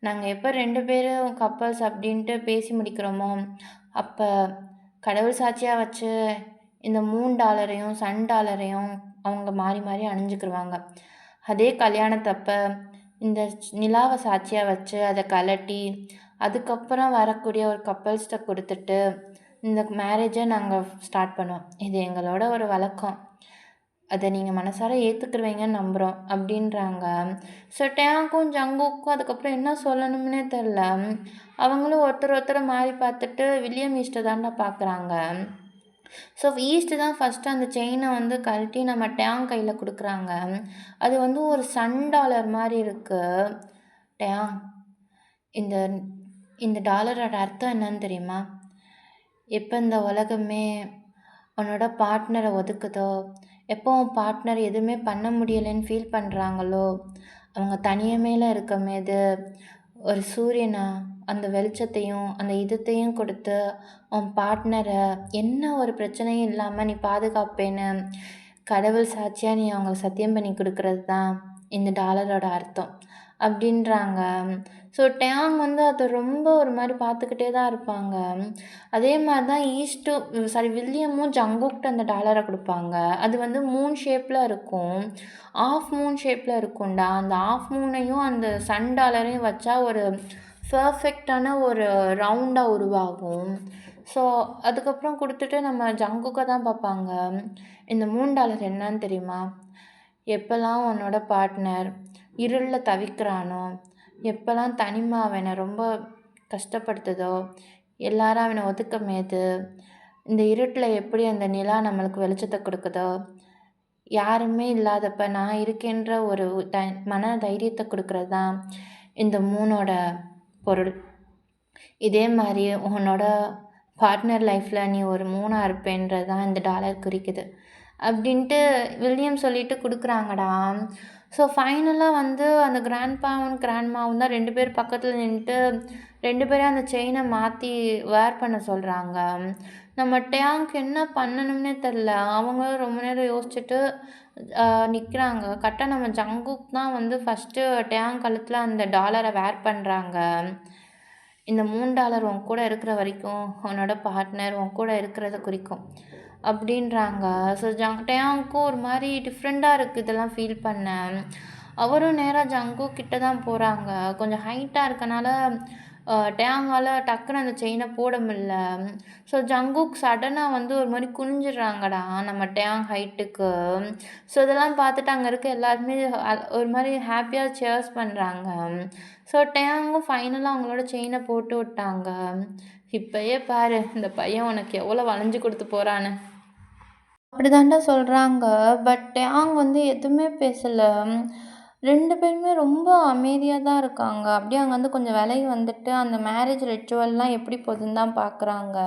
நாங்கள் எப்போ 2 பேரும் கப்பல்ஸ் அப்படின்ட்டு பேசி முடிக்கிறோமோ அப்போ கடவுள் சாட்சியாக வச்சு இந்த $3 $1 அவங்க மாறி மாறி அணிஞ்சுக்கிடுவாங்க. அதே கல்யாணத்தப்போ இந்த நிலாவை சாட்சியாக வச்சு அதை கலட்டி அதுக்கப்புறம் வரக்கூடிய ஒரு கப்பல்ஸ்கிட்ட கொடுத்துட்டு இந்த மேரேஜை நாங்கள் ஸ்டார்ட் பண்ணுவோம். இது எங்களோட ஒரு வழக்கம். அதை நீங்கள் மனசார ஏற்றுக்குருவீங்கன்னு நம்புகிறோம் அப்படின்றாங்க. ஸோ டேங்க்கும் ஜங்குக்கும் அதுக்கப்புறம் என்ன சொல்லணும்னே தெரில. அவங்களும் ஒருத்தரை மாறி பார்த்துட்டு வில்லியம் ஈஸ்ட்டை தாண்டா பார்க்குறாங்க. ஸோ ஈஸ்ட்டு தான் ஃபஸ்ட்டு அந்த செயினை வந்து கழட்டி நம்ம டேங் கையில் கொடுக்குறாங்க. அது வந்து ஒரு $1 மாதிரி இருக்குது. டேங், இந்த இந்த டாலரோட அர்த்தம் என்னன்னு தெரியுமா? எப்போ இந்த உலகமே உன்னோட பார்ட்னரை ஒதுக்குதோ, எப்போ உன் பார்ட்னர் எதுவுமே பண்ண முடியலைன்னு ஃபீல் பண்ணுறாங்களோ, அவங்க தனிமையில் இருக்கும்போது ஒரு சூரியனை அந்த வெளிச்சத்தையும் அந்த இதத்தையும் கொடுத்து உன் பார்ட்னரை என்ன ஒரு பிரச்சனையும் இல்லாமல் நீ பாதுகாப்பேன்னு கடவுள் சாட்சியாக நீ அவங்க சத்தியம் பண்ணி கொடுக்கறது தான் இந்த டாலரோட அர்த்தம் அப்படின்றாங்க. ஸோ டேங் வந்து அதை ரொம்ப ஒரு மாதிரி பார்த்துக்கிட்டே தான் இருப்பாங்க. அதே மாதிரி தான் வில்லியமும் ஜங்குக்கிட்ட அந்த டாலரை கொடுப்பாங்க. அது வந்து மூன் ஷேப்பில் இருக்கும், ஆஃப் மூன் ஷேப்பில் இருக்கும்டா. அந்த ஆஃப் மூனையும் அந்த $1 வச்சா ஒரு பர்ஃபெக்டான ஒரு ரவுண்டாக உருவாகும். ஸோ அதுக்கப்புறம் கொடுத்துட்டு நம்ம ஜங்குக்கை தான் பார்ப்பாங்க. இந்த $3 என்னன்னு தெரியுமா? எப்போல்லாம் உன்னோட பார்ட்னர் இருளில் தவிக்கிறானோ, எப்போல்லாம் தனிமை அவனை ரொம்ப கஷ்டப்படுத்துதோ, எல்லாரும் அவன ஒதுக்கமேது, இந்த இருட்டுல எப்படி அந்த நிலா நம்மளுக்கு வெளிச்சத்த குடுக்குதோ, யாருமே இல்லாதப்ப நான் இருக்கேன்ற ஒரு மன தைரியத்த குடுக்குறது தான் இந்த மூனோட பொருள். இதே மாரி உன்னோட பார்ட்னர் லைஃப்ல நீ ஒரு மூணா இருப்பேன்றது தான் இந்த டாலர் குறிக்குது. அப்படின்ட்டு வில்லியம் சொல்லிட்டு குடுக்குறாங்கடா. ஸோ ஃபைனலா வந்து அந்த கிராண்ட்பாவும், கிராண்ட்மாவும் தான் 2 பேர் பக்கத்துல நின்னுட்டு 2 பேரையும் அந்த செயின மாத்தி வேர் பண்ண சொல்றாங்க. நம்ம டேங்க் என்ன பண்ணணும்னே தெர்ல. அவங்களும் ரொம்ப நேரம் யோசிச்சுட்டு அ நிக்கிறாங்க. கரெக்ட்டா நம்ம ஜங்குக் தான் வந்து ஃபர்ஸ்ட்டு டேங்க் கழுத்துல அந்த டாலர வேர் பண்றாங்க. இந்த $3 உன் கூட இருக்கிற வரைக்கும், உன்னோட பார்ட்னர் உன் கூட இருக்கிறத குறிக்கும். அப்படின்றாங்க. ஸோ டேங்க்கும் ஒரு மாரி டிஃப்ரெண்ட்டா இருக்கு இதெல்லாம் ஃபீல் பண்ண. அவரும் நேரா ஜங்குக் கிட்ட தான் போறாங்க. கொஞ்சம் ஹைட்டா இருக்கனால டேங்கால டக்குனு அந்த செயின போட முடில. ஸோ ஜங்குக் சடனா வந்து ஒரு மாரி குனிஞ்சிடுறாங்கடா நம்ம டேங் ஹைட்டுக்கு. ஸோ இதெல்லாம் பார்த்துட்டு அங்க இருக்க எல்லாருமே ஒரு மாரி ஹேப்பியா சியர்ஸ் பண்றாங்க. ஸோ டேங்கும் ஃபைனலா அவங்களோட செயின போட்டு விட்டாங்க. இப்பயே பாரு இந்த பையன் உனக்கு எவ்வளோ வளைஞ்சு கொடுத்து போறான்னு. அப்படிதான்டா சொல்றாங்க. பட் டேங் வந்து எதுவுமே பேசல. 2 பேருமே ரொம்ப அமைதியா தான் இருக்காங்க. அப்படியே அங்க வந்து கொஞ்சம் விலகி வந்துட்டு அந்த மேரேஜ் ரிச்சுவல்லாம் எப்படி போகுதுன்னு தான் பார்க்குறாங்க.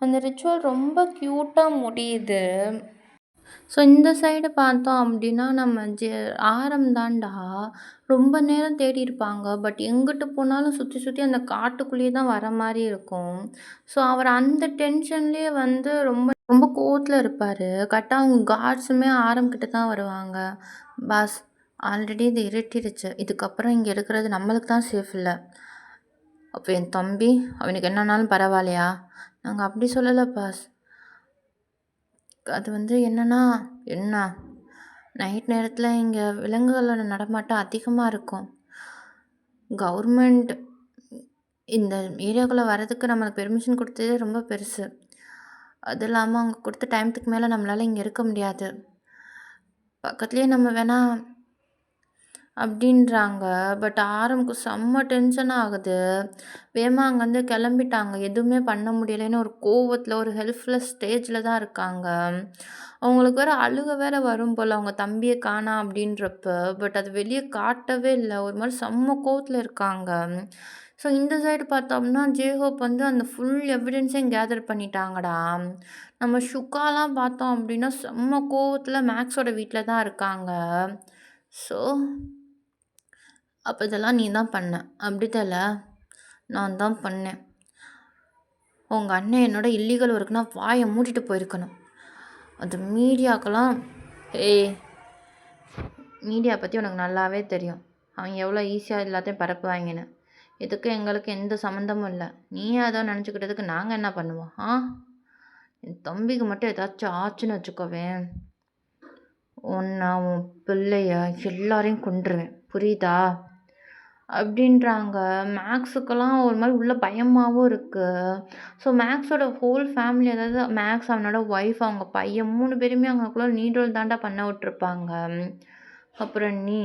அந்த ரிச்சுவல் ரொம்ப க்யூட்டா முடியுது. ஸோ இந்த சைடு பார்த்தோம் அப்படின்னா, நம்ம ஆரம் தான்டா. ரொம்ப நேரம் தேடியிருப்பாங்க. பட் எங்கிட்டு போனாலும் சுத்தி சுத்தி அந்த காட்டுக்குள்ளேயே தான் வர மாரி இருக்கும். ஸோ அவர் அந்த டென்ஷன்லேயே வந்து ரொம்ப ரொம்ப கோவத்துல இருப்பாரு. கரெக்ட்டா அவங்க கார்ட்ஸுமே ஆரம் கிட்ட தான் வருவாங்க. பாஸ் ஆல்ரெடி இது இருட்டிருச்சு. இதுக்கப்புறம் இங்க இருக்கிறது நம்மளுக்கு தான் சேஃப் இல்ல. அப்போ என் தம்பி அவனுக்கு என்ன ஆனாலும் பரவாயில்லையா? நாங்க அப்படி சொல்லல பாஸ். அது வந்து என்னன்னா என்ன? நைட் நேரத்துல இங்க விலங்குகளோட நடமாட்டம் அதிகமா இருக்கும். கவர்மெண்ட் இந்த ஏரியாக்குள்ள வர்றதுக்கு நம்மளுக்கு பெர்மிஷன் குடுத்ததே ரொம்ப பெருசு. அது இல்லாம அவங்க குடுத்த டைமத்துக்கு மேல நம்மளால இங்க இருக்க முடியாது. பக்கத்துலயே நம்ம வேணா அப்படின்றாங்க. பட் ஆரம்க்கு செம்ம டென்ஷன் ஆகுது. வேகமா அங்கருந்து கிளம்பிட்டாங்க. எதுவுமே பண்ண முடியலைன்னு ஒரு கோவத்துல ஒரு ஹெல்ப்லெஸ் ஸ்டேஜ்ல தான் இருக்காங்க. அவங்களுக்கு வேற அழுக வேற வரும் போல அவங்க தம்பிய காணோம் அப்படின்றப்ப. பட் அது வெளிய காட்டவே இல்ல. ஒரு மாரி செம்ம கோவத்துல இருக்காங்க. ஸோ இந்த சைடு பார்த்தோம்னா, ஜேஹோப் வந்து அந்த ஃபுல் எவிடன்ஸையும் கேதர் பண்ணிட்டாங்கடா. நம்ம ஷுகாலாம் பார்த்தோம் அப்படின்னா, செம்ம கோவத்துல மேக்ஸோட வீட்ல தான் இருக்காங்க. ஸோ அப்ப இதெல்லாம் நீ தான் பண்ண. அப்படிதான்ல? நான் தான் பண்ணேன். உங்க அண்ணன் என்னோட இல்லீகல் ஒர்க்னா வாய மூடிட்டு போயிருக்கணும். அது மீடியாக்கெல்லாம் ஏய் மீடியா பத்தி உனக்கு நல்லாவே தெரியும். அவங்க எவ்வளோ ஈஸியா எல்லாத்தையும் பரப்புவாங்கன்னு. இதுக்கும் எங்களுக்கும் எந்த சம்மந்தமும் இல்ல. நீயே ஏதோ நினச்சுக்கிட்டதுக்கு நாங்க என்ன பண்ணுவோம்? என் தம்பிக்கு மட்டும் ஏதாச்சும் ஆச்சுன்னு வச்சுக்கோவேன். உன்னை, உன் பிள்ளைய எல்லாரையும் கொன்றுவேன். புரியுதா? அப்படின்றாங்க. மேக்ஸுக்கெல்லாம் ஒரு மாரி உள்ள பயமாவும் இருக்கு. ஸோ மேக்ஸோட ஹோல் ஃபேமிலி அதாவது மேக்ஸ், அவனோட ஒய்ஃப், அவங்க பையன் 3 பேருமே அங்கனக்குள்ள நீட் ரோல் தான்டா பண்ண விட்டுருப்பாங்க. அப்புறம் நீ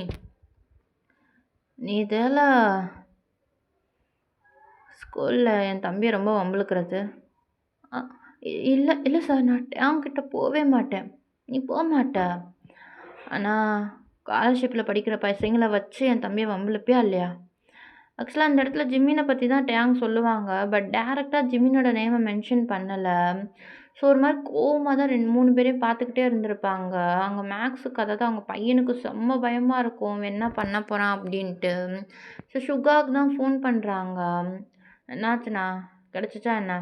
இதெல்ல ஸ்கூல்ல என் தம்பிய ரொம்ப வம்பிழுக்கிறது. அ இல்ல இல்ல சார். நான் அவன்கிட்ட போவே மாட்டேன். நீ போமாட்ட. ஆனா ஸ்காலர்ஷிப்ல படிக்கிற பசங்கள வச்சு என் தம்பிய வம்பிழுப்பியா இல்லையா? ஆக்சுவலா அந்த இடத்துல ஜிம்மின பத்தி தான் டேங் சொல்லுவாங்க. பட் டைரக்ட்டா ஜிம்மினோட நேம மென்ஷன் பண்ணல. ஸோ ஒரு மாரி கோவமா தான் 3 பேரையும் பார்த்துக்கிட்டே இருந்திருப்பாங்க. அங்க மேக்ஸுக்கு அதாவது அவங்க பையனுக்கு செம்ம பயமா இருக்கும். அவன் என்ன பண்ண போறான் அப்படின்ட்டு. ஸோ ஷுகாக்கு தான் ஃபோன் பண்றாங்க. என்னாச்சுண்ணா? கிடைச்சுச்சா என்ன?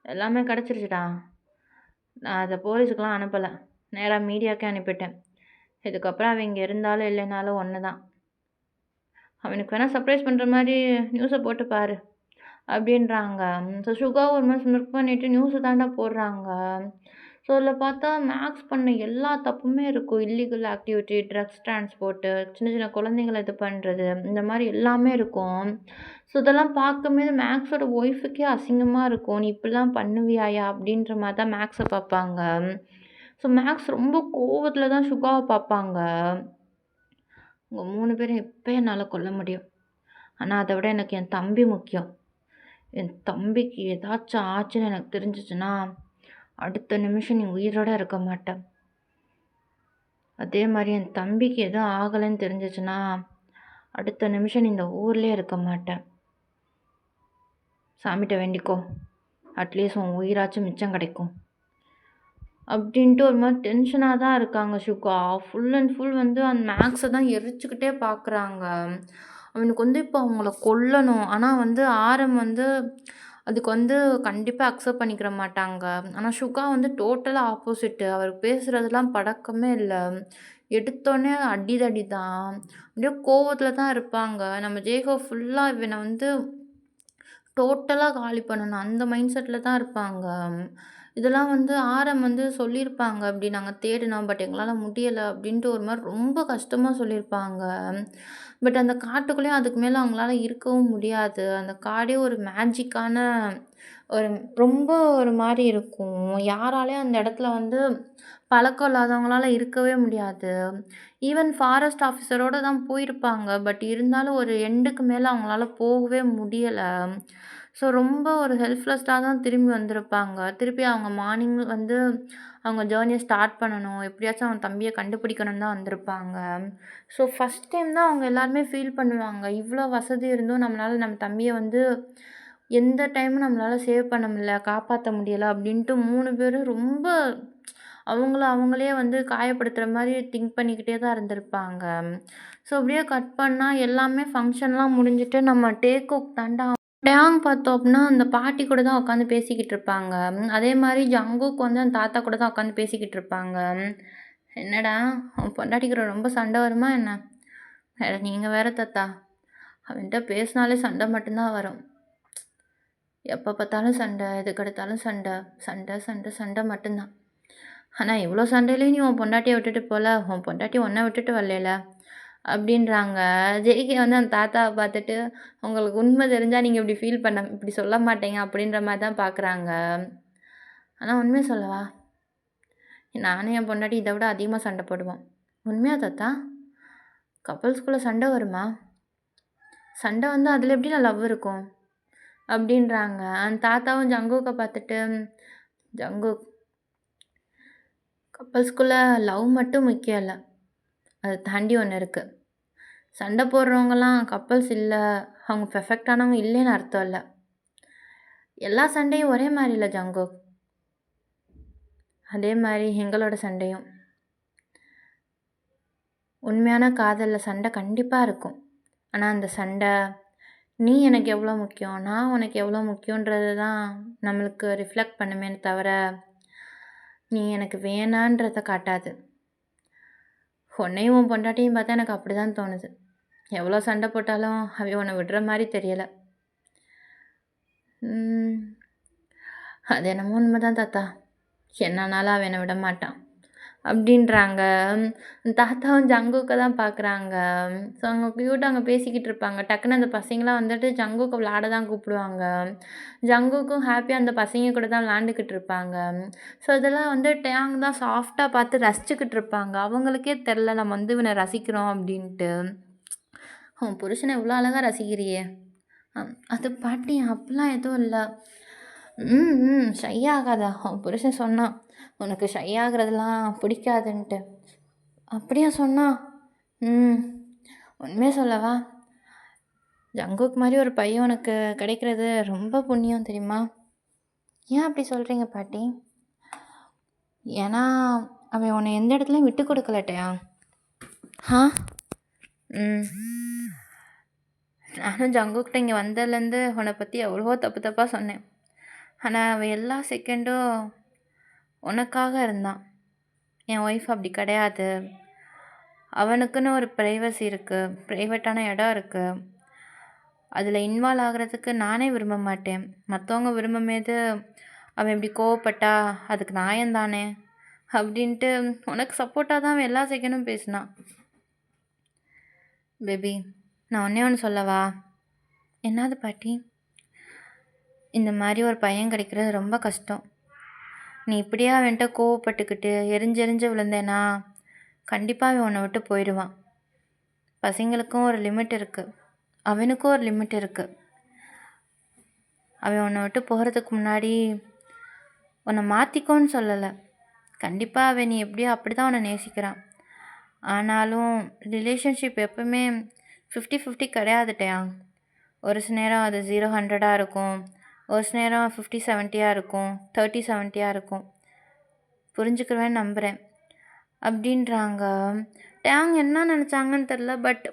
எல்லாமே கிடைச்சிருச்சுடா. நான் அத போலீஸுக்குலாம் அனுப்பல. நேரா மீடியாக்கே அனுப்பிட்டேன். இதுக்கப்புறம் அவன் இங்க இருந்தாலும் இல்லைனாலும் ஒண்ணு தான். அவனுக்கு வேணா சர்ப்ரைஸ் பண்ற மாரி நியூஸ போட்டு பாரு. அப்படின்றாங்க. ஸோ சுகா ஒரு மாரி ஸ்மிர்க் பண்ணிட்டு நியூஸ தான்டா போடுறாங்க. ஸோ அதில பார்த்தா மேக்ஸ் பண்ண எல்லா தப்புமே இருக்கும். இல்லீகல் ஆக்டிவிட்டி, ட்ரக்ஸ் டிரான்ஸ்போர்ட்டு, சின்ன சின்ன குழந்தைங்கள இது பண்றது, இந்த மாரி எல்லாமே இருக்கும். ஸோ இதெல்லாம் பார்க்கும்போது மேக்ஸோட ஒய்ஃபுக்கே அசிங்கமா இருக்கும். "நீ இப்படிலாம் பண்ணுவியாயா?" அப்படின்ற மாரி தான் மேக்ஸ பார்ப்பாங்க. ஸோ மேக்ஸ் ரொம்ப கோவத்தில தான் சுகாவ பார்ப்பாங்க. உங்க 3 பேரையும் இப்பயே என்னால கொல்ல முடியும். ஆனா அத விட எனக்கு என் தம்பி முக்கியம். என் தம்பிக்கு ஏதாச்சும் ஆச்சுன்னு எனக்கு தெரிஞ்சிச்சுன்னா, அடுத்த நிமிஷம் நீ உயிரோட இருக்க மாட்ட. அதே மாரி என் தம்பிக்கு எதுவும் ஆகலைன்னு தெரிஞ்சிச்சுன்னா, அடுத்த நிமிஷம் நீ இந்த ஊர்லயே இருக்க மாட்ட. சாமிட்ட வேண்டிக்கோ. அட்லீஸ்ட் உன் உயிராச்சும் மிச்சம் கிடைக்கும். அப்படின்ட்டு ஒரு மாரி டென்ஷனா தான் இருக்காங்க சுகா. ஃபுல் அண்ட் ஃபுல் வந்து அந்த மேக்ஸ தான் எரிச்சுக்கிட்டே பார்க்குறாங்க. அவனுக்கு வந்து இப்போ அவங்கள கொல்லணும். ஆனா வந்து ஆரம் வந்து அதுக்கு வந்து கண்டிப்பா அக்செப்ட் பண்ணிக்கிற மாட்டாங்க. ஆனா சுகா வந்து டோட்டலா ஆப்போசிட்டு. அவர் பேசுறதெல்லாம் பழக்கமே இல்ல. எடுத்தோனே அடிதடி தான். அப்படியே கோவத்துல தான் இருப்பாங்க. நம்ம ஜேகோ ஃபுல்லா இவன வந்து டோட்டலா காலி பண்ணணும். அந்த மைண்ட் செட்ல தான் இருப்பாங்க. இதெல்லாம் வந்து ஆரம் வந்து சொல்லியிருப்பாங்க. "இப்படி நாங்க தேடினோம். பட் எங்களால முடியல." அப்படின்ட்டு ஒரு மாரி ரொம்ப கஷ்டமா சொல்லியிருப்பாங்க. பட் அந்த காட்டுக்குள்ளேயும் அதுக்கு மேல அவங்களால இருக்கவும் முடியாது. அந்த காடே ஒரு மேஜிக்கான ஒரு ரொம்ப ஒரு மாரி இருக்கும். யாராலயும் அந்த இடத்துல வந்து பழக்கம் இல்லாதவங்களால இருக்கவே முடியாது. ஈவன் ஃபாரஸ்ட் ஆஃபீஸரோட தான் போயிருப்பாங்க. பட் இருந்தாலும் ஒரு எண்டுக்கு மேல அவங்களால போகவே முடியல. ஸோ ரொம்ப ஒரு ஹெல்ப்லெஸ்ஸா தான் திரும்பி வந்திருப்பாங்க. திருப்பி அவங்க மார்னிங் வந்து அவங்க ஜர்னிய ஸ்டார்ட் பண்ணணும். எப்படியாச்சும் அவன் தம்பிய கண்டுபிடிக்கணும்னு தான் வந்திருப்பாங்க. ஸோ ஃபர்ஸ்ட் டைம் தான் அவங்க எல்லாருமே ஃபீல் பண்ணுவாங்க. இவ்ளோ வசதி இருந்தும் நம்மளால நம்ம தம்பிய வந்து எந்த டைமும் நம்மளால சேவ் பண்ண முடியல, காப்பாத்த முடியல அப்படின்ட்டு 3 பேரும் ரொம்ப அவங்கள அவங்களே வந்து காயப்படுத்துற மாரி திங்க் பண்ணிக்கிட்டே தான் இருந்திருப்பாங்க. ஸோ அப்படியே கட் பண்ணா எல்லாமே ஃபங்ஷன்லாம் முடிஞ்சுட்டு நம்ம டேக்குக் தாண்டா டேங் பார்த்தோம் அப்டின்னா, அந்த பாட்டி கூட தான் உட்காந்து பேசிக்கிட்டு இருப்பாங்க. அதே மாரி ஜங்குக் வந்து அந்த தாத்தா கூட தான் உட்காந்து பேசிக்கிட்டு இருப்பாங்க. "என்னடா உன் பொண்டாட்டிக்கு ரொம்ப சண்டை வருமா என்ன?" "அட நீங்க வேற தாத்தா. அவன்ட்ட பேசினாலே சண்டை மட்டும் தான் வரும். எப்ப பார்த்தாலும் சண்டை, எதுக்கெடுத்தாலும் சண்டை. சண்டை, சண்டை, சண்டை மட்டும்தான். ஆனா இவ்ளோ சண்டையிலயும் நீ உன் பொண்டாட்டிய விட்டுட்டு போல. உன் பொண்டாட்டி உன்ன விட்டுட்டு வரலைல." அப்படின்றாங்க. ஜேகே வந்து அந்த தாத்தாவ பார்த்துட்டு, "உங்களுக்கு உண்மை தெரிஞ்சா நீங்க இப்படி சொல்ல மாட்டீங்க." அப்படின்ற மாரி தான் பார்க்குறாங்க. ஆனா உண்மைய சொல்லவா? நானும் என் பொண்டாட்டி இத விட அதிகமா சண்டை போடுவோம். "உண்மையா தாத்தா? கப்புல்ஸ்குள்ள சண்டை வருமா? சண்டை வந்தா அதில எப்படில லவ் இருக்கும்?" அப்படின்றாங்க. அந்த தாத்தாவும் ஜங்குக்க பார்த்துட்டு, "ஜங்குக், கப்புல்ஸ்குள்ள லவ் மட்டும் முக்கியம் இல்ல. அத தாண்டி ஒண்ணு இருக்கு. சண்டை போடுறவங்கலாம் கப்புல்ஸ் இல்ல. அவங்க பெர்ஃபெக்ட்டானவங்க இல்லைன்னு அர்த்தம் இல்ல. எல்லா சண்டையும் ஒரே மாரி இல்ல ஜங்குக். அதே மாரி எங்களோட சண்டையும். உண்மையான காதல்ல சண்டை கண்டிப்பா இருக்கும். ஆனா அந்த சண்டை, நீ எனக்கு எவ்வளோ முக்கியம், நான் உனக்கு எவ்வளோ முக்கியன்றது தான் நம்மளுக்கு ரிஃப்ளெக்ட் பண்ணுமே தவிர, நீ எனக்கு வேணான்றத காட்டாது." உன்னையும் உன் பொண்டாட்டியும் பார்த்தா எனக்கு அப்படிதான் தோணுது. எவ்வளோ சண்டை போட்டாலும் அவ உன்ன விடுற மாரி தெரியல. ம். அது என்னமோ உண்மைதான் தாத்தா. என்னனாலும் அவன் என்ன விடமாட்டான். அப்படின்றாங்க. தாத்தாவும் ஜங்குக்க தான் பார்க்குறாங்க. ஸோ அவங்க க்யூட்டா அங்க பேசிக்கிட்டு இருப்பாங்க. டக்குனு அந்த பசங்கலாம் வந்துட்டு ஜங்குக்க விளையாட தான் கூப்பிடுவாங்க. ஜங்குக்கும் ஹேப்பியா அந்த பசங்க கூட தான் விளையாண்டுக்கிட்டு இருப்பாங்க. ஸோ இதெல்லாம் வந்து டேங் தான் சாஃப்ட்டா பார்த்து ரசிச்சுக்கிட்டு இருப்பாங்க. அவங்களுக்கே தெரில நம்ம வந்து இவன ரசிக்கிறோம் அப்படின்ட்டு. "உன் புருஷன இவ்வளோ அழகா ரசிக்கிறியே!" அது பாட்டி அப்படிலாம் எதுவும் இல்ல. ம், ம். ஷை ஆகாத. உன் புருஷன் சொன்னான், "உனக்கு ஷை ஆகுறதெல்லாம் பிடிக்காதுன்ட்டு." அப்படியா சொன்னான்? ம். உண்மைய சொல்லவா? ஜங்குக் மாரி ஒரு பையன் உனக்கு கிடைக்கிறது ரொம்ப புண்ணியம் தெரியுமா? ஏன் அப்படி சொல்றீங்க பாட்டி? ஏன்னா, அவன் உன்ன எந்த இடத்துலயும் விட்டு குடுக்கலட்டயா? ஆ? ம். நானும் ஜங்குக்கிட்ட இங்க வந்ததுலேருந்து உன்ன பத்தி எவ்வளவோ தப்பு தப்பா சொன்னேன். ஆனா, அவன் எல்லா செகண்டும் உனக்காக இருந்தான். என் ஒய்ஃப் அப்படி கிடையாது. அவனுக்குன்னு ஒரு பிரைவசி இருக்கு. பிரைவேட்டான இடம் இருக்கு. அதில் இன்வால்வ் ஆகுறதுக்கு நானே விரும்ப மாட்டேன். மற்றவங்க விரும்பும்போது அவன் இப்படி கோவப்பட்டா அதுக்கு நியாயம் தானே அப்படின்ட்டு உனக்கு சப்போர்ட்டாக தான் அவன் எல்லா செகண்டும் பேசினான். பேபி, நான் ஒன்றே ஒன்று சொல்லவா? என்னது பாட்டி? இந்த மாதிரி ஒரு பையன் கிடைக்கிறது ரொம்ப கஷ்டம். நீ இப்படியே அவன்கிட்ட கோவப்பட்டுக்கிட்டு எரிஞ்செரிஞ்சு விழுந்தேனா கண்டிப்பாக அவன் உன்னை விட்டு போயிடுவான். பசங்களுக்கும் ஒரு லிமிட் இருக்குது. அவனுக்கும் ஒரு லிமிட் இருக்குது. அவன் உன்னை விட்டு போகிறதுக்கு முன்னாடி உன்னை மாற்றிக்கோன்னு சொல்லலை. கண்டிப்பாக அவன் நீ எப்படியோ அப்படி தான் உன்னை நேசிக்கிறான். ஆனாலும் ரிலேஷன்ஷிப் எப்பவுமே 50-50 கிடையாது டேயாங். ஒரு சில நேரம் அது 0-100 இருக்கும். ஒரு சில நேரம் 50-70 இருக்கும். 30-70 இருக்கும். புரிஞ்சுக்கிறவேன்னு நம்புகிறேன் அப்படின்றாங்க. டேங் என்ன நினச்சாங்கன்னு தெரில. பட்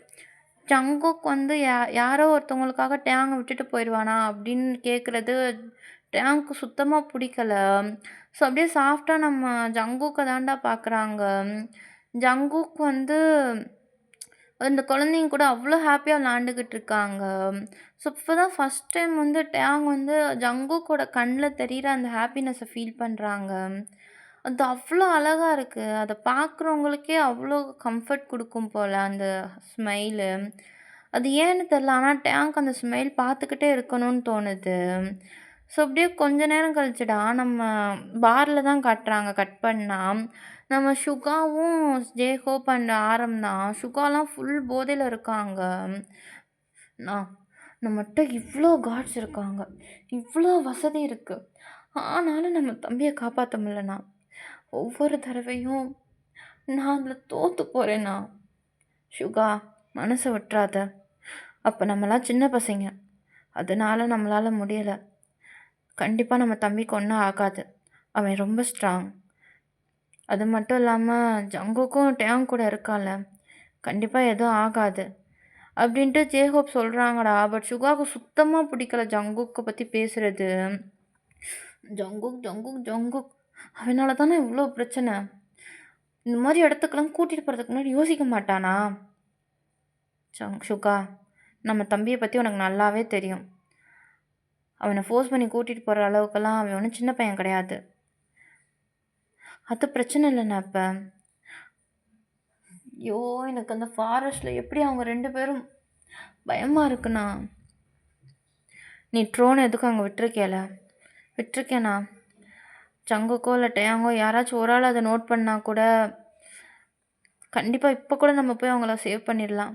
ஜங்குக் வந்து யாரோ ஒருத்தவங்களுக்காக டேங்கை விட்டுட்டு போயிடுவானா அப்படின்னு கேட்குறது டேங்க்கு சுத்தமாக பிடிக்கல. ஸோ அப்படியே சாஃப்டாக நம்ம ஜங்குக்கை தாண்டா பார்க்குறாங்க. ஜங்குக் வந்து அந்த குழந்தைங்க கூட அவ்வளோ ஹாப்பியாக விளாண்டுக்கிட்டு இருக்காங்க. ஸோ இப்போ தான் ஃபஸ்ட் டைம் வந்து டேங் வந்து ஜங்குக்கோட கண்ணில் தெரிகிற அந்த ஹாப்பினஸ்ஸை ஃபீல் பண்ணுறாங்க. அது அவ்வளோ அழகா இருக்குது. அதை பார்க்குறவங்களுக்கே அவ்வளோ கம்ஃபர்ட் கொடுக்கும் போல் அந்த ஸ்மைலு. அது ஏன்னு தெரில. ஆனால் டேங்க் அந்த ஸ்மைல் பார்த்துக்கிட்டே இருக்கணும்னு தோணுது. ஸோ அப்படியே கொஞ்ச நேரம் கழிச்சுடா நம்ம பாரில் தான் காட்டுறாங்க கட் பண்ணா. நம்ம சுகாவும் ஜேஹோப் அண்ட் ஆரம் தான். சுகாலாம் ஃபுல் போதையில் இருக்காங்க. நான் நம்மகிட்ட இவ்வளோ காட்ஸ் இருக்காங்க, இவ்வளோ வசதி இருக்குது. ஆனாலும் நம்ம தம்பியை காப்பாற்ற முடியலண்ணா. ஒவ்வொரு தடவையும் நான் அதில் தோற்று போகிறேண்ணா. சுகா, மனசை விட்டுறாத. அப்போ நம்மளாம் சின்ன பசங்க, அதனால் நம்மளால் முடியலை. கண்டிப்பாக நம்ம தம்பிக்கு ஒன்றும் ஆகாது. அவன் ரொம்ப ஸ்ட்ராங். அது மட்டும் இல்லாமல் ஜங்குக்கும் டேங் கூட இருக்கால, கண்டிப்பாக எதுவும் ஆகாது அப்படின்ட்டு ஜேஹோப் சொல்கிறாங்கடா. பட் சுகாவுக்கு சுத்தமாக பிடிக்கல ஜங்குக்கை பற்றி பேசுகிறது. ஜங்குக் ஜங்குக் ஜங்குக் அவனால தானே இவ்வளோ பிரச்சனை. இந்த மாதிரி இடத்துக்கெல்லாம் கூட்டிகிட்டு போகிறதுக்கு முன்னாடி யோசிக்க மாட்டானா? சுகா, நம்ம தம்பியை பற்றி உனக்கு நல்லாவே தெரியும். அவனை ஃபோர்ஸ் பண்ணி கூட்டிகிட்டு போகிற அளவுக்கெல்லாம் அவன் ஒன்றும் சின்ன பையன் கிடையாது. அது பிரச்சனை இல்லைண்ணா. இப்போ ஐயோ, எனக்கு அந்த ஃபாரஸ்ட்டில் எப்படி அவங்க 2 பேரும் பயமாக இருக்குண்ணா. நீ ட்ரோன் எதுக்கும் அங்கே விட்டுருக்கேண்ணா. ஜங்குக்கோ இல்லை டேங்கோ யாராச்சும் ஒரு ஆள் அதை நோட் பண்ணால் கூட கண்டிப்பாக இப்போ கூட நம்ம போய் அவங்கள சேவ் பண்ணிடலாம்.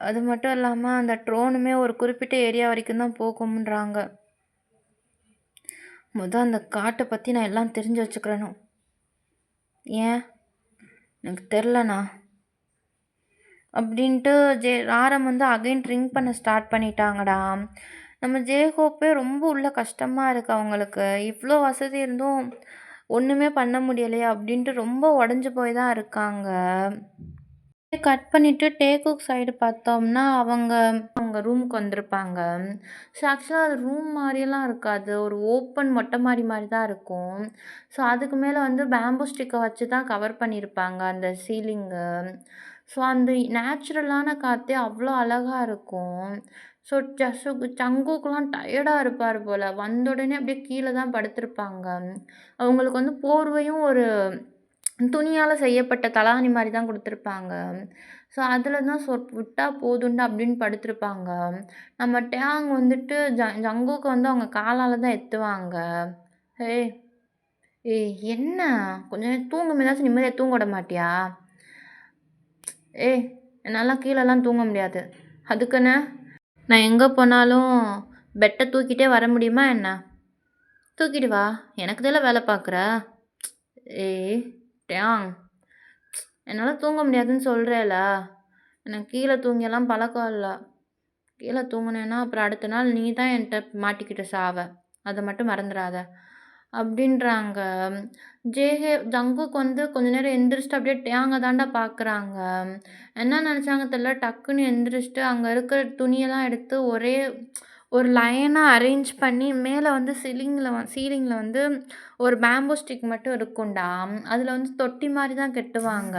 அது மட்டும் இல்லாமல் அந்த ட்ரோனுமே ஒரு குறிப்பிட்ட ஏரியா வரைக்கும் தான் போகும்ன்றாங்க. அந்த காட்டை பற்றி நான் எல்லாம் தெரிஞ்சு வச்சுக்கிறேனும். ஏன் எனக்கு தெரிலண்ணா அப்படின்ட்டு ஆரம் வந்து அகைன் ட்ரிங்க் பண்ண ஸ்டார்ட் பண்ணிட்டாங்கடா. நம்ம ஜேஹோப்பே ரொம்ப உள்ள கஷ்டமாக இருக்குது அவங்களுக்கு. இவ்வளோ வசதி இருந்தும் ஒன்றுமே பண்ண முடியலையா அப்படின்ட்டு ரொம்ப உடஞ்சி போய் தான் இருக்காங்க. கட் பண்ணிவிட்டு டேக்குக் சைடு பார்த்தோம்னா அவங்க ரூமுக்கு வந்திருப்பாங்க. ஸோ ஆக்சுவலாக அது ரூம் மாதிரியெல்லாம் இருக்காது. ஒரு ஓப்பன் மொட்டை மாடி மாதிரி தான் இருக்கும். ஸோ அதுக்கு மேலே வந்து பேம்பூ ஸ்டிக்கை வச்சு தான் கவர் பண்ணியிருப்பாங்க அந்த சீலிங்கு. ஸோ அந்த நேச்சுரலான காற்றே அவ்வளோ அழகாக இருக்கும். ஸோ சங்குக்கெலாம் டயர்டாக இருப்பார் போல். வந்த உடனே அப்படியே கீழே தான் படுத்திருப்பாங்க. அவங்களுக்கு வந்து போர்வையும் ஒரு துணியால் செய்யப்பட்ட தலாணி மாதிரி தான் கொடுத்துருப்பாங்க. ஸோ அதில் தான் விட்டா போதுண்டா அப்படின்னு படுத்திருப்பாங்க. நம்ம டேங் வந்துட்டு ஜங்குக்கு வந்து அவங்க காலால் தான் எத்துவாங்க. ஏய் ஏய் என்ன கொஞ்ச நேரம் தூங்கும் ஏதாச்சும் நிம்மதியாக தூங்க விட மாட்டியா? ஏய் என்னால் கீழெல்லாம் தூங்க முடியாது. அதுக்குன்னு நான் எங்கே போனாலும் பெட்டை தூக்கிட்டே வர முடியுமா என்ன? தூக்கிட்டு வா, எனக்கு தானே வேலை பார்க்குற. ஏய் டேங், என்னால் தூங்க முடியாதுன்னு சொல்கிறேல. எனக்கு கீழே தூங்கியெல்லாம் பழக்கம் இல்லை. கீழே தூங்கினேன்னா அப்புறம் அடுத்த நாள் நீ தான் என்கிட்ட மாட்டிக்கிட்டு சாவ. அதை மட்டும் மறந்துடாத அப்படின்றாங்க. ஜங்குக்கு வந்து கொஞ்ச நேரம் எந்திரிச்சிட்டு அப்படியே டேங்கை தாண்டா பார்க்குறாங்க. என்ன நினச்சாங்க தெரியல. டக்குன்னு எந்திரிச்சிட்டு அங்கே இருக்கிற துணியெல்லாம் எடுத்து ஒரே ஒரு லைனாக அரேஞ்ச் பண்ணி மேலே வந்து சீலிங்கில் வந்து ஒரு பேம்பூ ஸ்டிக் மட்டும் இருக்கும்டா. அதில் வந்து தொட்டி மாதிரி தான் கட்டுவாங்க.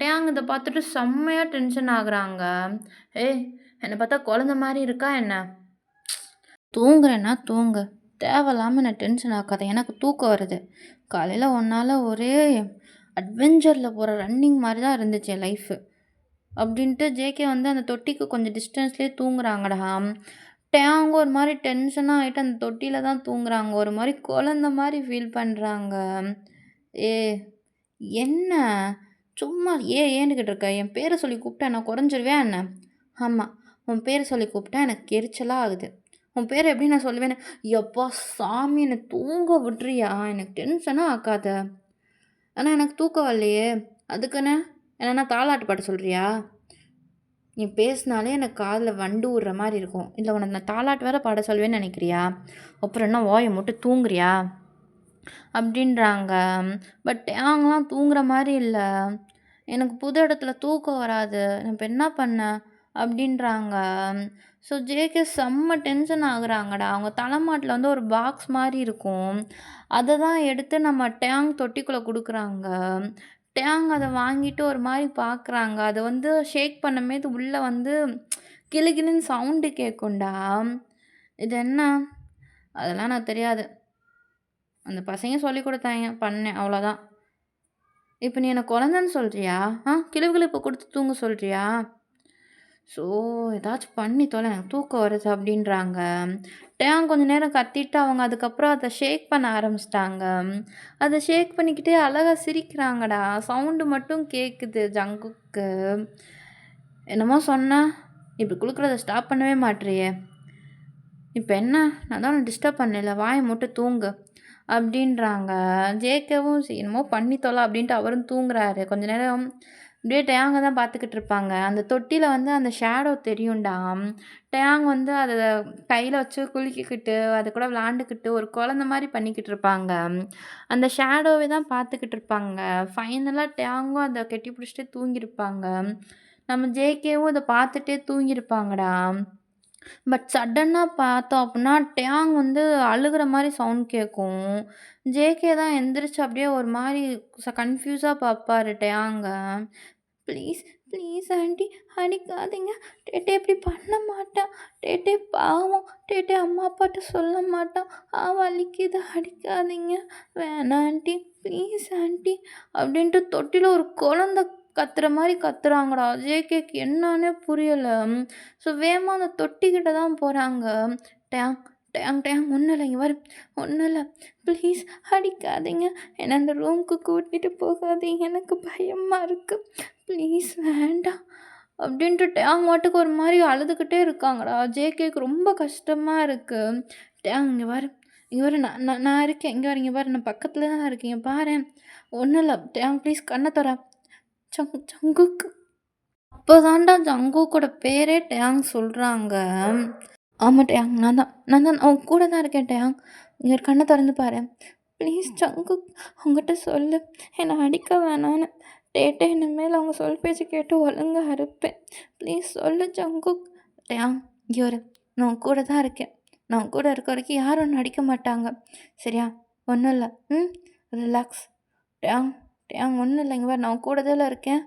டேங் இதை பார்த்துட்டு செம்மையாக டென்ஷன் ஆகுறாங்க. ஏய் என்னை பார்த்தா குழந்த மாதிரி இருக்கா என்ன? தூங்குறேன்னா தூங்கு, தேவையில்லாமல் என்னை டென்ஷன் ஆக்காத. எனக்கு தூக்கம் வருது. காலையில் ஒன்றால் ஒரே அட்வென்ச்சரில் போகிற ரன்னிங் மாதிரி தான் இருந்துச்சு என் லைஃபு அப்படின்ட்டு ஜேகே வந்து அந்த தொட்டிக்கு கொஞ்சம் டிஸ்டன்ஸ்லேயே தூங்குறாங்கடா. டேங்கும் ஒரு மாதிரி டென்ஷனாக ஆகிட்டு அந்த தொட்டியில் தான் தூங்குறாங்க. ஒரு மாதிரி குழந்த மாதிரி ஃபீல் பண்ணுறாங்க. என்ன சும்மா ஏன்னுக்கிட்டு இருக்க? என் பேரை சொல்லி கூப்பிட்டா நான் குறைஞ்சிருவேன் என்ன? ஆமாம், உன் பேர சொல்லி கூப்பிட்டா எனக்கு எரிச்சலா ஆகுது. உன் பேர எப்படி நான் சொல்லுவேன்னு, "யப்பா சாமி என்ன தூங்க விட்றியா? எனக்கு டென்ஷனா ஆக்காத." ஆனா எனக்கு தூக்கம் வரலையே. அதுக்குன்னு என்னன்னா தாலாட்டு பாட சொல்றியா? நீ பேசினாலே எனக்கு காதுல வண்டு ஊர்ற மாரி இருக்கும். இல்ல உனக்கு நான் தாலாட்டு வேற பாட சொல்வேன்னு நெனைக்கிறியா? அப்புறம் என்ன வாய மூட்டு தூங்குறியா? அப்படின்றாங்க. பட் நாங்கலாம் தூங்குற மாரி இல்ல. எனக்கு புது இடத்துல தூக்கம் வராது. நான் இப்ப என்ன பண்ண? அப்படின்றாங்க. ஸோ ஜேகே செம்ம டென்ஷன் ஆகுறாங்கடா. அவங்க தலைமாட்ல வந்து ஒரு பாக்ஸ் மாரி இருக்கும். அத தான் எடுத்து நம்ம டேங் தொட்டிக்குள்ள குடுக்குறாங்க. டேங் அத வாங்கிட்டு ஒரு மாரி பார்க்குறாங்க. அத வந்து ஷேக் பண்ணமேது உள்ள வந்து கிலுகிலுன்னு சவுண்டு கேட்கும்டா. இது என்ன? அதெல்லாம் எனக்கு தெரியாது. அந்த பசங்க சொல்லிக் குடுத்தாய்ங்க. பண்ணேன் அவ்வளோதான். இப்ப நீ என்ன குழந்தன்னு சொல்றியா? கிளுகிளுப்பு குடுத்து தூங்க சொல்றியா? ஸோ ஏதாச்சும் பண்ணி தொல எனக்கு தூக்கம் வருது அப்படின்றாங்க. டேங் கொஞ்ச நேரம் கத்திட்டு அவங்க அதுக்கப்புறம் அத ஷேக் பண்ண ஆரம்பிச்சுட்டாங்க. அத ஷேக் பண்ணிக்கிட்டே அழகா சிரிக்கிறாங்கடா. சவுண்டு மட்டும் கேட்குது ஜங்குக்கு. என்னமோ சொன்ன? இப்படி குலுக்குறத ஸ்டாப் பண்ணவே மாட்றியே! இப்ப என்ன? நான் தான் உன்ன டிஸ்டர்ப் பண்ணேன்ல. வாய மூட்டு தூங்கு. அப்படின்றாங்க. ஜேகேவும் சரி என்னமோ பண்ணி தொல அப்படின்ட்டு அவரும் தூங்குறாரு. கொஞ்ச நேரம் அப்படியே டேங்க தான் பார்த்துக்கிட்டு இருப்பாங்க. அந்த தொட்டியில வந்து அந்த ஷேடோ தெரியும்டா. டேங் வந்து அத கையில வச்சு குலுக்கிக்கிட்டு, அது கூட விளையாண்டுக்கிட்டு ஒரு குழந்த மாரி பண்ணிக்கிட்டு இருப்பாங்க. அந்த ஷேடோவே தான் பார்த்துக்கிட்டு இருப்பாங்க. ஃபைனலா டேங்கும் அத கெட்டி பிடிச்சுட்டு தூங்கியிருப்பாங்க. நம்ம ஜேகேவும் இத பார்த்துட்டே தூங்கியிருப்பாங்கடா. பட் சடனா பார்த்தோம் அப்புட்னா, டேங் வந்து அழுகுற மாரி சவுண்ட் கேட்கும். ஜேகே தான் எந்திரிச்சு அப்படியே ஒரு மாரி கன்ஃப்யூஸா பார்ப்பாரு டேங்க. "ப்ளீஸ், ப்ளீஸ் ஆன்டி அடிக்காதீங்க. டேட்டே இப்படி பண்ண மாட்டான். டேட்டே பாவம். டேட்டே அம்மா அப்பாட்ட சொல்ல மாட்டான். வலிக்குது அடிக்காதீங்க. வேணாம் ஆன்டி. ப்ளீஸ் ஆன்டி" அப்படின்ட்டு தொட்டில ஒரு குழந்த கத்துற மாரி கத்துறாங்கடா. ஜேகேக்கு என்னான்னே புரியல. ஸோ வேகமா அந்த தொட்டிக்கிட்ட தான் போறாங்க. "டேங், டேங், டேங் ஒண்ணும் இல்ல இங்க பாரு. ஒண்ணும் இல்ல. ப்ளீஸ் அடிக்காதீங்க. என்ன அந்த ரூமுக்கு கூட்டிட்டு போகாதீங்க. எனக்கு பயமா இருக்கு. ப்ளீஸ் வேண்டாம்." அப்படின்ட்டு டேங் பாட்டுக்கு ஒரு மாரி அழுதுகிட்டே இருக்காங்கடா. ஜேகேக்கு ரொம்ப கஷ்டமா இருக்கு. "டேங் இங்க பாரு. இங்க பாரு நான் நான் நான் இருக்கேன். இங்க பாரு நான் பக்கத்துல தான் இருக்கேன். இங்க பாரேன். ஒண்ணும் இல்ல. டேங் ப்ளீஸ் கண்ண தொற." ஜங்குக். அப்பதான்டா ஜங்குக்கோட பேரே டேங் சொல்றாங்க. ஆமா டேங். நான் தான் உன் கூட தான் இருக்கேன் டேங். இங்க கண்ண தொறந்து பாரேன். ப்ளீஸ் ஜங்குக் அவங்கட்ட சொல்லு. என்ன அடிக்க வேணான்னு. டேட்டே இனிமேல் அவங்க சொல் பேச்சு கேட்டு ஒழுங்கா இருப்பேன். ப்ளீஸ் சொல்லு ஜங்குக். டேங் இங்க வரு. நான் உன் கூட தான் இருக்கேன். நான் உன் கூட இருக்க வரைக்கும் யாரும் உன்ன அடிக்க மாட்டாங்க. சரியா? ஒண்ணும் இல்ல. ரிலாக்ஸ். டேங் டேங் ஒண்ணும் இல்ல. இங்க பாரு நான் உன் கூட தான்ல இருக்கேன்.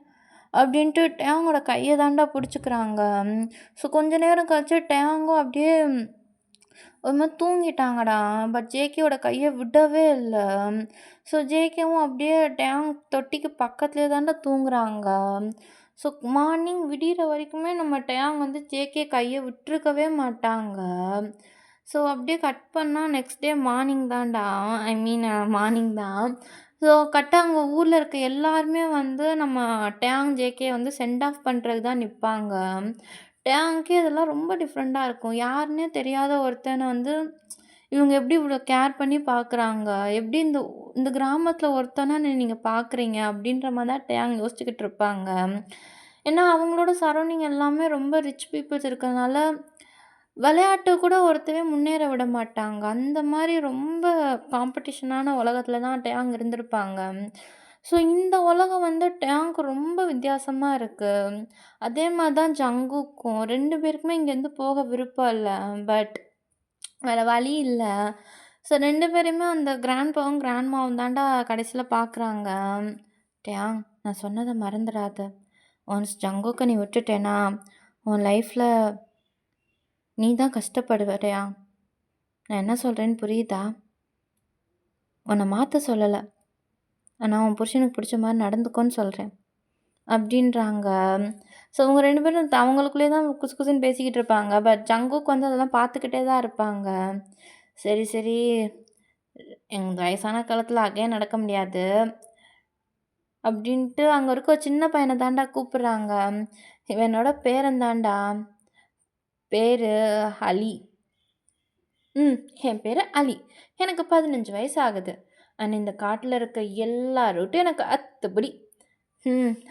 அப்படின்ட்டு டேங்கோட கைய தான்டா பிடிச்சுக்கிறாங்க. ஸோ கொஞ்ச நேரம் கழிச்சு டேங்கும் அப்படியே ஒரு மாரி தூங்கிட்டாங்கடா. பட் ஜேகேவோட கைய விடவே இல்ல. ஸோ ஜேகேவும் அப்படியே டேங் தொட்டிக்கு பக்கத்துலயே தான்டா தூங்குறாங்க. ஸோ மார்னிங் விடியிற வரைக்குமே நம்ம டேங் வந்து ஜேகே கைய விட்டுருக்கவே மாட்டாங்க. ஸோ அப்படியே கட் பண்ணா நெக்ஸ்ட் டே மார்னிங் தான்டா. ஐ மீன் மார்னிங் தான். ஸோ கரெக்ட்டா அங்க ஊர்ல இருக்க எல்லாருமே வந்து நம்ம டேங், ஜேகே வந்து சென்ட் ஆஃப் பண்றதுக்கு தான் நிப்பாங்க. டேங்க்கே இதெல்லாம் ரொம்ப டிஃப்ரெண்ட்டா இருக்கும். யாருன்னே தெரியாத ஒருத்தன வந்து இவங்க எப்படி இவ்வளோ கேர் பண்ணி பார்க்குறாங்க? எப்படி இந்த இந்த கிராமத்தில ஒருத்தன நீங்க பார்க்குறீங்க? அப்படின்ற மாரி தான் டேங் யோசிச்சுக்கிட்டு இருப்பாங்க. ஏன்னா அவங்களோட சரௌண்டிங் எல்லாமே ரொம்ப ரிச் பீப்பிள்ஸ் இருக்கிறதுனால, விளையாட்டு கூட ஒருத்தவே முன்னேற விட மாட்டாங்க. அந்த மாரி ரொம்ப காம்படிஷனான உலகத்தில தான் டேங் இருந்திருப்பாங்க. ஸோ இந்த உலகம் வந்து டேங்க்கு ரொம்ப வித்தியாசமா இருக்கு. அதே மாரி தான் ஜங்குக்கும். 2 பேருக்குமே இங்கேருந்து போக விருப்பம் இல்ல. பட் வேற வழி இல்ல. ஸோ 2 பேரையுமே அந்த கிராண்ட்பாவும், கிராண்ட்மாவும் தான்டா கடைசில பார்க்குறாங்க. "டேங் நான் சொன்னத மறந்துறாத. ஒன்ஸ் ஜங்குக்க நீ விட்டுட்டேன்னா, உன் லைஃப்ல நீ தான் கஷ்டப்படுவ டேயாங். நான் என்ன சொல்றேன்னு புரியுதா? உன்ன மாத்த சொல்லல. ஆனா உன் புருஷனுக்கு புடிச்ச மாரி நடந்துக்கோன்னு சொல்றேன்." அப்படின்றாங்க. ஸோ அவங்க 2 பேரும் அவங்களுக்குள்ளேயே தான் குசு குசுன்னு பேசிக்கிட்டு இருப்பாங்க. பட் ஜங்குக் வந்து அதெல்லாம் பார்த்துக்கிட்டே தான் இருப்பாங்க. "சரி, சரி. எங்க வயசான காலத்துல அகைன் நடக்க முடியாது." அப்படின்ட்டு அங்க இருக்க ஒரு சின்ன பையன தான்டா கூப்பிடுறாங்க. "இவன் என்னோட பேரன் தான்டா. பேரு அலி. ம். என் பேரு அலி. எனக்கு 15 வயசு ஆகுது. இந்த காட்டுல இருக்க எல்லாருட்டும் எனக்கு அத்துப்படி.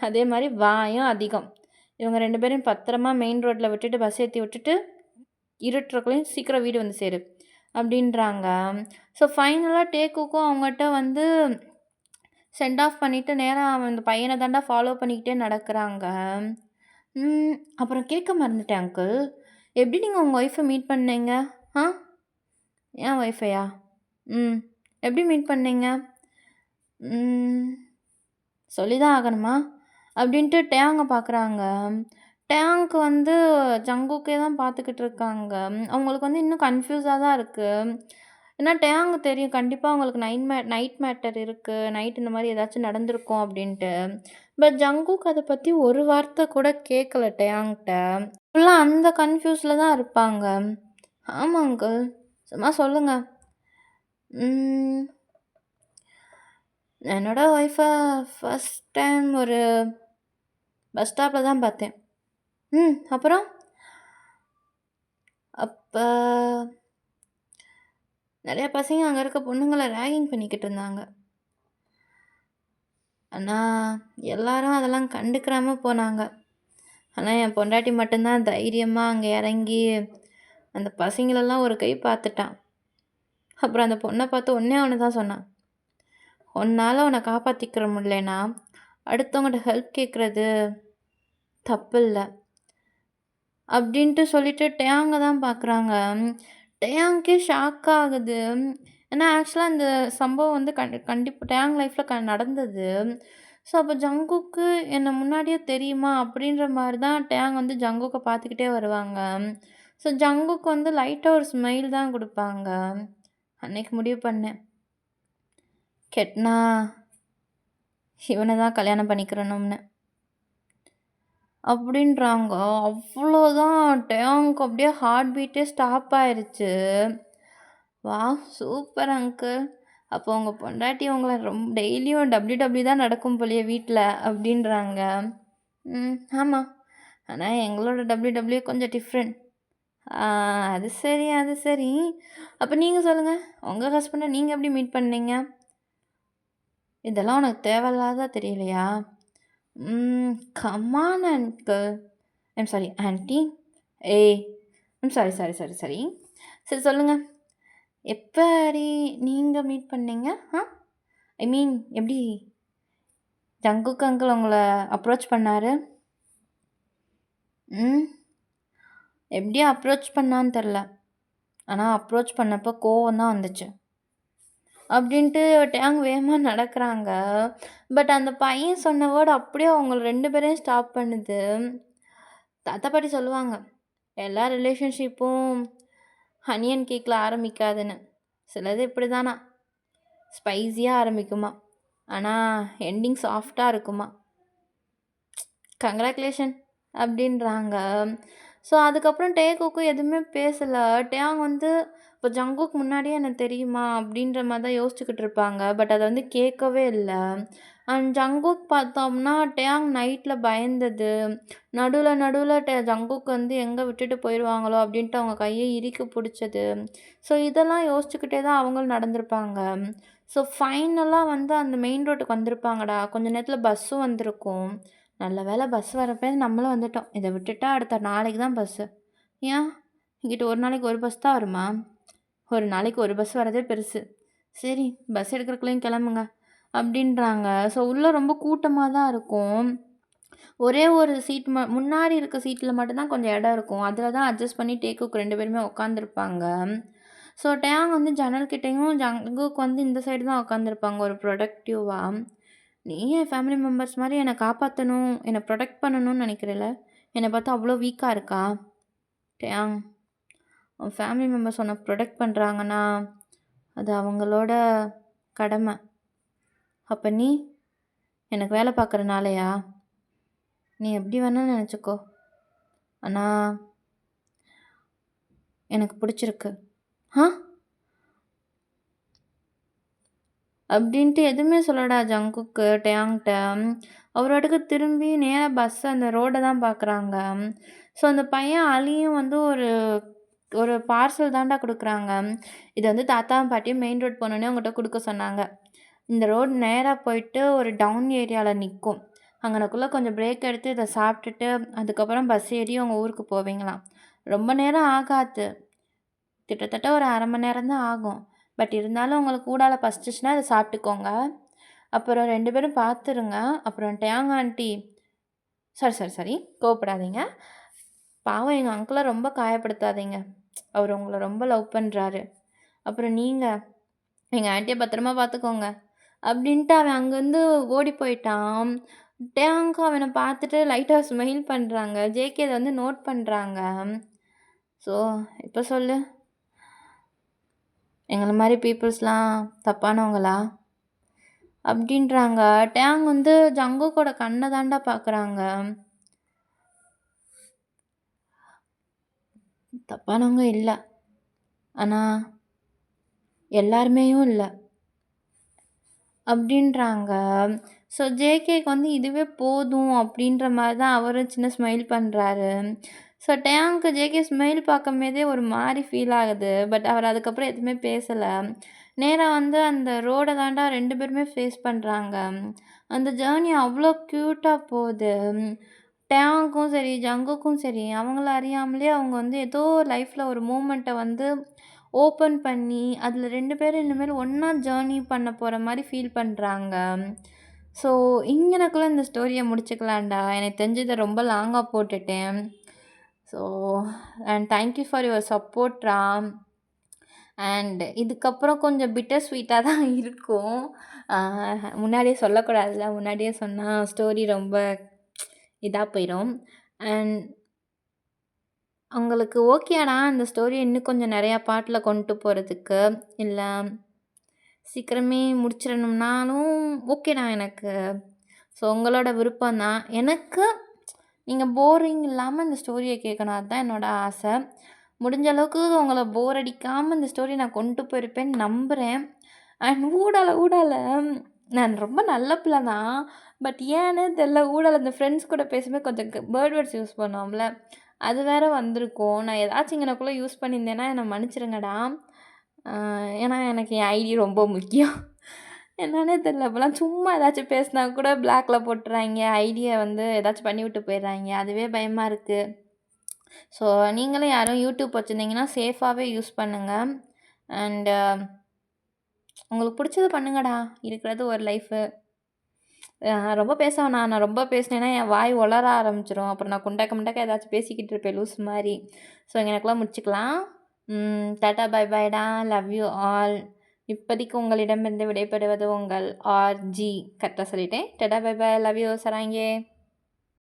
அதே மாரி வாயும் அதிகம். இவங்க 2 பேரையும் பத்திரமா மெயின் ரோட்ல விட்டுட்டு பஸ் ஏத்தி விட்டுட்டு, இருட்டுறக்குள்ளயும் சீக்கிரம் வீடு வந்து சேரு அப்படின்றாங்க. ஸோ ஃபைனலா டேக்குக்கும் அவங்கட்ட வந்து சென்ட் ஆஃப் பண்ணிட்டு நேரா அந்த பையன தான்டா ஃபாலோ பண்ணிக்கிட்டே நடக்குறாங்க. அப்புறம் கேட்க மறந்துட்டேன் அங்கிள். எப்படி நீங்க உங்க ஒய்ஃப மீட் பண்ணீங்க? ஆ? என் ஒய்ஃபையா? ம். எப்படி மீட் பண்ணீங்க? ம். சொல்லி தான் ஆகணுமா? அப்படின்ட்டு டேங்க பார்க்குறாங்க. டேங்க் வந்து ஜங்குக்கே தான் பார்த்துக்கிட்டு இருக்காங்க. அவங்களுக்கு வந்து இன்னும் கன்ஃப்யூஸா தான் இருக்கு. ஏன்னா டேங்க் தெரியும் கண்டிப்பா அவங்களுக்கு நைட் மேட்டர் இருக்கு. நைட் இந்த மாரி ஏதாச்சும் நடந்திருக்கும் அப்படின்ட்டு. பட் ஜங்குக் அத பத்தி ஒரு வார்த்தை கூட கேட்கல டேங்க்ட்ட. ஃபுல்லா அந்த கன்ஃப்யூஸ்ல தான் இருப்பாங்க. ஆமா அங்கிள். சும்மா சொல்லுங்க. ம். என்னோட ஒய்ஃப ஃபர்ஸ்ட் டைம் ஒரு பஸ் ஸ்டாப்ல தான் பார்த்தேன். அப்புறம்? அப்ப நெறைய பசங்க அங்க இருக்க பொண்ணுங்கள ராகிங் பண்ணிக்கிட்டு இருந்தாங்க. ஆனா, எல்லாரும் அதெல்லாம் கண்டுக்கிறாம போனாங்க. ஆனா, என் பொண்டாட்டி மட்டும் தான் தைரியமா அங்க இறங்கி, அந்த பசங்களெல்லாம் ஒரு கை பார்த்துட்டான். அப்புறம் அந்த பொண்ண பார்த்து ஒண்ணே ஒண்ணு தான் சொன்னான். "உன்னால உன்ன காப்பாத்திக்கிற முடியலன்னா, அடுத்தவங்கட்ட ஹெல்ப் கேட்கறது தப்பில்ல." அப்படின்ட்டு சொல்லிட்டு டேங்க தான் பார்க்குறாங்க. டேங்க்கே ஷாக் ஆகுது. ஏன்னா ஆக்சுவலா இந்த சம்பவம் வந்து கண்டிப்பா டேங் லைஃப்ல நடந்தது. ஸோ அப்போ ஜங்குக்கு என்ன முன்னாடியே தெரியுமா? அப்படின்ற மாரி தான் டேங் வந்து ஜங்குக்க பார்த்துக்கிட்டே வருவாங்க. ஸோ ஜங்குக்கு வந்து லைட்டா ஒரு ஸ்மைல் தான் குடுப்பாங்க. அன்னைக்கு முடிவு பண்ணேன். கெட்னா இவன தான் கல்யாணம் பண்ணிக்கிறணும்னு. அப்படின்றாங்க. அவ்வளோதான் டேங்க் அப்படியே ஹார்ட் பீட்டே ஸ்டாப் ஆயிருச்சு. வாவ்! Super uncle. அப்போ உங்க பொண்டாட்டி உங்கள டெய்லியும் WW தான் நடக்கும் போலயே வீட்ல அப்படின்றாங்க. ஆமா. ஆனா எங்களோட WW கொஞ்சம் டிஃப்ரெண்ட். ஆ அது சரி, அது சரி. அப்ப நீங்க சொல்லுங்க. உங்க ஹஸ்பண்ட நீங்க எப்படி மீட் பண்ணீங்க? இதெல்லாம் உனக்கு தேவையில்லாததா தெரியலையா? Come on uncle. I'm sorry aunty. ஏய்! Sorry, sorry, sorry, sorry. சரி சொல்லுங்க. எப்படி நீங்க மீட் பண்ணீங்க? ஐ மீன் எப்படி ஜங்குக் அங்கிள் உங்கள அப்ரோச் பண்ணாரு? ம். எப்படி அப்ரோச் பண்ணான்னு தெரில. ஆனா அப்ரோச் பண்ணப்போ கோவம் தான் வந்துச்சு. அப்படின்ட்டு டேங் வேகமா நடக்குறாங்க. பட் அந்த பையன் சொன்ன வேர்ட் அப்படியே அவங்கள 2 பேரையும் ஸ்டாப் பண்ணுது. தாத்தா, பாட்டி சொல்லுவாங்க, எல்லா ரிலேஷன்ஷிப்பும் ஹனி அண்ட் கேக்ல ஆரம்பிக்காதுன்னு. சிலது இப்படிதானா, ஸ்பைசியா ஆரம்பிக்குமா. ஆனா எண்டிங் சாஃப்ட்டா இருக்குமா. கங்ராச்சுலேஷன் அப்படின்றாங்க. ஸோ அதுக்கப்புறம் டேக்குக்கும் எதுவுமே பேசல. டேங் வந்து இப்போ ஜங்குக்கு முன்னாடியே எனக்கு தெரியுமா அப்படின்ற மாரி தான் யோசிச்சுக்கிட்டு இருப்பாங்க. பட் அத வந்து கேட்கவே இல்ல. அண்ட் ஜங்குக் பார்த்தோம்னா டேங் நைட்ல பயந்தது. நடுவுல நடுவுல ஜங்குக் வந்து எங்க விட்டுட்டு போயிருவாங்களோ அப்படின்ட்டு அவங்க கைய இறுக்கி புடிச்சது. ஸோ இதெல்லாம் யோசிச்சுக்கிட்டே தான் அவங்களும் நடந்திருப்பாங்க. ஸோ ஃபைனலா வந்து அந்த மெயின் ரோட்டுக்கு வந்திருப்பாங்கடா. கொஞ்ச நேரத்தில பஸ்ஸும் வந்திருக்கும். நல்ல வேளை பஸ் வரப்ப நம்மளும் வந்துட்டோம். இத விட்டுட்டா அடுத்த நாளைக்கு தான் பஸ்ஸு. ஏன்? இங்கிட்டு ஒரு நாளைக்கு ஒரு பஸ் தான் வருமா? ஒரு நாளைக்கு ஒரு பஸ் வரதே பெருசு. சரி பஸ் எடுக்கிறக்குள்ளயும் கிளம்புங்க அப்படின்றாங்க. ஸோ உள்ள ரொம்ப கூட்டமா தான் இருக்கும். ஒரே ஒரு சீட் முன்னாடி இருக்க சீட்ல மட்டும் தான் கொஞ்சம் இடம் இருக்கும். அதில தான் அட்ஜஸ்ட் பண்ணி டேக்குக்கு 2 பேருமே உட்காந்துருப்பாங்க. ஸோ டேங் வந்து ஜன்னல் கிட்டயும், ஜங்குக்கு வந்து இந்த சைடு தான் உட்காந்துருப்பாங்க ஒரு ப்ரொடக்டிவா. நீ என் ஃபேமிலி மெம்பர்ஸ் மாரி என்ன காப்பாத்தணும், என்ன ப்ரொடெக்ட் பண்ணணும்னு நினைக்கிறல்ல? என்ன பார்த்தா அவ்ளோ வீக்கா இருக்கா? டேங், உன் ஃபேமிலி மெம்பர்ஸ் உன்ன ப்ரொடெக்ட் பண்றாங்கன்னா, அது அவங்களோட கடமை. அப்ப நீ எனக்கு வேலை பார்க்குறனாலயா? நீ எப்படி வேணா நினச்சுக்கோ. ஆனா எனக்கு பிடிச்சிருக்கு. ஆ? அப்படின்ட்டு எதுவுமே சொல்லடா ஜங்குக்கு டேங்க்ட்ட. அவர் பாட்டுக்கு திரும்பி நேரா அந்த ரோட தான் பார்க்குறாங்க. ஸோ அந்த பையன் அலியும் வந்து ஒரு ஒரு பார்சல் தான்டா குடுக்குறாங்க. இத வந்து தாத்தாவும் பாட்டியும் மெயின் ரோட் போனோனே உங்கட்ட குடுக்க சொன்னாங்க. இந்த ரோடு நேரா போயிட்டு ஒரு டவுன் ஏரியால நிக்கும். அங்கனக்குள்ள கொஞ்சம் பிரேக் எடுத்து இத சாப்பிட்டுட்டு, அதுக்கப்புறம் பஸ் ஏறி உங்க ஊருக்கு போவீங்களாம். ரொம்ப நேரம் ஆகாது. கிட்டத்தட்ட ஒரு 1/2 மணி நேரம் தான் ஆகும். பட் இருந்தாலும் உங்களுக்கு ஊடால பசிச்சுச்சுன்னா இத சாப்பிட்டுக்கோங்க. அப்புறம் 2 பேரும் பார்த்துருங்க. அப்புறம் டேங் ஆன்ட்டி சாரி, சாரி, சாரி கோவப்படாதீங்க. பாவம் எங்க அங்கிள ரொம்ப காயப்படுத்தாதீங்க. அவரு உங்கள ரொம்ப லவ் பண்றாரு. அப்புறம் நீங்க எங்க ஆன்ட்டிய பத்திரமா பார்த்துக்கோங்க. அப்படின்ட்டு அவன் அங்கருந்து ஓடி போயிட்டான். டேங்க்கு அவன பார்த்துட்டு லைட்டா ஸ்மைல் பண்றாங்க. ஜேகே இத வந்து நோட் பண்றாங்க. ஸோ இப்ப சொல்லு. எங்கள மாரி பீப்பிள்ஸ்லாம் தப்பானவங்களா? அப்படின்றாங்க. டேங் வந்து ஜங்குக்கோட கண்ண தான்டா பார்க்குறாங்க. தப்பானவங்க இல்ல. ஆனா எல்லாருமேயும் இல்ல. அப்படின்றாங்க. ஸோ ஜேகேக்கு வந்து இதுவே போதும் அப்படின்ற மாரி தான் அவரும் சின்ன ஸ்மைல் பண்றாரு. ஸோ டேங்க்கு ஜேகே ஸ்மைல் பார்க்கும்போதே ஒரு மாரி ஃபீல் ஆகுது. பட் அவர் அதுக்கப்புறம் எதுவுமே பேசல. நேரா வந்து அந்த ரோட தான்டா 2 பேருமே ஃபேஸ் பண்றாங்க. அந்த ஜர்னி அவ்ளோ க்யூட்டா போது. டேங்க்கும் சரி, ஜங்குக்கும் சரி, அவங்கள அறியாமலே அவங்க வந்து ஏதோ லைஃப்ல ஒரு மூமெண்ட்ட வந்து ஓப்பன் பண்ணி, அதில 2 பேரும் இனிமேல் ஒண்ணா ஜர்னி பண்ண போற மாரி ஃபீல் பண்றாங்க. ஸோ, இங்கனக்குள்ள இந்த ஸ்டோரிய முடிச்சுக்கலாம்டா. எனக்கு தெரிஞ்சு இத ரொம்ப லாங்கா போட்டுட்டேன். So, and thank you for your support Ram. And இதுக்கப்புறம் கொஞ்சம் பிட்டர் ஸ்வீட்டா தான் இருக்கும். அ முன்னாடியே சொல்லக்கூடாதுல்ல. முன்னாடியே சொன்னா ஸ்டோரி ரொம்ப இதா போயிரும். அண்ட் உங்களுக்கு ஓகேடா இந்த ஸ்டோரிய இன்னும் கொஞ்சம் நெறையா பார்ட்ல கொண்டு போறதுக்கு? இல்ல சீக்கிரமே முடிச்சிடணும்னாலும் ஓகேடா எனக்கு. ஸோ உங்களோட விருப்பம் தான். எனக்கு நீங்க போரிங் இல்லாம இந்த ஸ்டோரிய கேட்கணும். அதுதான் என்னோட ஆசை. முடிஞ்ச அளவுக்கு உங்கள போர் அடிக்காம இந்த ஸ்டோரிய நான் கொண்டு போயிருப்பேன்னு நம்புறேன். அண்ட் ஊடால நான் ரொம்ப நல்ல பிள்ள தான். பட் ஏன்னே தெரியல ஊடால இந்த ஃப்ரெண்ட்ஸ் கூட பேசும்போது கொஞ்சம் பேர்ட் வேர்ட்ஸ் யூஸ் பண்ணுவோம்ல. அது வேற வந்திருக்கும். நான் ஏதாச்சும் இங்கனக்குள்ள யூஸ் பண்ணியிருந்தேன்னா என்ன மன்னிச்சிடுங்கடா. அ ஏன்னா எனக்கு என் ஐடி ரொம்ப முக்கியம். என்னன்னே தெரியல. இப்போலாம் சும்மா ஏதாச்சும் பேசினா கூட பிளாக்ல போட்டுறாய்ங்க. ஐடிய வந்து ஏதாச்சும் பண்ணிவிட்டு போயிடுறாய்ங்க. அதுவே பயமா இருக்கு. ஸோ நீங்களும் யாரும் யூடியூப் வச்சிருந்தீங்கன்னா சேஃபாவே யூஸ் பண்ணுங்க. அண்ட் உங்களுக்கு பிடிச்சத பண்ணுங்கடா. இருக்கிறது ஒரு லைஃபு. ரொம்ப பேச வேணாம். நான் ரொம்ப பேசினேன்னா என் வாய் ஒளர ஆரம்பிச்சுரும். அப்புறம் நான் குண்டக்க முண்டக்க ஏதாச்சும் பேசிக்கிட்டு இருப்பேன் லூசு மாரி. ஸோ எனக்குலாம் முடிச்சுக்கலாம். டாட்டா பை பாய்டா. Love you all. இப்போதைக்கு உங்களிடமிருந்து விடைபெறுவது உங்கள் ஆர்ஜி. கரெக்டாக சொல்லிட்டேன். Tata bye bye. Love you சராங்கே.